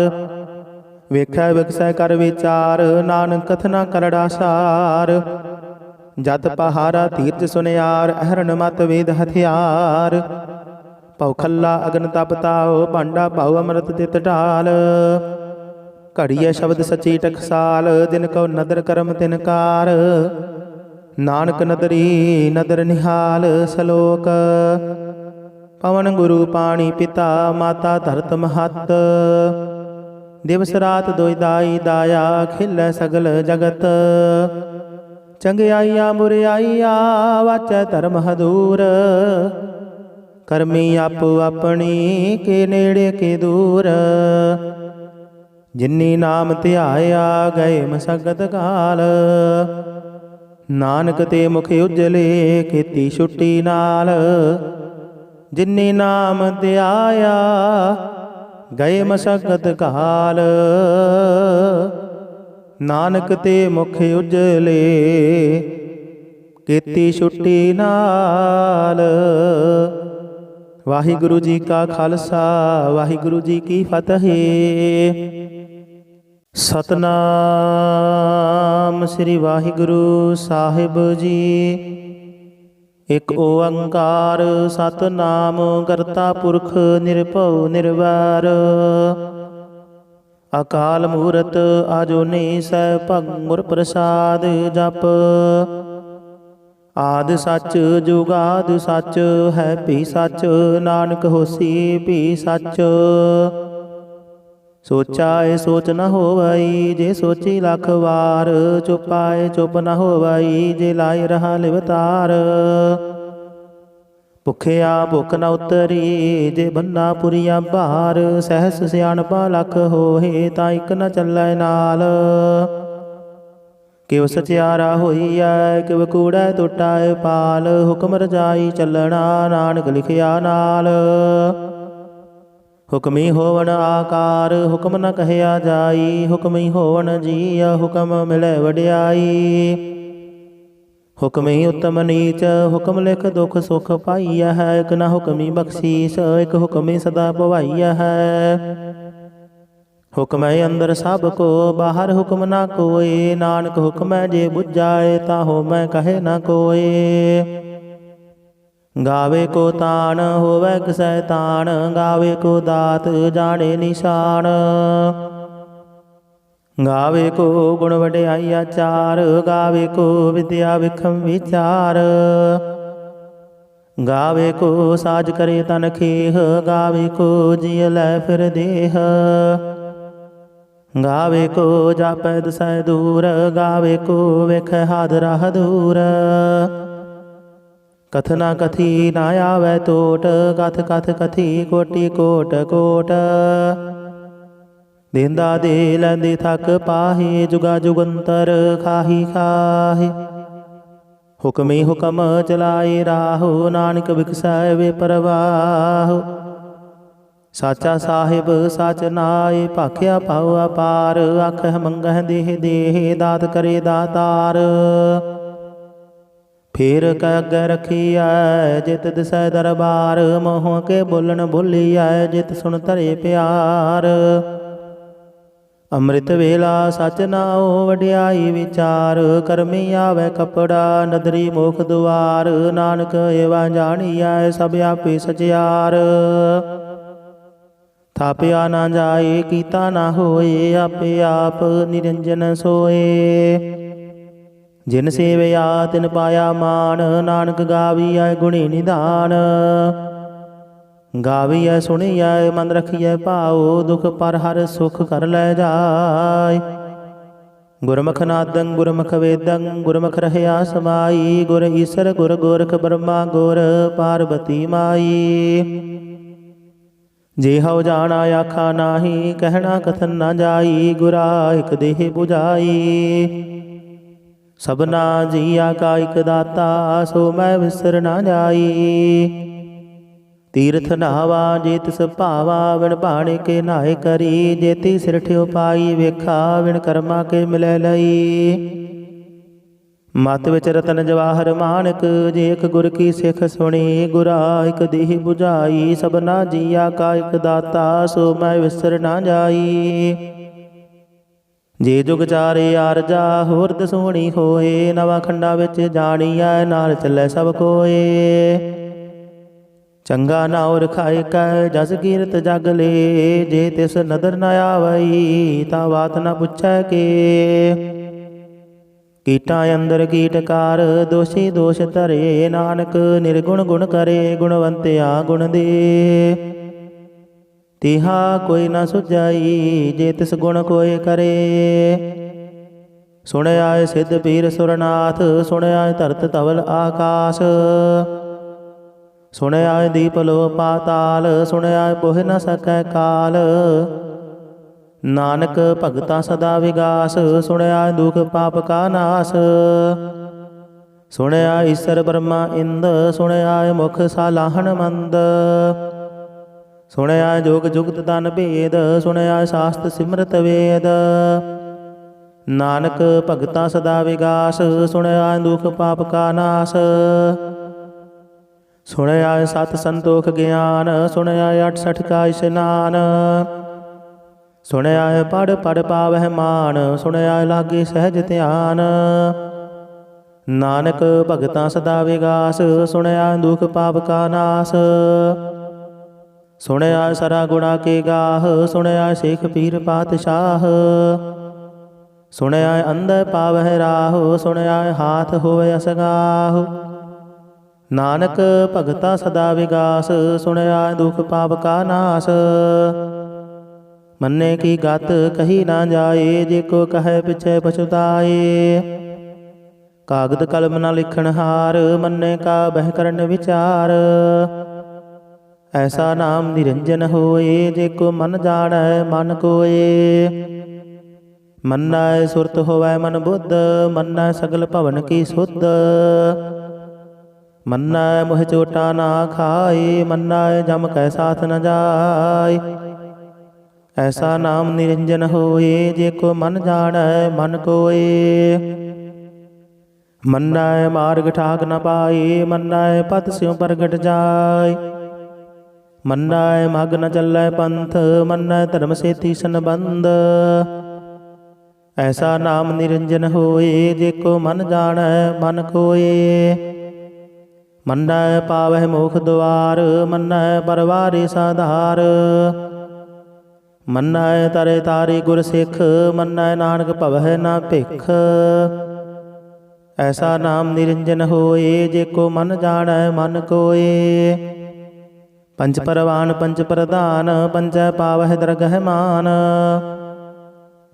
ਵੇਖੈ ਵਿਖਸੈ ਕਰ ਵਿਚਾਰ ਨਾਨਕ ਕਥਨਾ ਕਰੜਾ ਸਾਰ। ਜਤ ਪਹਾਰਾ ਤੀਰਥ ਸੁਨਿਆਰ ਅਹਰਨ ਮਤ ਵੇਦ ਹਥਿਆਰ। ਭਉ ਖੱਲਾ ਅਗਨ ਤਪ ਤਾਉ ਭਾਂਡਾ ਭਾਉ ਅੰਮ੍ਰਿਤ ਤਿਤ ਢਾਲ। ਘੜੀਐ ਸ਼ਬਦ ਸੱਚੀ ਟਕਸਾਲ ਜਿਨ ਕਉ ਨਦਰ ਕਰਮ ਤਿਨ ਕਾਰ। ਨਾਨਕ ਨਦਰੀ ਨਦਰ ਨਿਹਾਲ ਸਲੋਕ। ਪਵਨ ਗੁਰੂ ਪਾਣੀ ਪਿਤਾ ਮਾਤਾ ਧਰਤ ਮਹੱਤ। ਦਿਵਸ ਰਾਤ ਦੁਇ ਦਾਈ ਦਾਇਆ ਖਿਲੈ ਸਗਲ ਜਗਤ। ਚੰਗਿਆਈਆ ਮੁਰਿਆਈਆ ਵਾਚੈ ਧਰਮ ਹਦੂਰ। ਕਰਮੀ ਆਪੋ ਆਪਣੀ ਕੇ ਨੇੜੇ ਕੇ ਦੂਰ। ਜਿਨੀ ਨਾਮ ਧਿਆਇਆ ਗਏ ਮਸਗਤ ਕਾਲ। ਨਾਨਕ ਤੇ ਮੁਖ ਉਜਲੇ ਕੀਤੀ ਛੁੱਟੀ ਨਾਲ। ਜਿਨੀ ਨਾਮ ਧਿਆਇਆ ਗਏ ਮਸਗਤ ਕਾਲ। ਨਾਨਕ ਤੇ ਮੁਖ ਉਜਲੇ ਕੀਤੀ ਛੁੱਟੀ ਨਾਲ। ਵਾਹਿਗੁਰੂ ਜੀ ਕਾ ਖਾਲਸਾ ਵਾਹਿਗੁਰੂ ਜੀ ਕੀ ਫਤਿਹ। ਸਤਨਾਮ ਸ੍ਰੀ ਵਾਹਿਗੁਰੂ ਸਾਹਿਬ ਜੀ। ਇਕ ਓੰਕਾਰ ਸਤਨਾਮ ਕਰਤਾ ਪੁਰਖ ਨਿਰਭਉ ਨਿਰਵੈਰ। ਅਕਾਲ ਮੂਰਤ ਆਜੂਨੀ ਸੈਭੰ ਗੁਰ ਪ੍ਰਸਾਦ ਜਪ। ਆਦਿ ਸੱਚ ਜੁਗਾਦਿ ਸੱਚ ਹੈ ਭੀ ਸੱਚ ਨਾਨਕ ਹੋਸੀ ਭੀ ਸੱਚ। ਸੋਚਾਏ ਸੋਚ ਨ ਹੋਵਈ ਜੇ ਸੋਚੀ ਲੱਖ ਵਾਰ। ਚੁਪਾਏ ਚੁਪ ਨ ਹੋਵਈ ਜੇ ਲਾਇ ਰਹਾ ਲਿਵਤਾਰ। ਭੁਖਿਆ ਭੁਖ ਨ ਉਤਰੀ ਜੇ ਬੰਨਾ ਪੁਰੀਆ ਭਾਰ। ਸਹਿਸ ਸਿਆਣਪਾ ਲੱਖ ਹੋਏ ਤਾਂ ਇਕ ਨ ਚੱਲੈ ਨਾਲ। ਕਿਵ ਸਚਿਆਰਾ ਹੋਈਐ ਕਿਵ ਕੂੜੈ ਟੁੱਟਾਏ ਪਾਲ। ਹੁਕਮ ਰਜਾਈ ਚੱਲਣਾ ਨਾਨਕ ਲਿਖਿਆ ਨਾਲ। ਹੁਕਮੀ ਹੋਵਨ ਆਕਾਰ ਹੁਕਮ ਨ ਕਹਿਆ ਜਾਈ। ਹੁਕਮੀ ਹੋਵਨ ਜੀਅ ਹੁਕਮ ਮਿਲੈ ਵਡਿਆਈ। ਹੁਕਮੀ ਉਤਮ ਨੀਚ ਹੁਕਮ ਲਿਖ ਦੁਖ ਸੁਖ ਪਾਈਆ ਹੈ। ਇਕ ਨਾ ਹੁਕਮੀ ਬਖਸ਼ੀਸ ਇਕ ਹੁਕਮੀ ਸਦਾ ਭਵਾਈਆ ਹੈ। ਹੁਕਮੈ ਅੰਦਰ ਸਭ ਕੋ ਬਾਹਰ ਹੁਕਮ ਨਾ ਕੋਏ। ਨਾਨਕ ਹੁਕਮੈ ਜੇ ਬੁਝਾਏ ਤਾਂ ਹੋਮੈ ਕਹੇ ਨਾ ਕੋਏ। ਗਾਵੇ ਕੋ ਤਾਣ ਹੋਵੈ ਕਿਸੈ ਤਾਣ। ਗਾਵੇ ਕੋ ਦਾਤ ਜਾਣੇ ਨਿਸ਼ਾਨ। ਗਾਵੇ ਕੋ ਗੁਣ ਵਡਿਆਈ ਆਚਾਰ। ਗਾਵੇ ਕੋ ਵਿਦਿਆ ਵਿਖਮ ਵਿਚਾਰ। ਗਾਵੇ ਕੋ ਸਾਜ ਕਰੇ ਤਨ ਖੇਹ। ਗਾਵੇ ਕੋ ਜਿਯ ਲੈ ਫਿਰ ਦੇਹ। ਗਾਵੇ ਕੋ ਜਾਪੈ ਦਸੈ ਦੂਰ। ਗਾਵੇ ਕੋ ਵੇਖੈ ਹਾਦਰਾ ਹਦੂਰ। ਕਥਨਾ ਕਥੀ ਨਾ ਆਵੈ ਟੋਟ। ਕਥ ਕਥ ਕਥੀ ਕੋਟੀ ਕੋਟ ਕੋਟ। ਦੇਂਦਾ ਦੇ ਲੈਂਦੇ ਥਕ ਪਾਹੇ। ਜੁਗਾ ਜੁਗੰਤਰ ਖਾਹੀ ਖਾਹੇ। ਹੁਕਮੀ ਹੁਕਮ ਚਲਾਏ ਰਾਹੋ। ਨਾਨਕ ਵਿਖਸੈ ਵੇ ਪਰਵਾਹ। ਸਾਚਾ ਸਾਹਿਬ ਸਚ ਨਾਏ ਭਾਖਿਆ ਭਾਉ ਅਪਾਰ। ਆਖਹਿ ਮੰਗਹਿ ਦੇਹ ਦੇਹ ਦਾਤ ਕਰੇ ਦਾਤਾਰ। ਫੇਰ ਕੈ ਅੱਗੇ ਰਖੀਐ ਜਿਤ ਦਿਸੈ ਦਰਬਾਰ। ਮੋਹ ਕੇ ਬੋਲਣ ਬੋਲੀਐ ਜਿਤ ਸੁਣ ਧਰੇ ਪਿਆਰ। ਅੰਮ੍ਰਿਤ ਵੇਲਾ ਸਚ ਨਾਉ ਵਡਿਆਈ ਵਿਚਾਰ। ਕਰਮੀ ਆਵੈ ਕਪੜਾ ਨਦਰੀ ਮੋਖ ਦੁਆਰ। ਨਾਨਕ ਏਵਾ ਜਾਣੀਐ ਸਭ ਆਪੇ ਸਚਿਆਰ। ਥਾਪਿਆ ਨਾ ਜਾਏ ਕੀਤਾ ਨਾ ਹੋਏ, ਆਪੇ ਆਪ ਨਿਰੰਜਨ ਸੋਏ। ਜਿਨ ਸੇਵਿਆ ਤਿਨ ਪਾਇਆ ਮਾਨ, ਨਾਨਕ ਗਾਵੀਐ ਗੁਣੀ ਨਿਧਾਨ। ਗਾਵੀਐ ਸੁਣੀਐ ਮਨ ਰਖੀਐ ਭਾਉ, ਦੁਖ ਪਰ ਹਰਿ ਸੁਖ ਕਰ ਲੈ ਜਾਇ। ਗੁਰਮੁਖ ਨਾਦੰ ਗੁਰਮੁਖ ਵੇਦੰ, ਗੁਰਮੁਖ ਰਹਿਆ ਸਮਾਈ। ਗੁਰ ਈਸਰ ਗੁਰ ਗੋਰਖ ਬ੍ਰਹਮਾ, ਗੁਰ ਪਾਰਬਤੀ ਮਾਈ। ਜੇ ਹਉ ਜਾਣਾ ਆਖਾ ਨਾਹੀ, ਕਹਿਣਾ ਕਥਨ ਨਾ ਜਾਈ। ਗੁਰਾ ਇਕ ਦੇਹ 부ਝਾਈ, ਸਭਨਾ ਜੀਆ ਕਾ ਇਕ ਦਾਤਾ। ਸੋ ਮੈਂ ਵਿਸਰ ਨਾ ਜਾਈ। ਤੀਰਥ ਨਹਾਵਾ ਜੇ ਤਿਸ ਭਾਵਾ, ਵਿਣ ਭਾਣੇ ਕੇ ਨਹਾਏ ਕਰੀ। ਜੇਤੀ ਸਿਰ ਠਿਓ ਪਾਈ ਵੇਖਾ, ਵਿਣ ਕਰਮਾ ਕੇ ਮਿਲੈ ਲਈ। ਮਤ ਵਿੱਚ ਰਤਨ ਜਵਾਹਰ ਮਾਨਕ, ਜੇ ਇਕ ਗੁਰ ਕੀ ਸਿੱਖ ਸੁਣੀ। ਗੁਰਾ ਇਕ ਦੇਹ 부ਝਾਈ, ਸਭਨਾ ਜੀਆ ਕਾ ਇਕ ਦਾਤਾ। ਸੋ ਮੈਂ ਵਿਸਰ ਨਾ ਜਾਈ। ਜੇ ਜੁਗ ਚਾਰੇ ਆਰਜਾ, ਹੋਰ ਦਸੂਣੀ ਹੋਏ। ਨਵਾਂ ਖੰਡਾਂ ਵਿੱਚ ਜਾਣੀਐ, ਨਾਲ ਚੱਲੇ ਸਭ ਕੋਏ। ਚੰਗਾ ਨਾਉ ਰਖਾਇ ਕੈ, ਜਸ ਕੀਰਤ ਜਗ ਲੇ। ਜੇ ਤਿਸ ਨਦਰ ਨ ਆਵਈ, ਤਾਂ ਬਾਤ ਨ ਪੁੱਛੈ ਕੇ। ਕੀਟਾਂ ਅੰਦਰ ਕੀਟਕਾਰ, ਦੋਸ਼ੀ ਦੋਸ਼ ਧਰੇ। ਨਾਨਕ ਨਿਰਗੁਣ ਗੁਣ ਕਰੇ, ਗੁਣਵੰਤਿਆ ਗੁਣ ਦੇ। ਤਿਹਾ ਕੋਈ ਨਾ ਸੁਝਾਈ, ਜੇ ਤਿਸ ਗੁਣ ਕੋਇ ਕਰੇ। ਸੁਣਿਆ ਸਿੱਧ ਪੀਰ ਸੁਰਨਾਥ, ਸੁਣਿਆ ਧਰਤ ਧਵਲ ਆਕਾਸ਼। ਸੁਣਿਆ ਦੀਪ ਲੋ ਪਾਤਾਲ, ਸੁਣਿਆ ਪੋਹਿ ਨ ਸਕੈ ਕਾਲ। ਨਾਨਕ ਭਗਤਾ ਸਦਾ ਵਿਗਾਸ, ਸੁਣਿਆ ਦੁਖ ਪਾਪ ਕਾ ਨਾਸ। ਸੁਣਿਆ ਈਸਰ ਬ੍ਰਹਮਾ ਇੰਦ, ਸੁਣਿਆ ਮੁਖ ਸਾਲਾਹਣ ਮੰਦ। ਸੁਣਿਆ ਜੋਗ ਜੁਗਤ ਤਨ ਭੇਦ, ਸੁਣਿਆ ਸ਼ਾਸਤ ਸਿਮਰਤ ਵੇਦ। ਨਾਨਕ ਭਗਤਾ ਸਦਾ ਵਿਗਾਸ, ਸੁਣਿਆ ਦੁਖ ਪਾਪ ਕਾ ਨਾਸ। ਸੁਣਿਆ ਸਤ ਸੰਤੋਖ ਗਿਆਨ, ਸੁਣਿਆ 68 ਕਾ ਇਸ਼ਨਾਨ। ਸੁਣਿਆ ਪੜ ਪੜ ਪਾਵਹਿ ਮਾਨ, ਸੁਣਿਆ ਲਾਗੇ ਸਹਿਜ ਧਿਆਨ। ਨਾਨਕ ਭਗਤਾਂ ਸਦਾ ਵਿਗਾਸ, ਸੁਣਿਆ ਦੁਖ ਪਾਪ ਕਾ ਨਾਸ। ਸੁਣਿਆ ਸਰਾ ਗੁਣਾ ਕੇ ਗਾਹ, ਸੁਣਿਆ ਸ਼ੇਖ ਪੀਰ ਪਾਤਸ਼ਾਹ। ਸੁਣਿਆ ਅੰਦਰ ਪਾਵਹਿ ਰਾਹ, ਸੁਣਿਆ ਹਾਥ ਹੋਵੇ ਅਸਗਾਹ। ਨਾਨਕ ਭਗਤਾ ਸਦਾ ਵਿਗਾਸ, ਸੁਣਿਆ ਦੁਖ ਪਾਪ ਕਾ ਨਾਸ। ਮੰਨੇ ਕੀ ਗਤ ਕਹੀ ਨਾ ਜਾਏ, ਜੇ ਕੋ ਕਹੈ ਪਿਛੈ ਪਛੁਤਾਏ। ਕਾਗਦ ਕਲਮ ਨ ਲਿਖਣ ਹਾਰ, ਮੰਨੇ ਕਾ ਬਹਿ ਕਰਨ ਵਿਚਾਰ। ਐਸਾ ਨਾਮ ਨਿਰੰਜਨ ਹੋਏ, ਜੇ ਕੋ ਮਨ ਜਾਣੈ ਮਨ ਕੋਏ। ਮੰਨੈ ਸੁਰਤ ਹੋਵੈ ਮਨ ਬੁੱਧ, ਮੰਨੈ ਸਗਲ ਭਵਨ ਕੀ ਸੁਧ। ਮੰਨੈ ਮੋਹਿ ਚੋਟਾ ਨਾ ਖਾਏ, ਮੰਨੈ ਜਮ ਕੈ ਸਾਥ ਨ ਜਾਏ। ਐਸਾ ਨਾਮ ਨਿਰੰਜਨ ਹੋਏ, ਜੇ ਕੋ ਮਨ ਜਾਣੈ ਮਨ ਕੋਏ। ਮੰਨੈ ਮਾਰਗ ਠਾਕ ਨ ਪਾਏ, ਮੰਨੈ ਪਦ ਸਿਉ ਪ੍ਰਗਟ ਜਾਏ। ਮੰਨੈ ਮਗ ਨ ਚੱਲੈ ਪੰਥ, ਮੰਨੈ ਧਰਮ ਸੇਤੀ ਸੰਬੰਧ। ਐਸਾ ਨਾਮ ਨਿਰੰਜਨ ਹੋਏ, ਜੇ ਕੋ ਮਨ ਜਾਣੈ ਮਨ ਕੋਏ। ਮੰਨੈ ਪਾਵਹਿ ਮੋਖ ਦੁਆਰ, ਮੰਨੈ ਪਰਵਾਰੇ ਸਾਧਾਰ। ਮੰਨੈ ਤਰੇ ਤਾਰੇ ਗੁਰ ਸਿੱਖ, ਮੰਨੈ ਨਾਨਕ ਭਵਹਿ ਨਾ ਭਿਖ। ਐਸਾ ਨਾਮ ਨਿਰੰਜਨ ਹੋਏ, ਜੇ ਕੋ ਮਨ ਜਾਣੈ ਮਨ ਕੋਏ। ਪੰਚ ਪਰਵਾਨ ਪੰਚ ਪ੍ਰਧਾਨ, ਪੰਚੈ ਪਾਵਹਿ ਦਰਗਹਿ ਮਾਨ।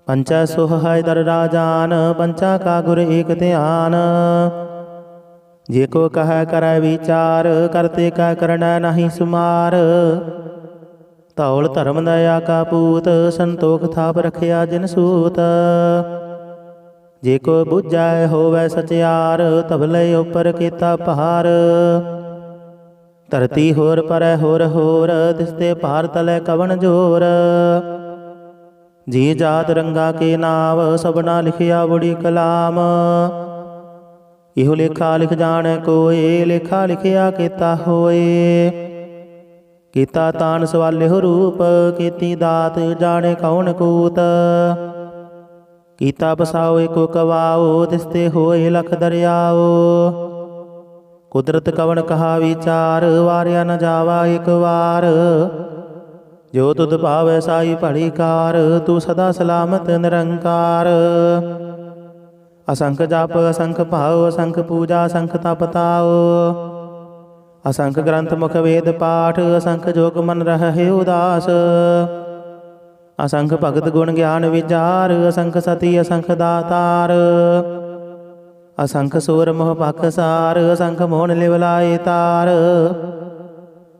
ਪੰਚੈ ਸੁਹੈ ਦਰ ਰਾਜਾਨ, ਪੰਚਾ ਕਾ ਗੁਰ ਏਕ ਧਿਆਨ। ਜੇ ਕੋ ਕਹੈ ਕਰੈ ਵਿਚਾਰ, ਕਰਤੇ ਕਾ ਕਰਣੈ ਨਾਹੀ ਸੁਮਾਰ। ਧੌਲ ਧਰਮ ਦਇਆ ਕਾ ਪੂਤ, ਸੰਤੋਖ ਥਾਪ ਰਖਿਆ ਜਿਨ ਸੂਤ। ਜੇ ਕੋ ਬੁੱਝੈ ਹੋਵੈ ਸਚਿਆਰ, ਧਵਲੇ ਉਪਰ ਕੀਤਾ ਭਾਰ। ਧਰਤੀ ਹੋਰ ਪਰੈ ਹੋਰ ਹੋਰ, ਤਿਸਤੇ ਭਾਰ ਤਲੈ ਕਵਣ ਜੋਰ। ਜੀ ਜਾਤ ਰੰਗਾ ਕੇ ਨਾਮ, ਸਭਨਾ ਲਿਖਿਆ ਬੁੜੀ ਕਲਾਮ। ਇਹੋ ਲੇਖਾ ਲਿਖ ਜਾਣੈ ਕੋਏ, ਲੇਖਾ ਲਿਖਿਆ ਕੀਤਾ ਹੋਏ। ਕੀਤਾ ਤਾਨ ਸਵਾਲਿਹੁ ਰੂਪ, ਕੀਤੀ ਦਾਤ ਜਾਣੇ ਕੌਣ ਕੂਤ। ਕੀਤਾ ਬਸਾਓ ਏਕੋ ਕਵਾਓ, ਤਿਸਤੇ ਹੋਏ ਲਖ ਦਰਿਆਓ। ਕੁਦਰਤ ਕਵਣ ਕਹਾ ਵਿਚਾਰ, ਵਾਰਿਆ ਨ ਜਾਵਾ ਇਕ ਵਾਰ। ਜੋ ਤੁਧ ਭਾਵੈ ਸਾਈ ਭਲੀ ਕਾਰ, ਤੂੰ ਸਦਾ ਸਲਾਮਤ ਨਿਰੰਕਾਰ। असंख जाप असंख भाव, असंख पूजा असंख तप ताओ। असंख ग्रंथ मुख वेद पाठ, असंख जोग मन रहे उदास। असंख भगत गुण ज्ञान विचार, असंख सती असंख दातार। असंख सूर मोह पाकसार, असंख मोहन लिवलाए तार।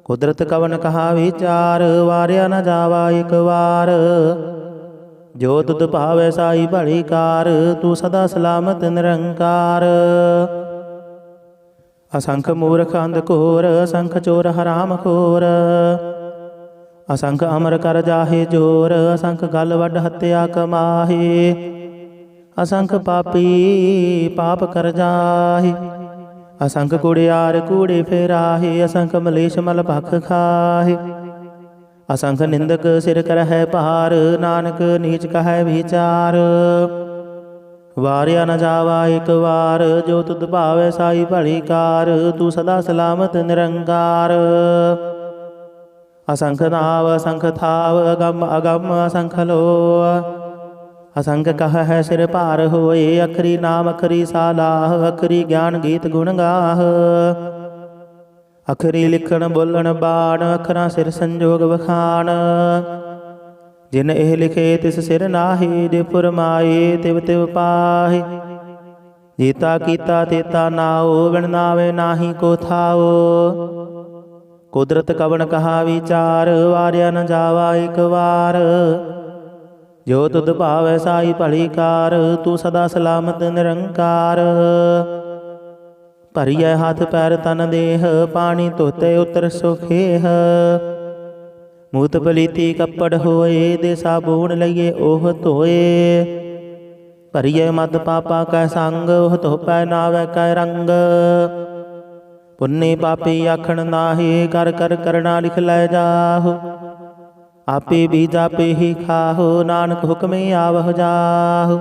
कुदरत कवन कहा विचार, वार्या न जावा एक वार। जो तुध भावै साई भली कार, तू सदा सलामत निरंकार। असंख मूर्ख अंधकोर, असंख चोर हराम खोर। असंख अमर कर जाहे जोर, असंख गल वड हत्या कमाहे। असंख पापी पाप कर जाहे, असंख कुड़ियार कूड़े फेराहे। असंख मलेश मल भख खाहे, असंख निंदक सिर करहै भार। नानक नीच कहै विचार, वार्या न जावा एक वार। जो तुध भावै साई भली कार, तू सदा सलामत निरंकार। असंख नाव असंख थाव, अगम अगम असंख लो। असंख कहै सिर भार होए, अखरी नाम अखरी सालाह। अखरी ज्ञान गीत गुण गाह, अखरी लिखण बोलण बाण। अखरां सिर संजोग वखाण, जिन एह लिखे तिस सिर नाहि। जे फुरमाए तिव तिव पाहि, जीता कीता तेता नाओ। बिन नावे नाहि को थाओ, कुदरत कवन कहा विचार। वार्या न जावा एक वार, जो तुध भावै साई भली कार। तू सदा सलामत निरंकार। भरिए हाथ पैर तन देह, पानी धोते उतर सुखेह। मूत पलीती कपड़ होए, दे साबून लइए ओह धोए। भरिए मद पापा कै संग, ओह धोपै नावै कै रंग। पुन्नी पापी आखण नाहि, कर कर करना लिख लै जाहु। आपे बीज आपे ही खाहु, नानक हुक्मे आवह जाहु।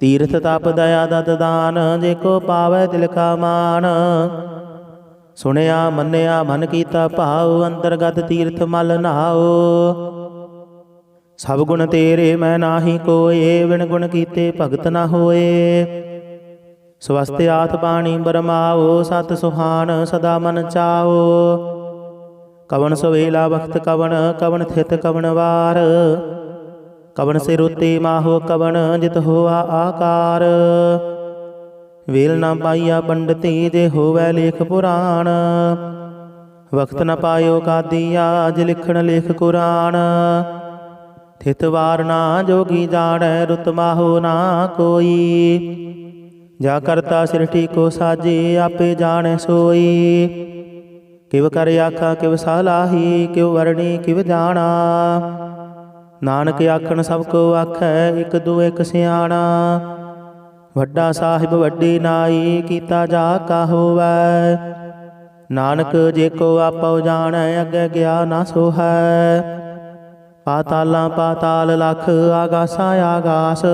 तीर्थ तप दया दत दान, जे को पावै तिल का मान। सुनिया मन्निया मन कीता भाव, अंतरगत तीर्थ मल नहाओ। सब गुण तेरे मैं नाहि कोय, बिन गुण कीते भगत न होए। स्वस्ति आथ बाणी बरमाओ, सत सुहान सदा मन चाओ। कवन सवेला वक्त कवन, कवन थित कवन वार। कवन सिर उत्ते माहो कवन, जित होआ आकार। वेल न पाइया पंडिती, जे होवै लेख पुराण। वक्त न पायो कादिया, ज लिखण लेख कुरान। थित वार ना जोगी जाणै, रुत माहो ना कोई। जा करता सृष्टि को साजे, आपे जाणै सोई। किव कर आखा किव सलाही, किव वरणी किव जाना। नानक आखण सब को आखै, एक दो एक सियाणा। वड्डा साहिब वड्डी नाई, कीता जा का होवै। नानक जे को आपो जाणै, अगे गया ना सोहै। पातालां पाताल लख, आगासां आगास।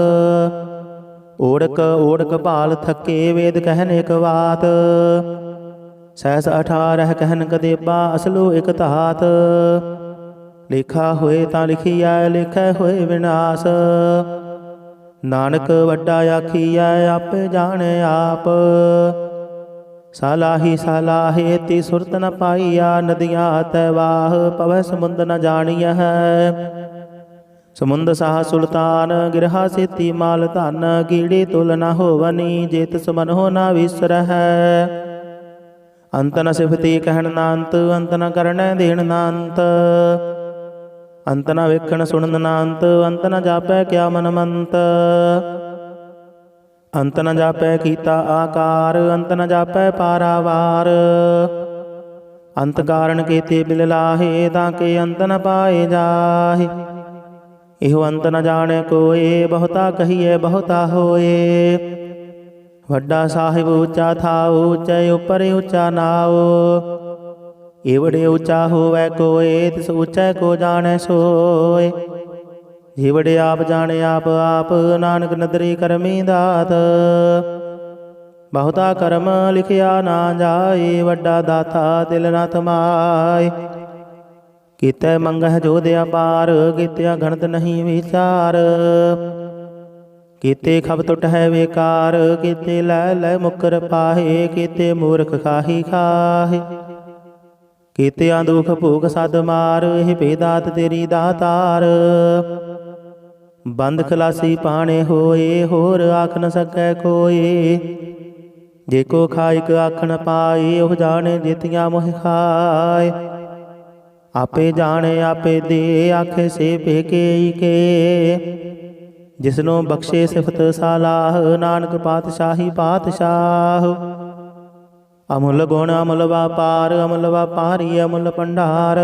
ओढ़क ओढ़क भाल थके, वेद कहन एक बात। सहस 18 कहन कदेबा, असलो एक धात। लेखा होए तां लिखिया, लेखै होए विनाश। नानक वड्डा आखिया, आपे जाने आप। सालाही सालाहे ती सुरत न पाइया, नदियाँ तैवाह पवै समुंद न जानिया है। समुंद साह सुल्तान, गिरहा सेती माल धन। कीड़ी तुल न होवनी, जेत सुमन हो न विसर है। अंत न सिफती कहन नांत, अंत न करनै देन नांत। अंत न वेखण सुनन नांत, अंत न जापै क्या मन मंत। अंत न जापै कीता आकार, अंत न जापै पारावार। अंत कारण केते बिल लाहे, ताके अंत न पाए जाहे। इहो अंत न जाने कोए, बहुता कहिए बहुता होए। वड्डा साहिब ऊंचा थाओ, ऊंचे उपर ऊंचा नाओ। एवड़े ऊंचा होवै कोय, तिस ऊंचे को जाने सोय। जीवड़े आप जाने आप आप, नानक नदरी करमी दात। बहुता कर्म लिखिया ना जाए, वड्डा दाता दिल न थमाए। ਕੀਤੇ ਮੰਗਹਿ ਜੋਧਿਆ ਪਾਰ, ਕੀਤਿਆ ਗਣਤ ਨਹੀਂ ਵਿਚਾਰ। ਕੀਤੇ ਖਬ ਟੁੱਟ ਹੈ ਵੇਕਾਰ, ਕੀਤੇ ਲੈ ਲੈ ਮੁਕਰ ਪਾਹੇ, ਕੀਤੇ ਮੂਰਖ ਖਾਹੀ ਖਾਹੇ। ਕੀਤਿਆਂ ਦੁਖ ਭੂਖ ਸਦ ਮਾਰ, ਇਹ ਭੇਦਾਤ ਤੇਰੀ ਦਾਤਾਰ। ਬੰਦ ਖਲਾਸੀ ਪਾਣੇ ਹੋਏ, ਹੋਰ ਆਖ ਨ ਸਕੈ ਕੋਏ। ਜੇ ਕੋ ਖਾਇਕ ਆਖ ਨ ਪਾਏ, ਉਹ ਜਾਣੇ ਜਿਤਿਆਂ ਮੋਹ ਖਾਏ। ਆਪੇ ਜਾਣੇ ਆਪੇ ਦੇ, ਆਖੇ ਸੇ ਭੇਕੇ ਕੇ। ਜਿਸਨੂੰ ਬਖਸ਼ੇ ਸਿਫਤ ਸਾਲਾਹ, ਨਾਨਕ ਪਾਤਸ਼ਾਹੀ ਪਾਤਸ਼ਾਹ। ਅਮੁੱਲ ਗੁਣ ਅਮੁੱਲ ਵਾਪਾਰ, ਅਮੁੱਲ ਵਾਪਾਰੀ ਅਮੁੱਲ ਭੰਡਾਰ।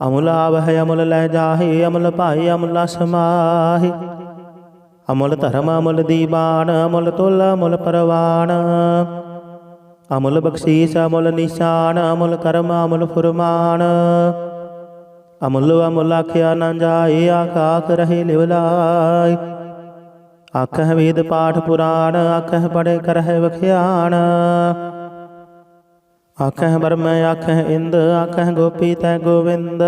ਅਮੁੱਲ ਆਵਹਿ ਅਮੁੱਲ ਲੈ ਜਾਹੇ, ਅਮੁੱਲ ਭਾਏ ਅਮੁੱਲ ਸਮਾਹੇ। ਅਮੁੱਲ ਧਰਮ ਅਮੁੱਲ ਦੀਵਾਨ, ਅਮੁੱਲ ਤੁਲ ਅਮੁੱਲ ਪਰਵਾਨ। ਅਮੁੱਲ ਬਖਸ਼ੀਸ਼ ਅਮੁੱਲ ਨਿਸ਼ਾਨ, ਅਮੁੱਲ ਕਰਮ ਅਮੁੱਲ ਫੁਰਮਾਨ। ਅਮੁੱਲ ਅਮੁੱਲ ਆਖਿਆ ਨ ਜਾਏ, ਆਖ ਆਖ ਰਹੇ ਲਿਵ ਲਾਇ। ਆਖਹਿ ਵੇਦ ਪਾਠ ਪੁਰਾਣ, ਆਖਹਿ ਪੜ੍ਹੇ ਕਰਹਿ ਵਖਿਆਣ। ਆਖਹਿ ਬਰਮ ਆਖਹਿ ਇੰਦ, ਆਖਹਿ ਗੋਪੀ ਤੈ ਗੋਵਿੰਦ।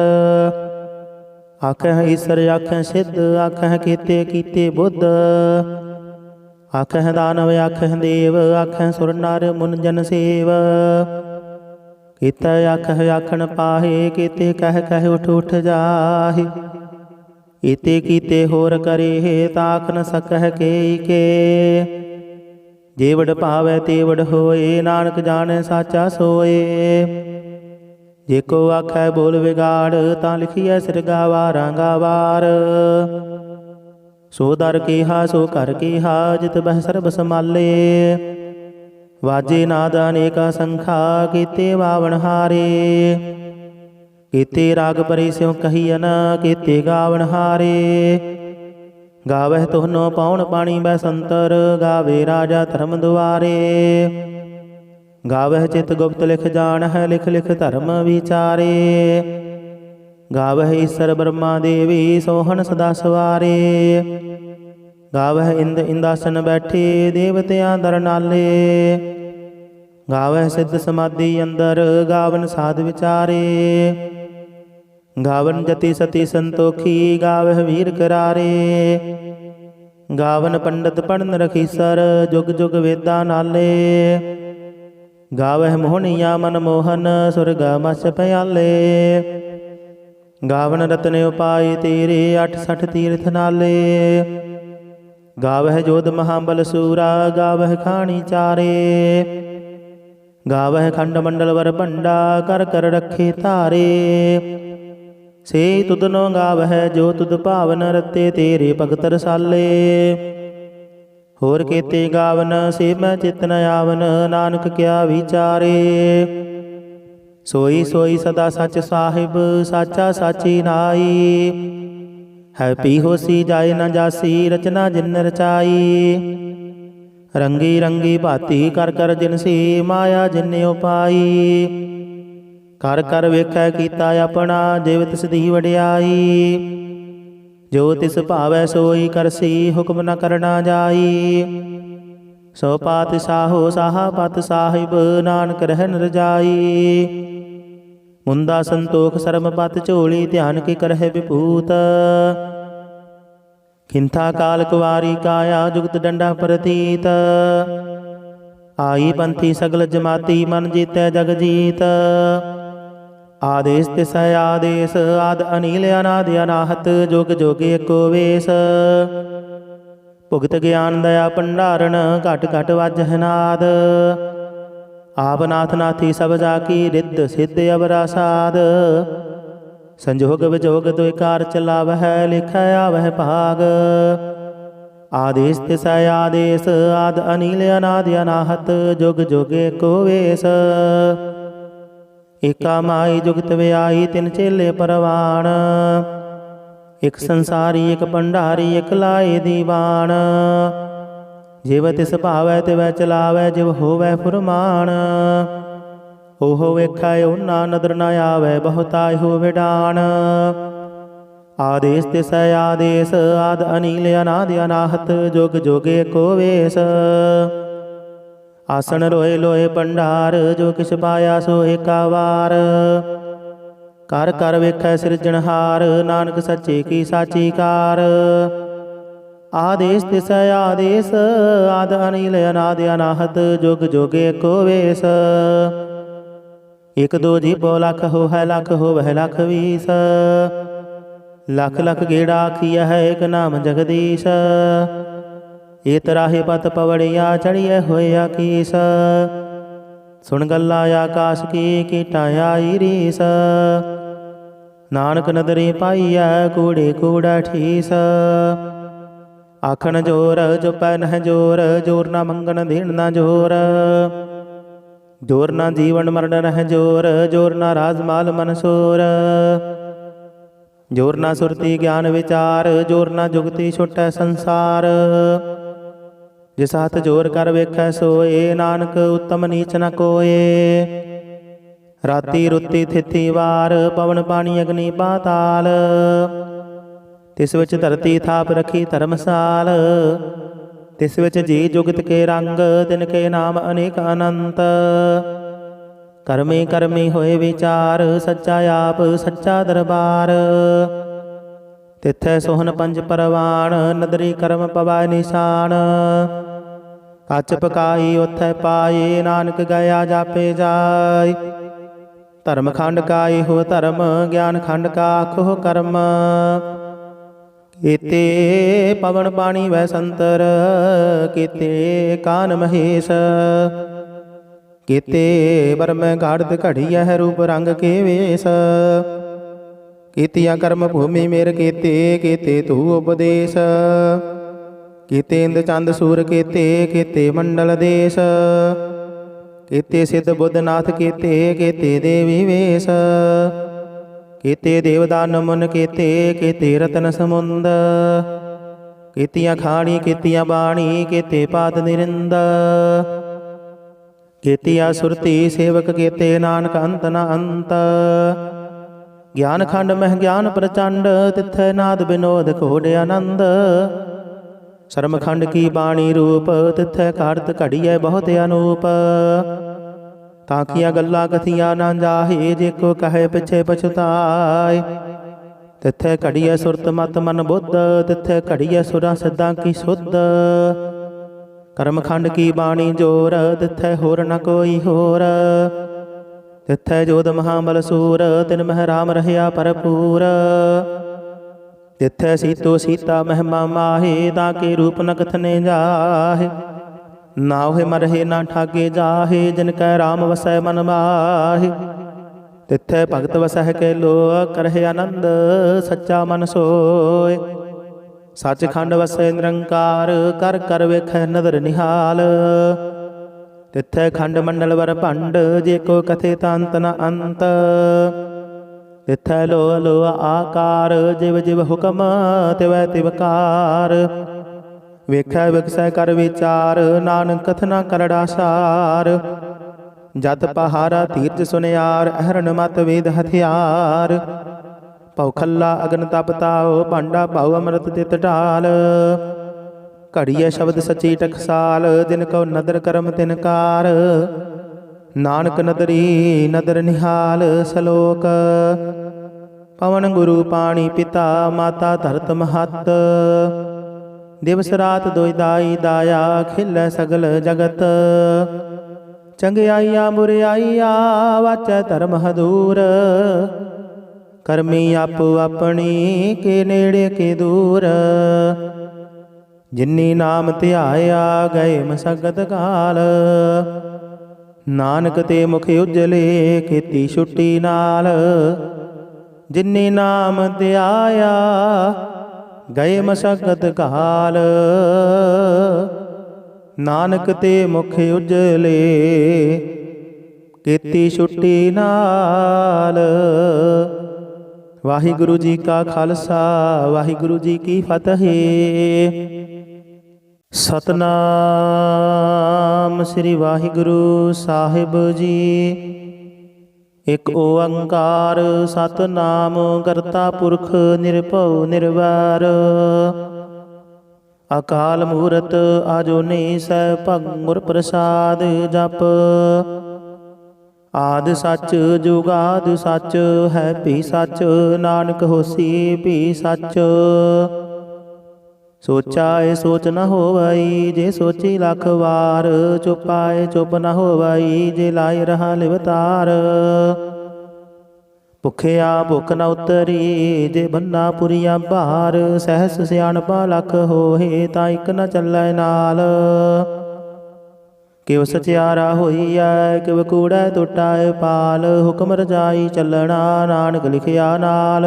ਆਖਹਿ ਈਸਰ ਆਖਹਿ ਸਿੱਧ, ਆਖਹਿ ਕੀਤੇ ਕੀਤੇ ਬੁੱਧ। ਆਖਹਿ ਦਾਨਵ ਆਖਹਿ ਦੇਵ, ਆਖਹਿ ਸੁਰ ਨਰ ਮੁਨ ਜਨ ਸੇਵ। ਕੀਤਾ ਆਖਹਿ ਆਖਣ ਪਾਹੇ, ਕੀਤੇ ਕਹਿ ਕਹਿ ਉਠ ਉਠ ਜਾਹੇ। ਕੀਤੇ ਕੀਤੇ ਹੋਰ ਕਰੇ, ਤਾਖ ਨ ਸਕਹਿ ਕੇ ਕੇ। ਜੇ ਵਡ ਭਾਵੈ ਤੇ ਵਡ ਹੋਏ, ਨਾਨਕ ਜਾਣੈ ਸਾਚਾ ਸੋਏ। ਜੇ ਕੋ ਆਖੈ ਬੋਲ ਵਿਗਾੜ, ਤਾਂ ਲਿਖੀਐ ਸਿਰਗਾ ਵਾਰਾਂ ਗਾਵਾਰ। ਸੋ ਦਰ ਕੀਹਾ ਸੋ ਘਰ ਕੀਹਾ, ਜਿਤ ਬਹਿ ਸਰਬ ਸਮਾਲੇ। ਵਾਜੇ ਨਾਦ ਅਨੇਕਾ ਸੰਖਾ, ਕੀਤੇ ਬਾਵਨ ਹਾਰੇ। ਕੀਤੇ ਰਾਗ ਪਰੇ ਸਿਉ ਕਹੀਅਨ, ਕੀਤੇ ਗਾਵਨ ਹਾਰੇ। ਗਾਵਹਿ ਤੁਹਨੋ ਪਾਉਣ ਪਾਣੀ ਬੈਸੰਤਰ, ਗਾਵੇ ਰਾਜਾ ਧਰਮ ਦੁਆਰੇ। ਗਾਵਹਿ ਚਿਤ ਗੁਪਤ ਲਿਖ ਜਾਣਹਿ, ਲਿਖ ਲਿਖ ਧਰਮ ਵਿਚਾਰੇ। ਗਾਵਹਿ ਈਸਰ ਬ੍ਰਹਮਾ ਦੇਵੀ, ਸੋਹਣ ਸਦਾ ਸਵਾਰੇ। ਗਾਵਹਿ ਇੰਦ ਇੰਦਾਸਨ ਬੈਠੇ, ਦੇਵਤਿਆਂ ਦਰ ਨਾਲੇ। ਗਾਵਹਿ ਸਿੱਧ ਸਮਾਧੀ ਅੰਦਰ, ਗਾਵਨ ਸਾਧ ਵਿਚਾਰੇ। ਗਾਵਨ ਜਤੀ ਸਤੀ ਸੰਤੋਖੀ, ਗਾਵਹਿ ਵੀਰ ਕਰਾਰੇ। ਗਾਵਨ ਪੰਡਤ ਪੜਨ ਰਖੀਸਰ, ਜੁਗ ਜੁਗ ਵੇਦਾਂ ਨਾਲੇ। ਗਾਵਹਿ ਮੋਹਣੀਆ ਮਨ ਮੋਹਨ, ਸੁਰਗ ਮਸ ਪਿਆਲੇ। ਗਾਵਨ ਰਤਨ ਉਪਾਏ ਤੇਰੇ, 68 ਤੀਰਥ ਨਾਲੇ। ਗਾਵਹਿ ਜੋਧ ਮਹਾਬਲ ਸੂਰਾ, ਗਾਵਹਿ ਖਾਣੀ ਚਾਰੇ। ਗਾਵਹਿ ਖੰਡ ਮੰਡਲ ਵਰ ਭੰਡਾ, ਕਰ ਕਰ ਰੱਖੇ ਧਾਰੇ। ਸੇ ਤੁਧਨੋ ਗਾਵਹਿ, ਜੋ ਤੁਧ ਭਾਵਨ, ਰਤੇ ਤੇਰੇ ਭਗਤ ਰਸਾਲੇ। ਹੋਰ ਕੀਤੇ ਗਾਵਨ, ਸੇ ਮੈਂ ਚਿਤ ਨ ਆਵਨ, ਨਾਨਕ ਕਿਆ ਵਿਚਾਰੇ। ਸੋਈ ਸੋਈ ਸਦਾ ਸੱਚ ਸਾਹਿਬ, ਸਾਚਾ ਸਾਚੀ ਨਾਈ। ਹੈ ਪੀ ਹੋਸੀ ਜਾਏ ਨ ਜਾਸੀ, ਰਚਨਾ ਜਿਨ ਰਚਾਈ। ਰੰਗੀ ਰੰਗੀ ਭਾਤੀ ਕਰ ਕਰ ਜਿਨਸੀ, ਮਾਇਆ ਜਿਨ ਉਪਾਈ। ਕਰ ਕਰ ਵੇਖੈ ਕੀਤਾ ਆਪਣਾ, ਜਿਵ ਤਿਸ ਦੀ ਵਡਿਆਈ। ਜੋ ਤਿਸ ਭਾਵੈ ਸੋਈ ਕਰਸੀ, ਹੁਕਮ ਨ ਕਰਨਾ ਜਾਈ। ਸੋ ਪਾਤਸ਼ਾਹੋ ਸਾਹਾ ਪਤ ਸਾਹਿਬ, ਨਾਨਕ ਰਹਿ ਨ ਰਜਾਈ। ਮੁੰਦਾ ਸੰਤੋਖ ਸਰਮ ਪਤ ਝੋਲੀ, ਧਿਆਨ ਕੀ ਕਰਹਿ ਵਿਭੂਤ। ਖਿੰਥਾ ਕਾਲ ਕੁਵਾਰੀ ਕਾਇਆ, ਜੁਗਤ ਡੰਡਾ ਪ੍ਰਤੀਤ। ਆਈ ਪੰਥੀ ਸਗਲ ਜਮਾਤੀ, ਮਨ ਜੀਤੈ ਜਗ ਜੀਤ। ਆਦੇਸ ਤਿਸ ਆਦੇਸ, ਆਦ ਅਨੀਲ ਅਨਾਦਿ ਅਨਾਹਤ, ਜੁਗ ਜੁਗ ਏਕੋ ਵੇਸ। ਭੁਗਤ ਗਿਆਨ ਦਇਆ ਭੰਡਾਰਨ, ਘਟ ਘਟ ਵਾਜਹਿ ਨਾਦ। ਆਪ ਨਾਥ ਨਾਥੀ ਸਭ ਜਾ ਕੀ, ਰਿੱਧ ਸਿੱਧ ਅਵਰਾ ਸਾਧ। ਸੰਜੋਗ ਵਿਜੋਗ ਦੁਇ ਕਾਰ ਚਲਾਵਹਿ, ਲਿਖੈ ਆਵਹਿ ਭਾਗ। ਆਦੇਸ ਤਿਸ ਆਦੇਸ, ਆਦ ਅਨੀਲ ਅਨਾਦਿ ਅਨਾਹਤ, ਜੁਗ ਜੁਗ ਏਕੋ ਵੇਸ। ਏਕਾ ਮਾਈ ਜੁਗਤ ਵਿਆਈ, ਤਿਨ ਚੇਲੇ ਪਰਵਾਣ। ਇਕ ਸੰਸਾਰੀ ਇਕ ਭੰਡਾਰੀ, ਇਕ ਲਾਏ ਦੀਵਾਨ। ਜਿਵ ਤਿਸ ਭਾਵੈ ਤਿਵੈ ਚਲਾਵੈ, ਜਿਵ ਹੋਵੈ ਫੁਰਮਾਨ। ਉਹ ਵੇਖੈ ਓਨਾ ਨਦਰ ਨ ਆਵੈ, ਬਹੁਤਾ ਇਹੋ ਵਿਡਾਣ। ਆਦੇਸ ਤਿਸ ਆਦੇਸ, ਆਦ ਅਨੀਲ ਅਨਾਦਿ ਅਨਾਹਤ, ਜੁਗ ਜੁਗ ਏਕੋ ਵੇਸ। ਆਸਣ ਲੋਏ ਲੋਏ ਭੰਡਾਰ, ਜੋ ਕਿਛ ਪਾਇਆ ਸੋ ਏਕਾ ਵਾਰ। ਕਰ ਕਰ ਵੇਖੈ ਸਿਰਜਣਹਾਰ, ਨਾਨਕ ਸੱਚੇ ਕੀ ਸਾਚੀ ਕਾਰ। ਆਦੇਸ ਤਿਸੈ ਆਦੇਸ, ਆਦ ਅਨੀਲ ਅਨਾਦ ਅਨਾਹਤ, ਜੁਗ ਜੁਗ ਏਕੋ ਵੇਸ। ਇਕ ਦੋ ਜੀਭੋ ਲਖ ਹੋਹੈ, ਲਖ ਹੋਵੈ ਲਖ ਵੀਸ। ਲਖ ਲਖ ਗੇੜਾ ਆਖੀਐ ਹੈ, ਇਕ ਨਾਮ ਜਗਦੀਸ਼। ਏ ਤਰਾਹੇ ਪਤ ਪਵੜਿਆ, ਚੜੀਐ ਹੋਇਆ ਕੀਸ। ਸੁਣ ਗੱਲਾਂ ਆਕਾਸ਼ ਕੀ, ਕੀਟਾਂ ਆਈ ਰੀਸ। ਨਾਨਕ ਨਦਰੀ ਪਾਈਐ, ਕੂੜੇ ਕੂੜਾ ਠੀਸ। ਆਖਣ ਜੋਰ ਜਪੈ ਨਹਿ ਜੋਰ, ਜੋਰ ਨਾ ਮੰਗਣ ਦੇਣ ਨਾ ਜੋਰ। ਜੋਰ ਨਾ ਜੀਵਨ ਮਰਨ ਰਹਿ ਜੋਰ, ਜੋਰ ਨਾ ਰਾਜ ਮਾਲ ਮਨਸੂਰ। ਜੋਰ ਨਾ ਸੁਰਤੀ ਗਿਆਨ ਵਿਚਾਰ, ਜੋਰ ਨਾ ਜੁਗਤੀ ਛੁਟੈ ਸੰਸਾਰ। ਜਿਸ ਹੱਥ ਜੋਰ ਕਰ ਵੇਖੈ ਸੋਏ, ਨਾਨਕ ਉਤਮ ਨੀਚ ਨ ਕੋਏ। ਰਾਤੀ ਰੁੱਤੀ ਥਿਤੀ ਵਾਰ, ਪਵਨ ਪਾਣੀ ਅਗਨੀ ਪਾਤਾਲ। ਤਿਸ ਵਿੱਚ ਧਰਤੀ ਥਾਪ ਰਖੀ ਧਰਮਸਾਲ। ਤਿਸ ਵਿੱਚ ਜੀ ਜੁਗਤ ਕੇ ਰੰਗ, ਤਿਨ ਕੇ ਨਾਮ ਅਨੇਕ ਅਨੰਤ। ਕਰਮੀ ਕਰਮੀ ਹੋਏ ਵਿਚਾਰ, ਸੱਚਾ ਆਪ ਸੱਚਾ ਦਰਬਾਰ। ਤਿੱਥੈ ਸੋਹਨ ਪੰਜ ਪਰਵਾਨ, ਨਦਰੀ ਕਰਮ ਪਵੈ ਨਿਸ਼ਾਨ। ਕੱਚ ਪਕਾਈ ਉਥੈ ਪਾਏ, ਨਾਨਕ ਗਿਆ ਜਾਪੇ ਜਾਏ। ਧਰਮ ਖੰਡ ਕਾ ਇਹੋ ਧਰਮ, ਗਿਆਨ ਖੰਡ ਕਾ ਆਖੋ ਕਰਮ। ਕੀਤੇ ਪਵਨ ਪਾਣੀ ਵੈ ਸੰਤਰ, ਕੀਤੇ ਕਾਨ ਮਹੇਸ਼। ਕੀਤੇ ਬਰਮ ਗਾੜਦ ਘੜੀਐ, ਰੂਪ ਰੰਗ ਕੇ ਵੇਸ। ਕੀਤੀਆਂ ਕਰਮ ਭੂਮੀ ਮੇਰ ਕੀਤੇ, ਕੀਤੇ ਤੂ ਉਪਦੇਸ਼। ਕੀਤੇ ਇੰਦ ਚੰਦ ਸੂਰ ਕੀਤੇ, ਕੀਤੇ ਮੰਡਲ ਦੇਸ਼। ਕੀਤੇ ਸਿੱਧ ਬੁੱਧਨਾਥ ਕੀਤੇ, ਕੀਤੇ ਦੇਵੀ ਵੇਸ਼। ਕੀਤੇ ਦੇਵਦਾਨ ਮੁਨ ਕੀਤੇ, ਕੀਤੇ ਰਤਨ ਸਮੁੰਦ। ਕੀਤੀਆਂ ਖਾਣੀ ਕੀਤੀਆਂ ਬਾਣੀ, ਕੀਤੇ ਪਾਦ ਨਿਰਿੰਦ। ਕੀਤੀਆਂ ਸੁਰਤੀ ਸੇਵਕ ਕੀਤੇ, ਨਾਨਕ ਅੰਤ ਨ ਅੰਤ। ਗਿਆਨ ਖੰਡ ਮਹਿ ਗਿਆਨ ਪ੍ਰਚੰਡ, ਤਿੱਥੈ ਨਾਦ ਬਿਨੋਦ ਘੋੜ ਆਨੰਦ। ਸ਼ਰਮ ਖੰਡ ਕੀ ਬਾਣੀ ਰੂਪ, ਤਿੱਥੈ ਘਾੜਤ ਘੜੀਐ ਬਹੁਤ ਅਨੂਪ। ਤਾਕੀਆਂ ਗੱਲਾਂ ਕਥੀਆਂ ਨਾ ਜਾਹੇ, ਜੇ ਕੋ ਕਹੇ ਪਿਛੇ ਪਛਤਾਏ। ਤਿੱਥੈ ਘੜੀਐ ਸੁਰਤ ਮਤ ਮਨ ਬੁੱਧ, ਤਿੱਥੈ ਘੜੀਐ ਸੁਰਾਂ ਸਿੱਧਾਂ ਕੀ ਸੁਧ। ਕਰਮ ਖੰਡ ਕੀ ਬਾਣੀ ਜੋਰ, ਤਿੱਥੈ ਹੋਰ ਨ ਕੋਈ ਹੋਰ। ਤਿੱਥੈ ਜੋਧ ਮਹਾਬਲ ਸੂਰ, ਤਿਨ ਮਹਿ ਰਾਮ ਰਹਿਆ ਭਰਪੂਰ। ਤਿੱਥੈ ਸੀਤੋ ਸੀਤਾ ਮਹਿਮਾ ਮਾਹੇ, ਤਾਂ ਕੇ ਰੂਪ ਨ ਕਥਨੇ ਜਾਹੇ। ਨਾ ਹੋਏ ਮਰਹੇ ਨਾ ਠਾਗੇ ਜਾਹੇ, ਜਿਨ ਕੈ ਰਾਮ ਵਸੈ ਮਨ ਮਾਹੇ। ਤਿੱਥੈ ਭਗਤ ਵਸਹਿ ਕੇ ਲੋਕ, ਕਰਹਿ ਆਨੰਦ ਸੱਚਾ ਮਨ ਸੋਏ। ਸੱਚ ਖੰਡ ਵਸੈ ਨਿਰੰਕਾਰ, ਕਰ ਕਰ ਵੇਖੈ ਨਦਰ ਨਿਹਾਲ। ਤਿੱਥੈ ਖੰਡ ਮੰਡਲ ਵਰ ਭੰਡ, ਜੇ ਕੋ ਕਥੇ ਤਾਂ ਅੰਤ ਨ ਅੰਤ। ਤਿੱਥੈ ਲੋ ਲੋ ਆਕਾਰ, ਜਿਵ ਜਿਵ ਹੁਕਮ ਤਿਵੈ ਤਿਵਕਾਰ। ਵੇਖੈ ਵਿਖਸੈ ਕਰ ਵਿਚਾਰ, ਨਾਨਕ ਕਥਨਾ ਕਰੜਾ ਸਾਰ। ਜਤ ਪਹਾਰਾ ਤੀਰਥ ਸੁਨਿਆਰ, ਅਹਰਨ ਮਤ ਵੇਦ ਹਥਿਆਰ। ਭਉ ਖੱਲਾ ਅਗਨ ਤਪ ਤਾਉ, ਭਾਂਡਾ ਭਾਉ ਅੰਮ੍ਰਿਤ ਤਿਤ ਢਾਲ। ਘੜੀਐ ਸ਼ਬਦ ਸੱਚੀ ਟਕਸਾਲ, ਦਿਨ ਕਉ ਨਦਰ ਕਰਮ ਤਿਨ ਕਾਰ। ਨਾਨਕ ਨਦਰੀ ਨਦਰ ਨਿਹਾਲ ਸਲੋਕ। ਪਵਨ ਗੁਰੂ ਪਾਣੀ ਪਿਤਾ, ਮਾਤਾ ਧਰਤ ਮਹੱਤ। ਦਿਵਸ ਰਾਤ ਦੁਇ ਦਾਈ ਦਾਇਆ, ਖਿਲੈ ਸਗਲ ਜਗਤ। ਚੰਗਿਆਈਆ ਮੁਰਿਆਈਆ, ਵਾਚੈ ਧਰਮ ਹਦੂਰ। ਕਰਮੀ ਆਪੋ ਆਪਣੀ, ਕੇ ਨੇੜੇ ਕੇ ਦੂਰ। ਜਿਨੀ ਨਾਮ ਧਿਆਇਆ, ਗਏ ਮਸਕਤ ਕਾਲ। ਨਾਨਕ ਤੇ ਮੁਖ ਉਜਲੇ, ਕੀਤੀ ਛੁੱਟੀ ਨਾਲ। ਜਿਨੀ ਨਾਮ ਧਿਆਇਆ, ਗਏ ਮਸਕਤ ਕਾਲ। ਨਾਨਕ ਤੇ ਮੁਖ ਉਜਲੇ, ਕੀਤੀ ਛੁੱਟੀ ਨਾਲ। ਵਾਹਿਗੁਰੂ ਜੀ ਕਾ ਖਾਲਸਾ, ਵਾਹਿਗੁਰੂ ਜੀ ਕੀ ਫਤਿਹ। ਸਤਨਾਮ ਸ੍ਰੀ ਵਾਹਿਗੁਰੂ ਸਾਹਿਬ ਜੀ। ਇਕ ਓੰਕਾਰ ਸਤਨਾਮ, ਕਰਤਾ ਪੁਰਖ ਨਿਰਭਉ ਨਿਰਵੈਰ। ਅਕਾਲ ਮੂਰਤ ਆਜੂਨੀ ਸੈਭੰ ਗੁਰ ਪ੍ਰਸਾਦਿ ਜਪ। ਆਦਿ ਸੱਚ ਜੁਗਾਦਿ ਸੱਚ ਹੈ ਭੀ ਸੱਚ, ਨਾਨਕ ਹੋਸੀ ਭੀ ਸੱਚ। ਸੋਚਾਏ ਸੋਚ ਨ ਹੋਵਈ, ਜੇ ਸੋਚੀ ਲੱਖ ਵਾਰ। ਚੁਪਾਏ ਚੁਪ ਨ ਹੋਵਈ, ਜੇ ਲਾਇ ਰਹਾ ਲਿਵਤਾਰ। ਭੁਖਿਆ ਭੁਖ ਨ ਉਤਰੀ, ਜੇ ਬੰਨਾ ਪੁਰੀਆ ਭਾਰ। ਸਹਿਸ ਸਿਆਣਪਾ ਲੱਖ ਹੋਏ, ਤਾਂ ਇੱਕ ਨ ਚੱਲੈ ਨਾਲ। ਕਿਵ ਸਚਿਆਰਾ ਹੋਈਐ, ਕਿਵ ਕੂੜੈ ਟੁੱਟੈ ਪਾਲ। ਹੁਕਮ ਰਜਾਈ ਚੱਲਣਾ, ਨਾਨਕ ਲਿਖਿਆ ਨਾਲ।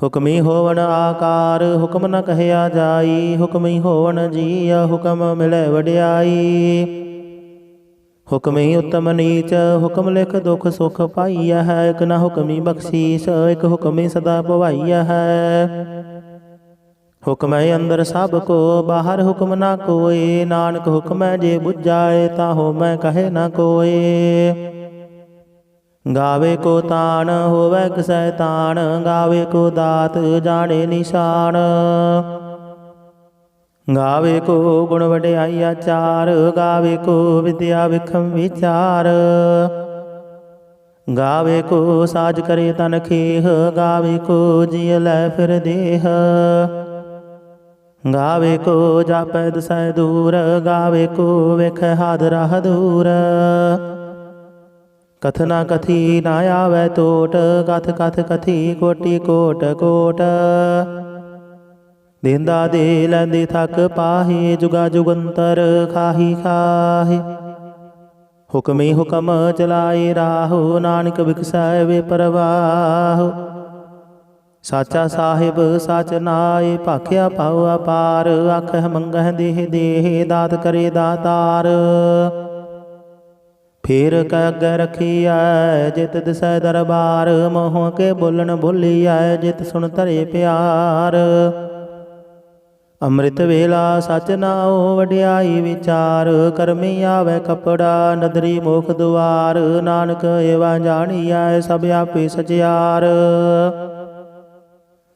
ਹੁਕਮੀ ਹੋਵਣ ਆਕਾਰ, ਹੁਕਮ ਨ ਕਹਿਆ ਜਾਈ। ਹੁਕਮੀ ਹੋਵਣ ਜੀਅ, ਹੁਕਮ ਮਿਲੈ ਵਡਿਆਈ। ਹੁਕਮੀ ਉਤਮ ਨੀਚ, ਹੁਕਮ ਲਿਖ ਦੁਖ ਸੁਖ ਪਾਈਐ ਹੈ। ਇਕ ਨ ਹੁਕਮੀ ਬਖਸ਼ੀਸ, ਇਕ ਹੁਕਮੀ ਸਦਾ ਭਵਾਈਐ ਹੈ। ਹੁਕਮੈ ਅੰਦਰ ਸਭ ਕੋ, ਬਾਹਰ ਹੁਕਮ ਨਾ ਕੋਇ। ਨਾਨਕ ਹੁਕਮੈ ਜੇ ਬੁਝਾਏ, ਤਾਂ ਹੋਮੈ ਕਹੇ ਨਾ ਕੋਇ। ਗਾਵੇ ਕੋ ਤਾਣ, ਹੋਵੈ ਕਿਸੈ ਤਾਣ। ਗਾਵੇ ਕੋ ਦਾਤ, ਜਾਣੇ ਨਿਸ਼ਾਨ। ਗਾਵੇ ਕੋ ਗੁਣ ਵਡਿਆਈ ਆਚਾਰ। ਗਾਵੇ ਕੋ ਵਿਦਿਆ ਵਿਖਮ ਵਿਚਾਰ। ਗਾਵੇ ਕੋ ਸਾਜ ਕਰੇ ਤਨ ਖੇਹ। ਗਾਵੇ ਕੋ ਜਿਯ ਲੈ ਫਿਰ ਦੇਹ। ਗਾਵੇ ਕੋ ਜਾਪੈ ਦਸੈ ਦੂਰ। ਗਾਵੇ ਕੋ ਵੇਖੈ ਹਾਦ ਰਾਹ ਦੂਰ। ਕਥਨਾ ਕਥੀ ਨਾ ਆਵੈ ਟੋਟ। ਕਥ ਕਥ ਕਥੀ ਕੋਟੀ ਕੋਟ ਕੋਟ। ਦੇਂਦਾ ਦੇ ਲੈਂਦੇ ਥਕ ਪਾਹੇ। ਜੁਗਾ ਜੁਗੰਤਰ ਖਾਹੀ ਖਾਹੇ। ਹੁਕਮੀ ਹੁਕਮ ਚਲਾਏ ਰਾਹੋ। ਨਾਨਕ ਬਿਕਸੈ ਵੇ ਪਰਵਾਹ। ਸਾਚਾ ਸਾਹਿਬ ਸਚ ਨਾਏ, ਭਾਖਿਆ ਪਾਉ ਅਪਾਰ। ਆਖਹਿ ਮੰਗਹਿ ਦੇਹ ਦੇਹ, ਦਾਤ ਕਰੇ ਦਾਤਾਰ। ਫੇਰ ਕੈ ਅੱਗੇ ਰਖੀਐ, ਜਿਤ ਦਿਸੈ ਦਰਬਾਰ। ਮੋਹ ਕੇ ਬੋਲਣ ਬੋਲੀਐ, ਜਿਤ ਸੁਣ ਧਰੇ ਪਿਆਰ। ਅੰਮ੍ਰਿਤ ਵੇਲਾ ਸਚ ਨਾਉ, ਵਡਿਆਈ ਵਿਚਾਰ। ਕਰਮੀ ਆਵੈ ਕਪੜਾ, ਨਦਰੀ ਮੋਖ ਦੁਆਰ। ਨਾਨਕ ਏਵਾ ਜਾਣੀਐ, ਸਭ ਆਪੇ ਸਚਿਆਰ।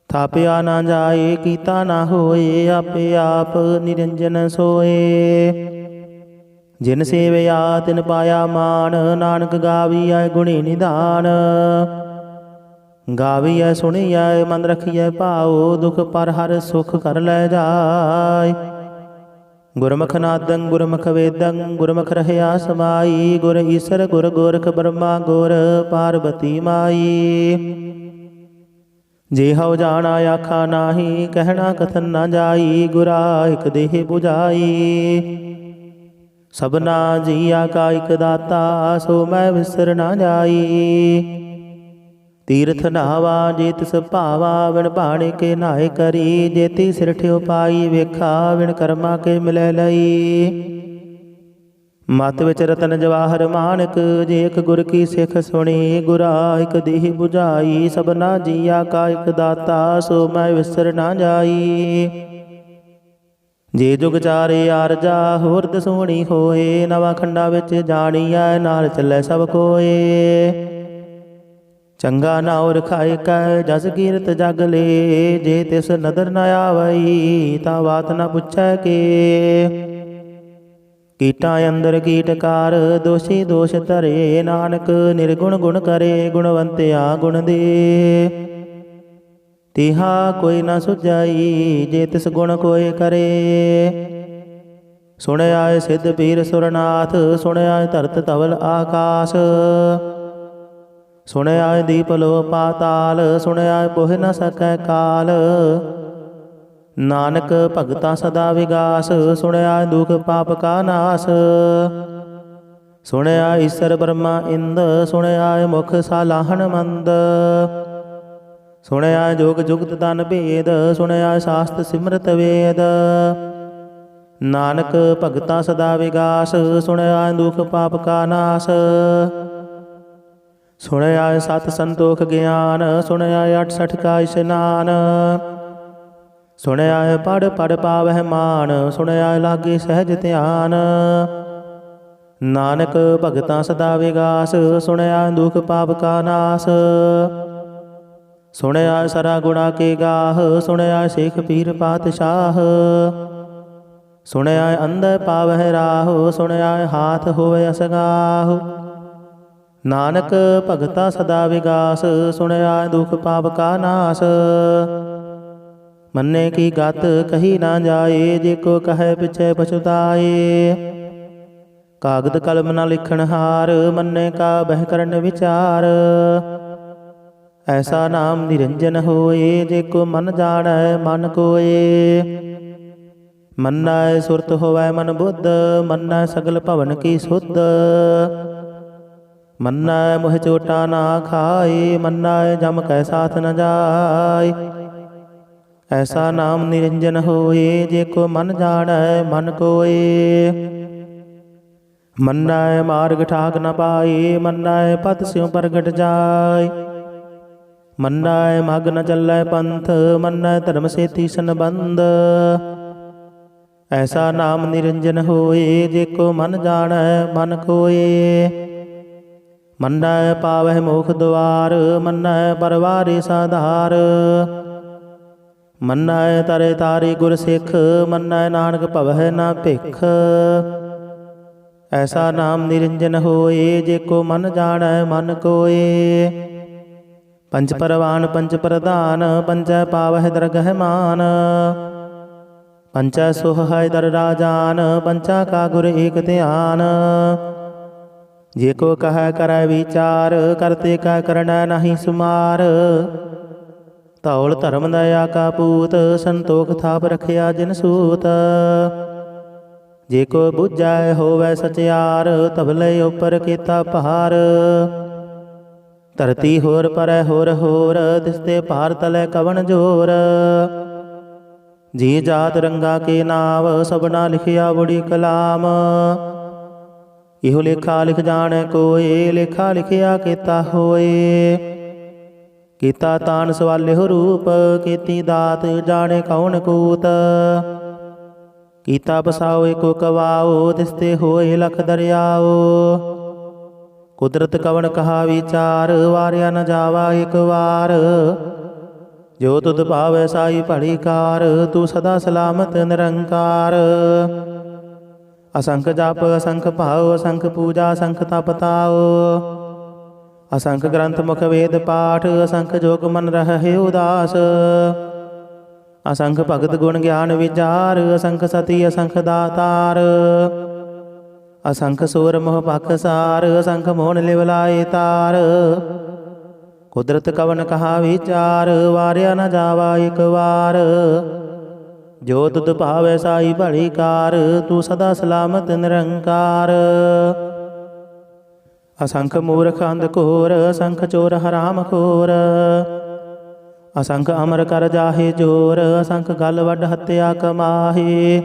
ਥਾਪਿਆ ਨਾ ਜਾਏ, ਕੀਤਾ ਨਾ ਹੋਏ। ਆਪੇ ਆਪ ਨਿਰੰਜਨ ਸੋਏ। ਜਿਨ ਸੇਵਿਆ ਤਿਨ ਪਾਇਆ ਮਾਨ। ਨਾਨਕ ਗਾਵੀਐ ਗੁਣੀ ਨਿਧਾਨ। ਗਾਵੀਐ ਸੁਣੀਐ ਮਨ ਰਖੀਐ ਭਾਉ। ਦੁਖ ਪਰ ਹਰਿ ਸੁਖ ਕਰ ਲੈ ਜਾਇ। ਗੁਰਮੁਖ ਨਾਦੰ ਗੁਰਮੁਖ ਵੇਦੰ, ਗੁਰਮੁਖ ਰਹਿਆ ਸਮਾਈ। ਗੁਰ ਈਸਰ ਗੁਰ ਗੋਰਖ ਬ੍ਰਹਮਾ ਗੁਰ ਪਾਰਬਤੀ ਮਾਈ। ਜੇ ਹਉ ਜਾਣਾ ਆਖਾ ਨਾਹੀ, ਕਹਿਣਾ ਕਥਨ ਨਾ ਜਾਈ। ਗੁਰਾ ਇਕ ਦੇਹ 부ਝਾਈ। ਸਭਨਾ ਜੀਆ ਕਾ ਇਕ ਦਾਤਾ, ਸੋ ਮੈਂ ਵਿਸਰ ਨਾ ਜਾਈ। ਤੀਰਥ ਨਹਾਵਾ ਜੇ ਤਿਸ ਭਾਵਾ, ਵਿਣ ਭਾਣੇ ਕੇ ਨਾਏ ਕਰੀ। ਜੇਤੀ ਸਿਰ ਠਿਓ ਪਾਈ ਵੇਖਾ, ਵਿਣ ਕਰਮਾ ਕੇ ਮਿਲੈ ਲਈ। ਮਤ ਵਿੱਚ ਰਤਨ ਜਵਾਹਰ ਮਾਨਕ, ਜੇ ਇਕ ਗੁਰ ਕੀ ਸਿੱਖ ਸੁਣੀ। ਗੁਰਾ ਇਕ ਦੇਹ 부ਝਾਈ। ਸਭਨਾ ਜੀਆ ਕਾ ਇਕ ਦਾਤਾ, ਸੋ ਮੈਂ ਵਿਸਰ ਨਾ ਜਾਈ। ਜੇ ਜੁਗ ਚਾਰੇ ਆਰਜਾ, ਹੋਰ ਦਸੋਣੀ ਹੋਏ। ਨਵਾਂ ਖੰਡਾ ਵਿੱਚ ਜਾਣੀਐ, ਨਾਲ ਚੱਲੈ ਸਭ ਕੋਏ। ਚੰਗਾ ਨਾਉ ਰਖਾਇ ਕੈ, ਜਸ ਕੀਰਤ ਜਗ ਲੇ। ਜੇ ਤਿਸ ਨਦਰ ਨ ਆਵਈ, ਤਾਂ ਬਾਤ ਨ ਪੁੱਛੈ ਕੇ। ਕੀਟਾਂ ਅੰਦਰ ਕੀਟਕਾਰ, ਦੋਸ਼ੀ ਦੋਸ਼ ਧਰੇ। ਨਾਨਕ ਨਿਰਗੁਣ ਗੁਣ ਕਰੇ, ਗੁਣਵੰਤਿਆ ਗੁਣ ਦੇ। ਤਿਹਾ ਕੋਈ ਨਾ ਸੁਝਾਈ, ਜੇ ਤਿਸ ਗੁਣ ਕੋਇ ਕਰੇ। ਸੁਣਿਆ ਸਿੱਧ ਪੀਰ ਸੁਰਨਾਥ, ਸੁਣਿਆ ਧਰਤ ਧਵਲ ਆਕਾਸ਼। ਸੁਣਿਆ ਦੀਪ ਲੋ ਪਾਤਾਲ, ਸੁਣਿਆ ਪੋਹਿ ਨ ਸਕੈ ਕਾਲ। ਨਾਨਕ ਭਗਤਾ ਸਦਾ ਵਿਗਾਸ, ਸੁਣਿਆ ਦੁਖ ਪਾਪ ਕਾ ਨਾਸ। ਸੁਣਿਆ ਈਸਰ ਬ੍ਰਹਮਾ ਇੰਦ, ਸੁਣਿਆ ਮੁਖ ਸਾਲਾਹਣ ਮੰਦ। ਸੁਣਿਆ ਜੋਗ ਜੁਗਤ ਤਨ ਭੇਦ, ਸੁਣਿਆ ਸ਼ਾਸਤ ਸਿਮਰਤ ਵੇਦ। ਨਾਨਕ ਭਗਤਾ ਸਦਾ ਵਿਗਾਸ, ਸੁਣਿਆ ਦੁਖ ਪਾਪ ਕਾ ਨਾਸ। ਸੁਣਿਆ ਸਤ ਸੰਤੋਖ ਗਿਆਨ, ਸੁਣਿਆ 68 ਕਾ ਇਸ਼ਨਾਨ। ਸੁਣਿਆ ਪੜ ਪੜ ਪਾਵਹਿ ਮਾਨ, ਸੁਣਿਆ ਲਾਗੇ ਸਹਿਜ ਧਿਆਨ। ਨਾਨਕ ਭਗਤਾਂ ਸਦਾ ਵਿਗਾਸ, ਸੁਣਿਆ ਦੁਖ ਪਾਪ ਕਾ ਨਾਸ। ਸੁਣਿਆ ਸਰਾ ਗੁਣਾ ਕੇ ਗਾਹ, ਸੁਣਿਆ ਸ਼ੇਖ ਪੀਰ ਪਾਤਸ਼ਾਹ। ਸੁਣਿਆ ਅੰਧੇ ਪਾਵਹਿ ਰਾਹੋ, ਸੁਣਿਆ ਹਾਥ ਹੋਵੇ ਅਸਗਾਹੋ। ਨਾਨਕ ਭਗਤਾ ਸਦਾ ਵਿਗਾਸ, ਸੁਣਿਆ ਦੁਖ ਪਾਪ ਕਾ ਨਾਸ। ਮੰਨੇ ਕੀ ਗਤ ਕਹੀ ਨਾ ਜਾਏ, ਜੇ ਕੋ ਕਹੈ ਪਿਛੈ ਪਛੁਤਾਏ। ਕਾਗਦ ਕਲਮ ਨਾ ਲਿਖਣ ਹਾਰ, ਮੰਨੇ ਕਾ ਬਹਿ ਕਰਨ ਵਿਚਾਰ। ਐਸਾ ਨਾਮ ਨਿਰੰਜਨ ਹੋਏ, ਜੇ ਕੋ ਮਨ ਜਾਣੈ ਮਨ ਕੋਏ। ਮੰਨੈ ਸੁਰਤ ਹੋਵੈ ਮਨ ਬੁੱਧ, ਮੰਨੈ ਸਗਲ ਭਵਨ ਕੀ ਸੁਧ। ਮੰਨੈ ਮੋਹ ਚੋਟਾ ਨਾ ਖਾਏ, ਮੰਨੈ ਜਮ ਕੈ ਸਾਥ ਨ ਜਾਏ। ਐਸਾ ਨਾਮ ਨਿਰੰਜਨ ਹੋਏ, ਜੇ ਕੋ ਮਨ ਜਾਣੈ ਮਨ ਕੋਏ। ਮੰਨੈ ਮਾਰਗ ਠਾਕ ਨ ਪਾਏ, ਮੰਨੈ ਪਤ ਸਿਉ ਪ੍ਰਗਟ ਜਾਏ। ਮੰਨੈ ਮਗ ਨ ਚੱਲੈ ਪੰਥ, ਮੰਨੈ ਧਰਮ ਸੇਤੀ ਸੰਬੰਧ। ਐਸਾ ਨਾਮ ਨਿਰੰਜਨ ਹੋਏ, ਜੇ ਕੋ ਮਨ ਜਾਣੈ ਮਨ ਕੋਏ। ਮੰਨੈ ਪਾਵਹਿ ਮੋਖ ਦੁਆਰ, ਮੰਨੈ ਪਰਵਾਰੇ ਸਾਧਾਰ। ਮੰਨੈ ਤਰੇ ਤਾਰੇ ਗੁਰ ਸਿੱਖ, ਮੰਨੈ ਨਾਨਕ ਭਵਹਿ ਨਾ ਭਿਖ। ਐਸਾ ਨਾਮ ਨਿਰੰਜਨ ਹੋਏ, ਜੇ ਕੋ ਮਨ ਜਾਣੈ ਮਨ ਕੋਏ। ਪੰਚ ਪਰਵਾਨ ਪੰਚ ਪ੍ਰਧਾਨ, ਪੰਚੈ ਪਾਵਹਿ ਦਰਗਹਿ ਮਾਨ। ਪੰਚੈ ਸੁਹਾਇ ਦਰ ਰਾਜਾਨ, ਪੰਚਾ ਕਾ ਗੁਰ ਏਕ ਧਿਆਨ। ਜੇ ਕੋ ਕਹੈ ਕਰੈ ਵਿਚਾਰ, ਕਰਤੇ ਕਾ ਕਰਨੈ ਨਾਹੀ ਸੁਮਾਰ। ਧੌਲ ਧਰਮ ਦਇਆ ਕਾ ਪੂਤ, ਸੰਤੋਖ ਥਾਪ ਰਖਿਆ ਜਿਨ ਸੂਤ। ਜੇ ਕੋ ਬੁਝੈ ਹੋਵੈ ਸਚਿਆਰ, ਤਬਲੇ ਉਪਰ ਕੀਤਾ ਭਾਰ। ਧਰਤੀ ਹੋਰ ਪਰੈ ਹੋਰ ਹੋਰ, ਦਿਸਤੇ ਭਾਰ ਤਲੈ ਕਵਣ ਜੋਰ। ਜੀ ਜਾਤ ਰੰਗਾ ਕੇ ਨਾਮ, ਸਭਨਾ ਲਿਖਿਆ ਬੜੀ ਕਲਾਮ। ਇਹੋ ਲੇਖਾ ਲਿਖ ਜਾਣੈ ਕੋਏ, ਲੇਖਾ ਲਿਖਿਆ ਕੀਤਾ ਹੋਏ। ਕੀਤਾ ਤਾਨ ਸਵਾਲਿਓ ਰੂਪ, ਕੀਤੀ ਦਾਤ ਜਾਣੇ ਕੌਣ ਕੂਤ। ਕੀਤਾ ਬਸਾਓ ਏਕੋ ਕਵਾਓ, ਦਿਸਤੇ ਹੋਏ ਲਖ ਦਰਿਆਓ। ਕੁਦਰਤ ਕਵਣ ਕਹਾ ਵਿਚਾਰ, ਵਾਰਿਆ ਨ ਜਾਵਾ ਇਕ ਵਾਰ। ਜੋ ਤੁਧ ਭਾਵੈ ਸਾਈ ਭਲੀ ਕਾਰ, ਤੂੰ ਸਦਾ ਸਲਾਮਤ ਨਿਰੰਕਾਰ। ਅਸੰਖ ਜਪ ਅਸੰਖ ਭਾਉ, ਅਸੰਖ ਪੂਜਾ ਅਸੰਖ ਤਪ ਤਾਉ। ਅਸੰਖ ਗ੍ਰੰਥ ਮੁਖ ਵੇਦ ਪਾਠ, ਅਸੰਖ ਜੋਗ ਮਨ ਰਹਿ ਉਦਾਸ। ਅਸੰਖ ਭਗਤ ਗੁਣ ਗਿਆਨ ਵਿਚਾਰ, ਅਸੰਖ ਸਤੀ ਅਸੰਖ ਦਾਤਾਰ। ਅਸੰਖ ਸੂਰ ਮੋਹ ਪਖਸਾਰ, ਅਸੰਖ ਮੋਹਨ ਲਿਵ ਲਾਏ ਤਾਰ। ਕੁਦਰਤ ਕਵਣ ਕਹਾ ਵਿਚਾਰ, ਵਾਰਿਆ ਨ ਜਾਵਾ ਇਕ ਵਾਰ। ਜੋ ਤੁਧ ਭਾਵੈ ਸਾਈ ਭਲੀ ਕਾਰ, ਤੂੰ ਸਦਾ ਸਲਾਮਤ ਨਿਰੰਕਾਰ। ਅਸੰਖ ਮੂਰਖ ਅੰਧ ਘੋਰ, ਅਸੰਖ ਚੋਰ ਹਰਾਮ ਖੋਰ। ਅਸੰਖ ਅਮਰ ਕਰ ਜਾਹੇ ਜੋਰ, ਅਸੰਖ ਗਲ ਵੱਡ ਹੱਤਿਆ ਕਮਾਹੇ।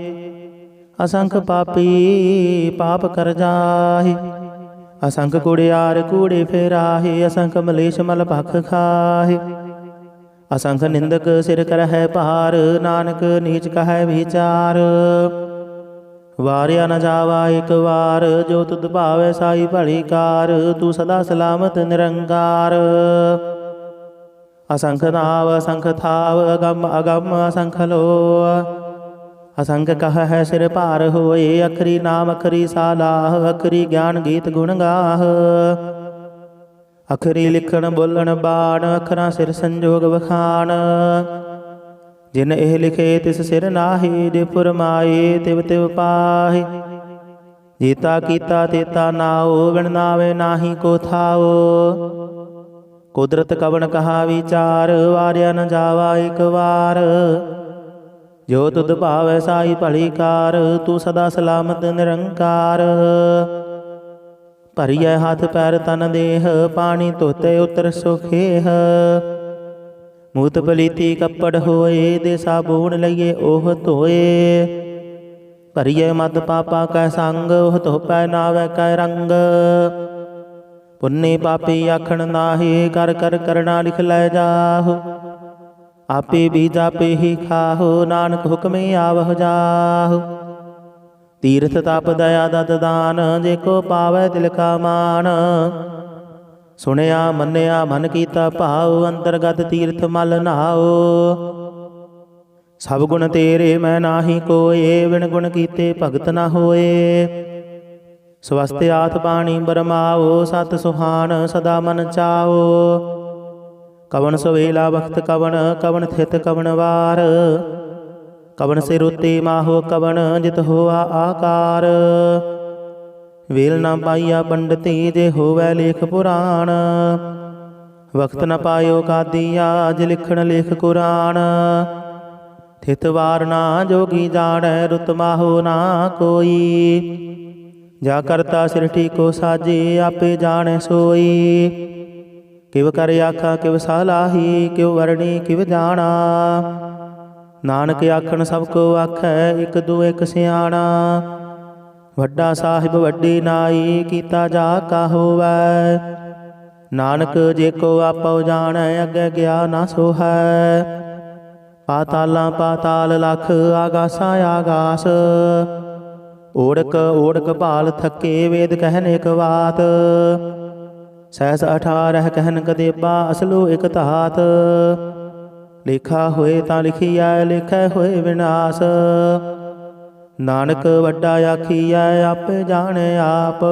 ਅਸੰਖ ਪਾਪੀ ਪਾਪ ਕਰ ਜਾਹੇ, ਅਸੰਖ ਕੁੜਿਆਰ ਕੂੜੇ ਫੇਰਾਹੇ। ਅਸੰਖ ਮਲੇਸ਼ ਮਲ ਭਖ ਖਾਹੇ, ਅਸੰਖ ਨਿੰਦਕ ਸਿਰ ਕਰਹਿ ਭਾਰ। ਨਾਨਕ ਨੀਚ ਕਹੈ ਵਿਚਾਰ, ਵਾਰਿਆ ਨ ਜਾਵਾ ਇਕ ਵਾਰ। ਜੋ ਤੁਧ ਭਾਵੈ ਸਾਈ ਭਲੀ ਕਾਰ, ਤੂੰ ਸਦਾ ਸਲਾਮਤ ਨਿਰੰਕਾਰ। ਅਸੰਖ ਨਾਵ ਅਸੰਖ ਥਾਵ, ਅਗੰਮ ਅਗੰਮ ਅਸੰਖ ਲੋ। ਅਸੰਖ ਕਹੈ ਸਿਰ ਭਾਰ ਹੋਏ, ਅਖਰੀ ਨਾਮ ਅਖਰੀ ਸਾਲਾਹ। ਅਖਰੀ ਗਿਆਨ ਗੀਤ ਗੁਣ ਗਾਹ, ਅਖਰੀ ਲਿਖਣ ਬੋਲਣ ਬਾਣ। ਅਖਰਾਂ ਸਿਰ ਸੰਜੋਗ ਵਖਾਣ, ਜਿਨ ਇਹ ਲਿਖੇ ਤਿਸ ਸਿਰ ਨਾਹੀ। ਜੇ ਫੁਰਮਾਏ ਤਿਵ ਤਿਵ ਪਾਹੀ, ਜੀਤਾ ਕੀਤਾ ਤੇਤਾ ਨਾਉ। ਵਿਣ ਨਾਵੇ ਨਾਹੀ ਕੋ ਥਾਉ। ਕੁਦਰਤ ਕਵਣ ਕਹਾ ਵਿਚਾਰ, ਵਾਰਿਆ ਨ ਜਾਵਾ ਇਕ ਵਾਰ। ਜੋ ਤੁਧ ਭਾਵੈ ਸਾਈ ਭਲੀ ਕਾਰ, ਤੂੰ ਸਦਾ ਸਲਾਮਤ ਨਿਰੰਕਾਰ। ਭਰੀਐ ਹੱਥ ਪੈਰ ਤਨ ਦੇਹ, ਪਾਣੀ ਧੋਤੇ ਉਤਰ ਸੁਖੇਹ। ਮੂਤ ਪਲੀਤੀ ਕੱਪੜ ਹੋਏ, ਦੇ ਸਾਬੂਨ ਲਈਏ ਉਹ ਧੋਏ। ਭਰੀਐ ਮਦ ਪਾਪਾ ਕੈ ਸੰਗ, ਉਹ ਧੋਪੈ ਨਾਵੈ ਕੈ ਰੰਗ। ਪੁੰਨੇ ਪਾਪੀ ਆਖਣ ਨਾਹੀ, ਕਰ ਕਰ ਕਰਣਾ ਲਿਖ ਲੈ ਜਾਹੋ। ਆਪੇ ਬੀਜ ਆਪੇ ਹੀ ਖਾਹੋ, ਨਾਨਕ ਹੁਕਮੇ ਆਵਹੁ ਜਾਹੋ। ਤੀਰਥ ਤਪ ਦਇਆ ਦਤ ਦਾਨ, ਜੇ ਕੋ ਪਾਵੈ ਦਿਲ ਕਾ ਮਾਨ। ਸੁਣਿਆ ਮੰਨਿਆ ਮਨ ਕੀਤਾ ਭਾਉ, ਅੰਤਰਗਤ ਤੀਰਥ ਮਲ ਨਹਾਉ। ਸਭ ਗੁਣ ਤੇਰੇ ਮੈਂ ਨਾਹੀ ਕੋਏ, ਬਿਨ ਗੁਣ ਕੀਤੇ ਭਗਤ ਨਾ ਹੋਏ। ਸਵਸਤਿ ਆਤ ਬਾਣੀ ਬਰਮਾਓ, ਸਤ ਸੁਹਾਨ ਸਦਾ ਮਨ ਚਾਓ। ਕਵਣ ਸਵੇਲਾ ਵਖਤ ਕਵਣ, ਕਵਣ ਥਿਤ ਕਵਣ ਵਾਰ। ਕਵਣ ਸੇ ਰੁੱਤੇ ਮਾਹੋ ਕਵਣ, ਜਿਤ ਹੋਆ ਆਕਾਰ। ਵੇਲ ਨਾ ਪਾਈਆ ਪੰਡਤੀ, ਜੇ ਹੋਵੈ ਲੇਖ ਪੁਰਾਣ। ਵਖਤ ਨ ਪਾਇਓ ਕਾਦੀਆ, ਜੇ ਲਿਖਣ ਲੇਖ ਕੁਰਾਨ। ਥਿਤ ਵਾਰ ਨਾ ਜੋਗੀ ਜਾਣੈ, ਰੁਤ ਮਾਹੋ ਨਾ ਕੋਈ। ਜਾ ਕਰਤਾ ਸ੍ਰਿਸ਼ਟੀ ਕੋ ਸਾਜੇ, ਆਪੇ ਜਾਣੈ ਸੋਈ। ਕਿਵ ਕਰ ਆਖਾਂ ਕਿਵ ਸਲਾਹੀ, ਕਿਵ ਵਰਣੀ ਕਿਵ ਜਾਣਾ। ਨਾਨਕ ਆਖਣ ਸਭ ਕੋ ਆਖੈ, ਇਕ ਦੂ ਇਕ ਸਿਆਣਾ। ਵੱਡਾ ਸਾਹਿਬ ਵੱਡੀ ਨਾਈ, ਕੀਤਾ ਜਾ ਕਾ ਹੋਵੈ। ਨਾਨਕ ਜੇ ਕੋ ਆਪਉ ਜਾਣੈ, ਅੱਗੇ ਗਿਆ ਨਾ ਸੋਹੈ। ਪਾਤਾਲਾਂ ਪਾਤਾਲ ਲਖ, ਆਗਾਸਾਂ ਆਗਾਸ। ਓੜਕ ਓੜਕ ਭਾਲ ਥੱਕੇ, ਵੇਦ ਕਹਿਨ ਇਕ ਬਾਤ। ਸਹਿਸ 18 ਕਹਿਨ ਕਦੇਬਾ, ਅਸਲੋ ਇਕ ਧਾਤ। ਲੇਖਾ ਹੋਏ ਤਾਂ ਲਿਖੀਐ, ਲਿਖੈ ਹੋਏ ਵਿਨਾਸ਼। ਨਾਨਕ ਵੱਡਾ ਆਖੀਐ, ਆਪੇ ਜਾਣੈ ਆਪ।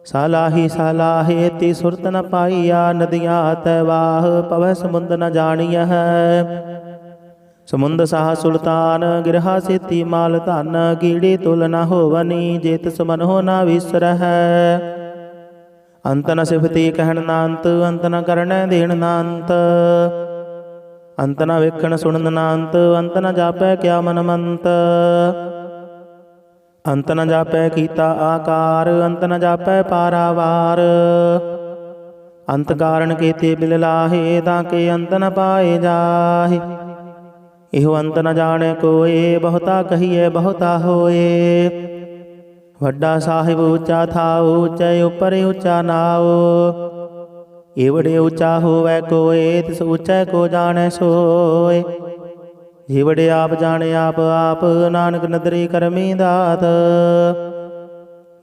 ਸਲਾਹੀ ਸਲਾਹੇ ਤੀ ਸੁਰਤ ਨ ਪਾਈਆ, ਨਦੀਆਂ ਤੈ ਵਾਹ ਪਵੈ ਸਮੁੰਦ ਨ ਜਾਣੀਐ। ਸਮੁੰਦ ਸਾਹ ਸੁਲਤਾਨ, ਗਿਰਹਾ ਸੇਤੀ ਮਾਲ ਧਨ। ਕੀੜੀ ਤੁਲ ਨ ਹੋਵਨੀ, ਜੇ ਤਿਸ ਮਨਹੁ ਨ ਵਿਸਰਹਿ। ਅੰਤ ਨ ਸਿਫਤੀ ਕਹਿਣ ਨਾ ਅੰਤ, ਅੰਤ ਨ ਕਰਨੈ ਦੇਣ ਨਾ ਅੰਤ। ਅੰਤ ਨ ਵੇਖਣ ਸੁਣਨ ਨਾ ਅੰਤ, ਅੰਤ ਨ ਜਾਪੈ ਕਿਆ ਮਨ ਮੰਤ। ਅੰਤ ਨ ਜਾਪੈ ਕੀਤਾ ਆਕਾਰ, ਅੰਤ ਨ ਜਾਪੈ ਪਾਰਾਵਾਰ। ਅੰਤ ਕਾਰਨ ਕੀਤੇ ਬਿਲ ਲਾਹੇ, ਤਾਂ ਕੇ ਅੰਤ ਨ ਪਾਏ ਜਾਹੇ। ਇਹੋ ਅੰਤ ਨ ਜਾਣੈ ਕੋਏ, ਬਹੁਤਾ ਕਹੀਏ ਬਹੁਤਾ ਹੋਏ। ਵੱਡਾ ਸਾਹਿਬ ਉੱਚਾ ਥਾਉ, ਉੱਚੇ ਉੱਪਰ ਉੱਚਾ ਨਾਉ। ਏਵੜੇ ਉੱਚਾ ਹੋਵੈ ਕੋਏ, ਤਿਸ ਉੱਚੈ ਕੋ ਜਾਣੈ ਸੋਏ। ਜੀਵੜੇ ਆਪ ਜਾਣੇ ਆਪ ਆਪ, ਨਾਨਕ ਨਦਰੀ ਕਰਮੀ ਦਾਤ।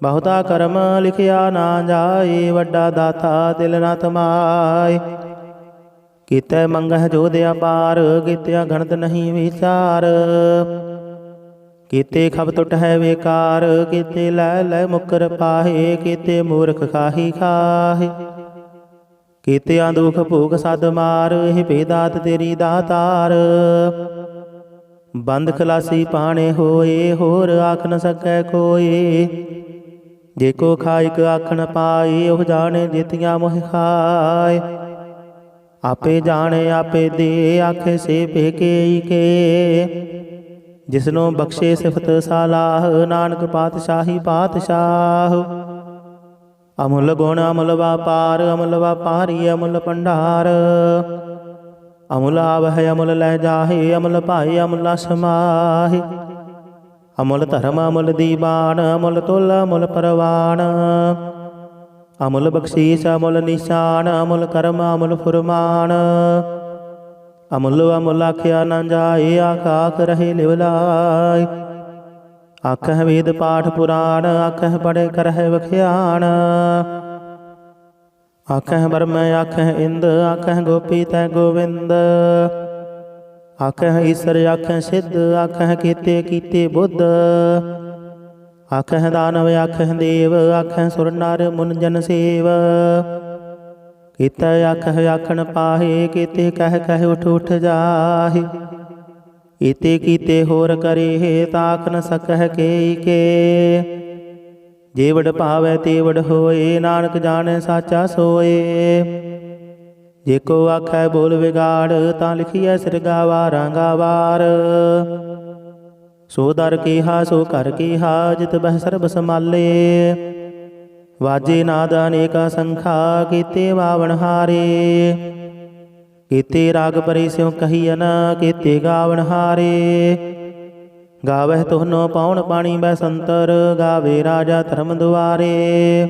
ਬਹੁਤਾ ਕਰਮ ਲਿਖਿਆ ਨਾ ਜਾਏ, ਵੱਡਾ ਦਾਤਾ ਦਿਲ ਨ ਤਮਾਏ। ਕੀਤੈ ਮੰਗਹਿ ਜੋਧ ਅਪਾਰ, ਕੀਤਿਆ ਗਣਤ ਨਹੀਂ ਵਿਚਾਰ। ਕੀਤੇ ਖਬ ਟੁੱਟ ਹੈ ਵੇਕਾਰ, ਕੀਤੇ ਲੈ ਲੈ ਮੁਕਰ ਪਾਹੇ। ਕੀਤੇ ਮੂਰਖ ਖਾਹੀ ਖਾਹੇ, ਕੀਤਿਆਂ ਦੁਖ ਭੋਗ ਸਦ ਮਾਰ। ਇਹ ਭੇਦਾਤ ਤੇਰੀ ਦਾਤਾਰ। ਬੰਦ ਖਲਾਸੀ ਪਾਣੇ ਹੋਏ, ਹੋਰ ਆਖ ਨ ਸਕੈ ਕੋਏ। ਜੇ ਕੋ ਖਾਇਕ ਆਖਣ ਪਾਏ, ਉਹ ਜਾਣੇ ਜਿਤੀਆਂ ਮੋਹ ਖਾਏ। ਆਪੇ ਜਾਣੇ ਆਪੇ ਦੇ, ਆਖੇ ਸੇ ਭੇਕੇ ਕੇ। ਜਿਸਨੂੰ ਬਖਸ਼ੇ ਸਿਫਤ ਸਲਾਹ, ਨਾਨਕ ਪਾਤਸ਼ਾਹੀ ਪਾਤਸ਼ਾਹ। ਅਮੁੱਲ ਗੁਣ ਅਮੁੱਲ ਵਾਪਾਰ, ਅਮੁੱਲ ਵਾਪਾਰੀ ਅਮੁੱਲ ਭੰਡਾਰ। ਅਮੁੱਲ ਆਵਹਿ ਅਮੁੱਲ ਲੈ ਜਾਹੇ, ਅਮੁੱਲ ਭਾਏ ਅਮੁੱਲ ਸਮਾਹੇ। ਅਮੁੱਲ ਧਰਮ ਅਮੁੱਲ ਦੀਵਾਨ, ਅਮੁੱਲ ਤੁਲ ਅਮੁੱਲ ਪਰਵਾਨ। ਅਮੁੱਲ ਬਖਸ਼ੀਸ਼ ਅਮੁੱਲ ਨਿਸ਼ਾਨ, ਅਮੁੱਲ ਕਰਮ ਅਮੁੱਲ ਫੁਰਮਾਨ। ਅਮੁੱਲ ਅਮੁੱਲ ਆਖਿਆ ਨਾ ਜਾਏ, ਆਖ ਆਖ ਰਹੇ ਲਿਵ ਲਾਇ। ਆਖਹਿ ਵੇਦ ਪਾਠ ਪੁਰਾਣ, ਆਖਹਿ ਪੜ੍ਹੇ ਕਰਹਿ ਵਖਿਆਣ। ਆਖਹਿ ਬਰਮ ਆਖਹਿ ਇੰਦ, ਆਖਹਿ ਗੋਪੀ ਤੈ ਗੋਵਿੰਦ। ਆਖਹਿ ਈਸਰ ਆਖਹਿ ਸਿੱਧ, ਆਖਹਿ ਕੀਤੇ ਕੀਤੇ ਬੁੱਧ। ਆਖਹਿ ਦਾਨਵ ਆਖਹਿ ਦੇਵ, ਆਖਹਿ ਸੁਰ ਨਰ ਮੁਨ ਜਨ ਸੇਵ। ਕੀਤੇ ਆਖਹਿ ਆਖਣ ਪਾਹੇ, ਕੀਤੇ ਕਹਿ ਕਹਿ ਉਠ ਉਠ ਜਾਹੇ। ਕੀਤੇ ਕੀਤੇ ਹੋਰ ਕਰੇ, ਤਾਕ ਨ ਸਕਹਿ ਕੇ ਕੇ। ਜੇ ਵਡ ਭਾਵੈ ਤੇ ਵਡ ਹੋਏ, ਨਾਨਕ ਜਾਣੈ ਸਾਚਾ ਸੋਏ। ਜੇ ਕੋ ਆਖੈ ਬੋਲ ਵਿਗਾੜ, ਤਾਂ ਲਿਖੀਐ ਸਿਰਗਾ ਵਾਰਾਂ ਗਾਵਾਰ। ਸੋ ਦਰ ਕੀਹਾ ਸੋ ਘਰ ਕੀਹਾ, ਜਿਤ ਬਹਿ ਸਰਬ ਸਮਾਲੇ। ਵਾਜੇ ਨਾਦ ਅਨੇਕਾ ਸੰਖਾ, ਕੀਤੇ ਵਾਵਣ ਹਾਰੇ। ਕੀਤੇ ਰਾਗ ਪਰੇ ਸਿਉ ਕਹੀਅਨ, ਕੀਤੇ ਗਾਵਣ ਹਾਰੇ। ਗਾਵਹਿ ਤੁਹਨੋ ਪਾਉਣ ਪਾਣੀ ਬੈਸੰਤਰ, ਗਾਵੇ ਰਾਜਾ ਧਰਮ ਦੁਆਰੇ।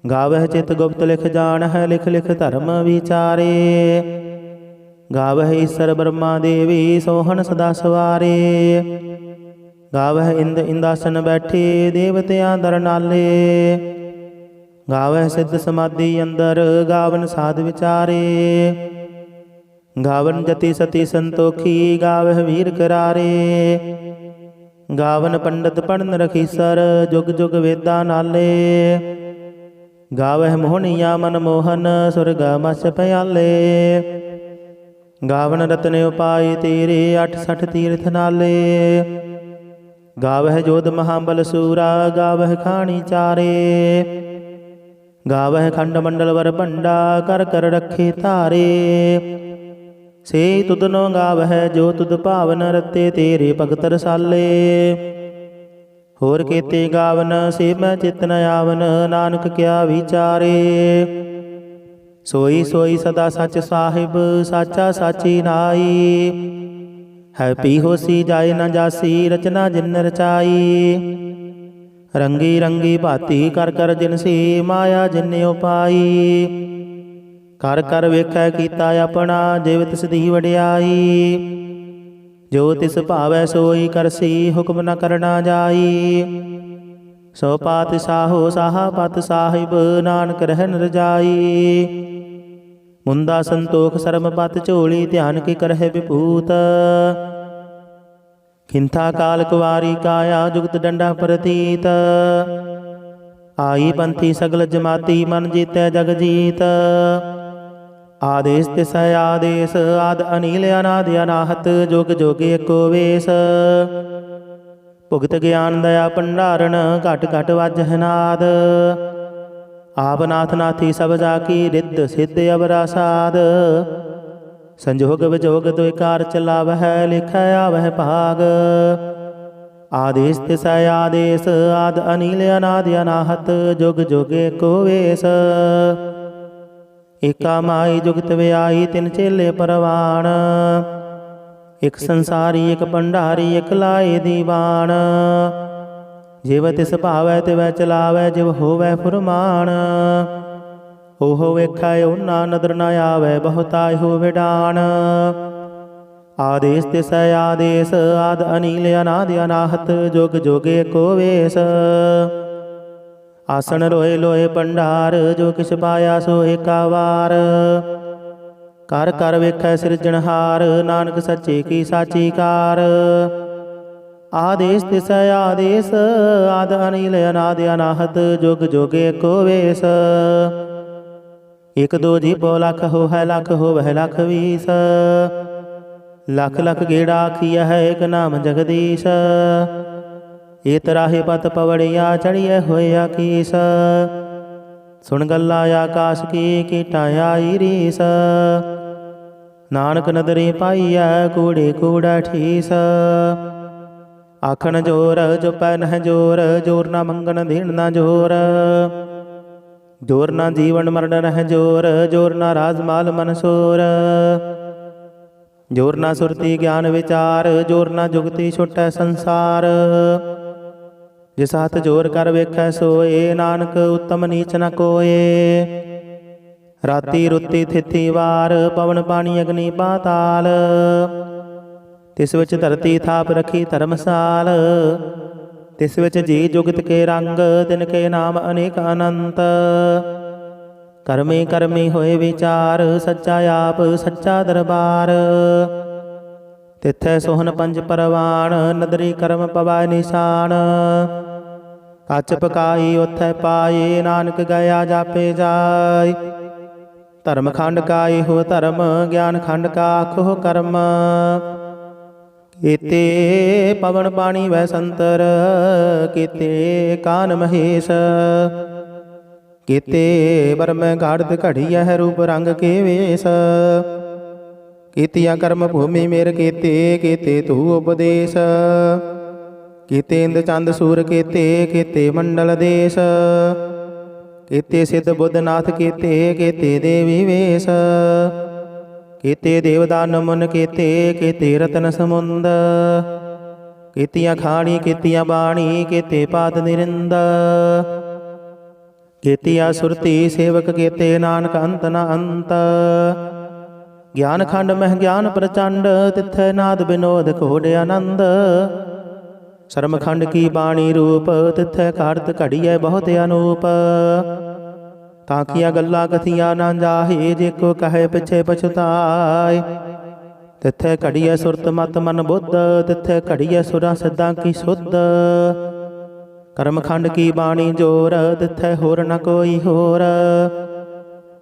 ਗਾਵਹਿ ਚਿਤ ਗੁਪਤ ਲਿਖ ਜਾਣਹਿ, ਲਿਖ ਲਿਖ ਧਰਮ ਵਿਚਾਰੇ। ਗਾਵਹਿ ਈਸਰ ਬ੍ਰਹਮਾ ਦੇਵੀ, ਸੋਹਣ ਸਦਾ ਸਵਾਰੇ। ਗਾਵਹਿ ਇੰਦ ਇੰਦਾਸਨ ਬੈਠੇ, ਦੇਵਤਿਆਂ ਦਰ ਨਾਲੇ। ਗਾਵਹਿ ਸਿੱਧ ਸਮਾਧੀ ਅੰਦਰ, ਗਾਵਨ ਸਾਧ ਵਿਚਾਰੇ। ਗਾਵਨ ਜਤੀ ਸਤੀ ਸੰਤੋਖੀ, ਗਾਵਹਿ ਵੀਰ ਕਰਾਰੇ। ਗਾਵਨ ਪੰਡਤ ਪੜਨ ਰਖੀਸਰ, ਜੁਗ ਜੁਗ ਵੇਦਾਂ ਨਾਲੇ। ਗਾਵਹਿ ਮੋਹਣੀਆ ਮਨ ਮੋਹਨ, ਸੁਰਗ ਮਸ ਪਿਆਲੇ। ਗਾਵਨ ਰਤਨ ਉਪਾਏ ਤੇਰੇ, 68 ਤੀਰਥ ਨਾਲੇ। ਗਾਵਹਿ ਜੋਧ ਮਹਾਬਲ ਸੂਰਾ, ਗਾਵਹਿ ਖਾਣੀ ਚਾਰੇ। ਗਾਵਹਿ ਖੰਡ ਮੰਡਲ ਵਰ ਭੰਡਾ, ਕਰ ਕਰ ਰੱਖੇ ਧਾਰੇ। ਸੇ ਤੁਧਨੋ ਗਾਵਹਿ, ਜੋ ਤੁਧ ਭਾਵਨ, ਰਤੇ ਤੇਰੇ ਭਗਤ ਰਸਾਲੇ। ਹੋਰ ਕੇਤੇ ਗਾਵਨ, ਸੇ ਮੈਂ ਚਿਤ ਨ ਆਵਨ, ਨਾਨਕ ਕਿਆ ਵਿਚਾਰੇ। ਸੋਈ ਸੋਈ ਸਦਾ ਸੱਚ ਸਾਹਿਬ, ਸਾਚਾ ਸਾਚੀ ਨਾਈ। ਹੈ ਪੀ ਹੋਸੀ ਜਾਏ ਨ ਜਾਸੀ, ਰਚਨਾ ਜਿਨ ਰਚਾਈ। ਰੰਗੀ ਰੰਗੀ ਭਾਤੀ ਕਰ ਕਰ ਜਿਨਸੀ, ਮਾਇਆ ਜਿਨ ਉਪਾਈ। ਕਰ ਕਰ ਵੇਖੈ ਕੀਤਾ ਆਪਣਾ, ਜਿਵ ਤਿਸ ਦੀ ਵਡਿਆਈ। ਜੋ ਤਿਸ ਭਾਵੈ ਸੋਈ ਕਰਸੀ, ਹੁਕਮ ਨ ਕਰਨਾ ਜਾਈ। ਸੋ ਪਾਤਿਸ਼ਾਹੋ ਸਾਹਾ ਪਤ ਸਾਹਿਬ, ਨਾਨਕ ਰਹਿਨ ਰਜਾਈ। ਮੁੰਦਾ ਸੰਤੋਖ ਸਰਮ ਪਤ ਝੋਲੀ, ਧਿਆਨ ਕੀ ਕਰਹਿ ਵਿਭੂਤ। ਖਿੰਥਾ ਕਾਲ ਕੁਵਾਰੀ ਕਾਇਆ, ਜੁਗਤ ਡੰਡਾ ਪ੍ਰਤੀਤ। ਆਈ ਪੰਥੀ ਸਗਲ ਜਮਾਤੀ, ਮਨ ਜੀਤੈ ਜਗ ਜੀਤ। ਆਦੇਸ ਤਿਸੈ ਆਦੇਸ, ਆਦ ਅਨੀਲ ਅਨਾਦ ਅਨਾਹਤ, ਜੁਗ ਜੁਗ ਏਕੋ ਵੇਸ। ਭੁਗਤ ਗਿਆਨ ਦਇਆ ਭੰਡਾਰਨ, ਘਟ ਘਟ ਵਾਜਹਿ ਨਾਦ। ਆਪ ਨਾਥ ਨਾਥੀ ਸਭ ਜਾ ਕੀ, ਰਿੱਧ ਸਿੱਧ ਅਵਰਾ ਸਾਧ। ਸੰਜੋਗ ਵਿਜੋਗ ਦੁਇ ਕਾਰ ਚਲਾਵਹਿ, ਲਿਖੈ ਆਵਹਿ ਭਾਗ। ਆਦੇਸ ਤਿਸੈ ਆਦੇਸ, ਆਦ ਅਨੀਲ ਅਨਾਦ ਅਨਾਹਤ, ਜੁਗ ਜੁਗ ਏਕੋ ਵੇਸ। ਏਕਾ ਮਾਈ ਜੁਗਤ ਵਿਆਈ, ਤਿਨ ਚੇਲੇ ਪਰਵਾਣ। ਇਕ ਸੰਸਾਰੀ ਇਕ ਭੰਡਾਰੀ, ਇਕ ਲਾਏ ਦੀਵਾਨ। ਜਿਵ ਤਿਸ ਭਾਵੈ ਤਿਵੈ ਚਲਾਵੈ, ਜਿਵ ਹੋਵੈ ਫੁਰਮਾਨ। ਓਹ ਵੇਖੈ ਓਨਾ ਨਦਰ ਨ ਆਵੈ, ਬਹੁਤਾਇ ਹੋਵੇ ਡਾਣ। ਆਦੇਸ ਤਿਸੈ ਆਦੇਸ, ਆਦ ਅਨੀਲ ਅਨਾਦ ਅਨਾਹਤ, ਜੁਗ ਜੁਗ ਏਕੋ ਵੇਸ। ਆਸਣ ਲੋਏ ਲੋਏ ਭੰਡਾਰ, ਜੋ ਕਿਛ ਪਾਇਆ ਸੋ ਏਕਾ ਵਾਰ। ਕਰ ਕਰ ਵੇਖੈ ਸਿਰਜਣਹਾਰ, ਨਾਨਕ ਸੱਚੇ ਕੀ ਸਾਚੀ ਕਾਰ। ਆਦੇਸ ਤਿਸੈ ਆਦੇਸ, ਆਦ ਅਨੀਲ ਅਨਾਦ ਅਨਾਹਤ, ਜੁਗ ਜੁਗ ਏਕੋ ਵੇਸ। ਇਕ ਦੋ ਜੀਪੋ ਲਖ ਹੋਵੈ, ਲਖ ਹੋਵੈ ਲਖ ਵੀਸ। ਲਖ ਲਖ ਗੇੜਾ ਆਖੀਐ, ਏਕ ਨਾਮ ਜਗਦੀਸ਼। ਏ ਤਰਾਹੇ ਪਤ ਪਵੜਿਆ, ਚੜੀਐ ਹੋਇਆ ਕੀਸ। ਸੁਣ ਗੱਲਾ ਆਕਾਸ਼ ਕੀ, ਕੀਟਾਂ ਆਈ ਰੀਸ। ਨਾਨਕ ਨਦਰੀ ਪਾਈਐ, ਕੂੜੇ ਕੂੜਾ ਠੀਸ। ਆਖਣ ਜੋਰ ਚੁਪੈ ਨਹਿ ਜੋਰ, ਜੋਰ ਨਾ ਮੰਗਣ ਦੇਣ ਨਾ ਜੋਰ। ਜੋਰ ਨਾ ਜੀਵਨ ਮਰਨ ਰਹਿ ਜੋਰ, ਜੋਰ ਨਾ ਰਾਜ ਮਾਲ ਮਨਸੂਰ। ਜੋਰ ਨਾ ਸੁਰਤੀ ਗਿਆਨ ਵਿਚਾਰ, ਜੋਰ ਨਾ ਜੁਗਤੀ ਛੁਟੈ ਸੰਸਾਰ। ਜਿਸ ਹੱਥ ਜੋਰ ਕਰ ਵੇਖੈ ਸੋਏ, ਨਾਨਕ ਉਤਮ ਨੀਚ ਨ ਕੋਏ। ਰਾਤੀ ਰੁੱਤੀ ਥਿਥੀ ਵਾਰ, ਪਵਨ ਪਾਣੀ ਅਗਨੀ ਪਾਤਾਲ। ਤਿਸ ਵਿੱਚ ਧਰਤੀ ਥਾਪ ਰਖੀ ਧਰਮਸਾਲ। ਤਿਸ ਵਿੱਚ ਜੀ ਜੁਗਤ ਕੇ ਰੰਗ, ਤਿਨ ਕੇ ਨਾਮ ਅਨੇਕ ਅਨੰਤ। ਕਰਮੀ ਕਰਮੀ ਹੋਏ ਵਿਚਾਰ, ਸੱਚਾ ਆਪ ਸੱਚਾ ਦਰਬਾਰ। ਤਿੱਥੈ ਸੋਹਨ ਪੰਜ ਪਰਵਾਣ, ਨਦਰੀ ਕਰਮ ਪਵੈ ਨਿਸ਼ਾਨ। ਕੱਚ ਪਕਾਈ ਉਥੈ ਪਾਏ, ਨਾਨਕ ਗਿਆ ਜਾਪੇ ਜਾਇ। ਧਰਮ ਖੰਡ ਕਾ ਇਹੋ ਧਰਮ, ਗਿਆਨ ਖੰਡ ਕਾ ਆਖੋ ਕਰਮ। ਕੀਤੇ ਪਵਨ ਪਾਣੀ ਵੈ ਸੰਤਰ, ਕੀਤੇ ਕਾਨ ਮਹੇਸ਼। ਕੀਤੇ ਬਰਮੈ ਘਾੜਤ ਘੜੀਐ, ਰੂਪ ਰੰਗ ਕੇ ਵੇਸ। ਕੀਤੀਆਂ ਕਰਮ ਭੂਮੀ ਮੇਰ ਕੀਤੇ, ਕੀਤੇ ਤੂ ਉਪਦੇਸ਼। ਕੀਤੇ ਇੰਦ ਚੰਦ ਸੂਰ ਕੀਤੇ, ਕੀਤੇ ਮੰਡਲ ਦੇਸ਼। ਕੀਤੇ ਸਿੱਧ ਬੁੱਧਨਾਥ ਕੀਤੇ, ਕੀਤੇ ਦੇਵੀ ਵੇਸ਼। ਕੀਤੇ ਦੇਵਦਾਨ ਮੁਨ ਕੀਤੇ, ਕੀਤੇ ਰਤਨ ਸਮੁੰਦ। ਕੀਤੀਆਂ ਖਾਣੀ ਕੀਤੀਆਂ ਬਾਣੀ, ਕੀਤੇ ਪਾਤ ਨਿਰਿੰਦ। ਕੀਤੀਆਂ ਸੁਰਤੀ ਸੇਵਕ ਕੀਤੇ, ਨਾਨਕ ਅੰਤ ਨ ਅੰਤ। ਗਿਆਨ ਖੰਡ ਮਹਿ ਗਿਆਨ ਪ੍ਰਚੰਡ, ਤਿੱਥੈ ਨਾਦ ਬਿਨੋਦ ਘੋੜ ਆਨੰਦ। ਸ਼ਰਮ ਖੰਡ ਕੀ ਬਾਣੀ ਰੂਪ, ਤਿੱਥੈ ਘਾੜਤ ਘੜੀਐ ਬਹੁਤ ਅਨੂਪ। ਤਾਕੀਆਂ ਗੱਲਾਂ ਕਥੀਆਂ ਨਾ ਜਾਹੇ, ਜੇ ਕੋ ਕਹੇ ਪਿਛੇ ਪਛਤਾਏ। ਤਿੱਥੇ ਘੜੀਐ ਸੁਰਤ ਮਤ ਮਨ ਬੁੱਧ, ਤਿੱਥੇ ਘੜੀਐ ਸੁਰਾਂ ਸਿੱਧਾਂ ਕੀ ਸੁਧ। ਕਰਮਖੰਡ ਕੀ ਬਾਣੀ ਜੋਰ, ਤਿੱਥੇ ਹੋਰ ਨ ਕੋਈ ਹੋਰ।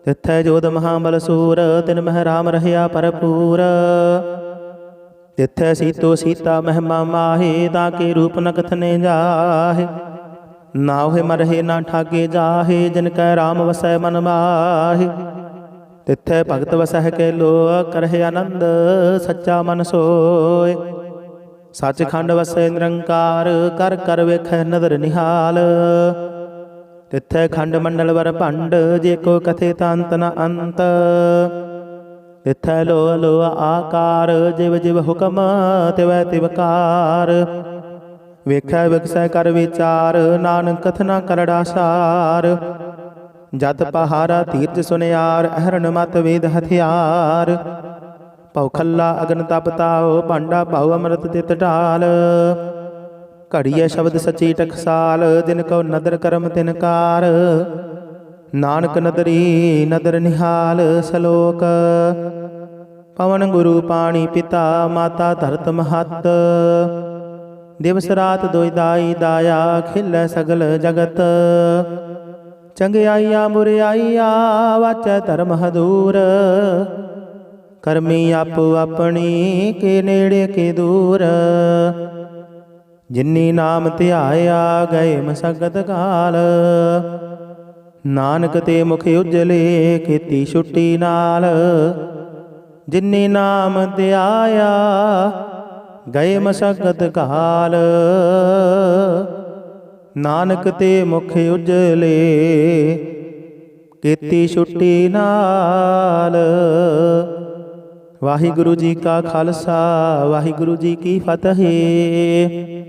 ਤਿੱਥੈ ਜੋਧ ਮਹਾਬਲ ਸੂਰ, ਤਿਨ ਮਹਿ ਰਾਮ ਰਹਿਆ ਭਰਪੂਰ। ਤਿੱਥੈ ਸੀਤੋ ਸੀਤਾ ਮਹਿਮਾ ਮਾਹੇ, ਤਾਕੇ ਰੂਪ ਨ ਕਥਨੇ ਜਾਹੇ। ਨਾ ਹੋਏ ਮਰਹੇ ਨਾ ਠਾਗੇ ਜਾਹੇ, ਜਿਨ ਕੈ ਰਾਮ ਵਸੈ ਮਨ ਮਾਹੇ। ਤਿੱਥੈ ਭਗਤ ਵਸਹਿ ਕੇ ਲੋਕ, ਕਰਹਿ ਆਨੰਦ ਸੱਚਾ ਮਨ ਸੋਏ। ਸੱਚਖੰਡ ਵਸੈ ਨਿਰੰਕਾਰ, ਕਰ ਕਰ ਵੇਖੈ ਨਦਰ ਨਿਹਾਲ। ਤਿੱਥੈ ਖੰਡ ਮੰਡਲ ਵਰ ਭੰਡ, ਜੇ ਕੋ ਕਥੇ ਤਾਂ ਅੰਤ ਨ ਅੰਤ। ਤਿੱਥੈ ਲੋ ਲੋ ਆਕਾਰ, ਜਿਵ ਜਿਵ ਹੁਕਮ ਤਿਵੈ ਤਿਵ ਕਾਰ। ਵੇਖੈ ਵਿਗਸੈ ਕਰ ਵਿਚਾਰ, ਨਾਨਕ ਕਥਨਾ ਕਰੜਾ ਸਾਰ। ਜਤ ਪਹਾਰਾ ਤੀਰਥ ਸੁਨਿਆਰ, ਅਹਰਨ ਮਤ ਵੇਦ ਹਥਿਆਰ। ਭਉ ਖੱਲਾ ਅਗਨ ਤਪ ਤਾਉ, ਭਾਂਡਾ ਭਾਉ ਅੰਮ੍ਰਿਤ ਤਿਤ ਢਾਲ। ਘੜੀਐ ਸ਼ਬਦ ਸੱਚੀ ਟਕਸਾਲ, ਜਿਨ ਕਉ ਨਦਰ ਕਰਮ ਤਿਨ ਕਾਰ। ਨਾਨਕ ਨਦਰੀ ਨਦਰ ਨਿਹਾਲ ਸਲੋਕ। ਪਵਨ ਗੁਰੂ ਪਾਣੀ ਪਿਤਾ, ਮਾਤਾ ਧਰਤ ਮਹੱਤ। ਦਿਵਸ ਰਾਤ ਦੁਇ ਦਾਈ ਦਾਇਆ, ਖਿਲੈ ਸਗਲ ਜਗਤ। ਚੰਗਿਆਈਆ ਬੁਰਿਆਈਆ, ਵਾਚੈ ਧਰਮ ਹਦੂਰ। ਕਰਮੀ ਆਪੋ ਆਪਣੀ, ਕੇ ਨੇੜੇ ਕੇ ਦੂਰ। ਜਿਨੀ ਨਾਮ ਧਿਆਇਆ, ਗਏ ਮਸਗਤ ਕਾਲ। ਨਾਨਕ ਤੇ ਮੁਖ ਉਜਲੇ, ਕੀਤੀ ਛੁੱਟੀ ਨਾਲ। ਜਿਨੀ ਨਾਮ ਧਿਆਇਆ, ਗਏ ਮਸਗਤ ਕਾਲ। ਨਾਨਕ ਤੇ ਮੁਖ ਉਜਲੇ, ਕੀਤੀ ਛੁੱਟੀ ਨਾਲ। ਵਾਹਿਗੁਰੂ ਜੀ ਕਾ ਖਾਲਸਾ, ਵਾਹਿਗੁਰੂ ਜੀ ਕੀ ਫਤਿਹ।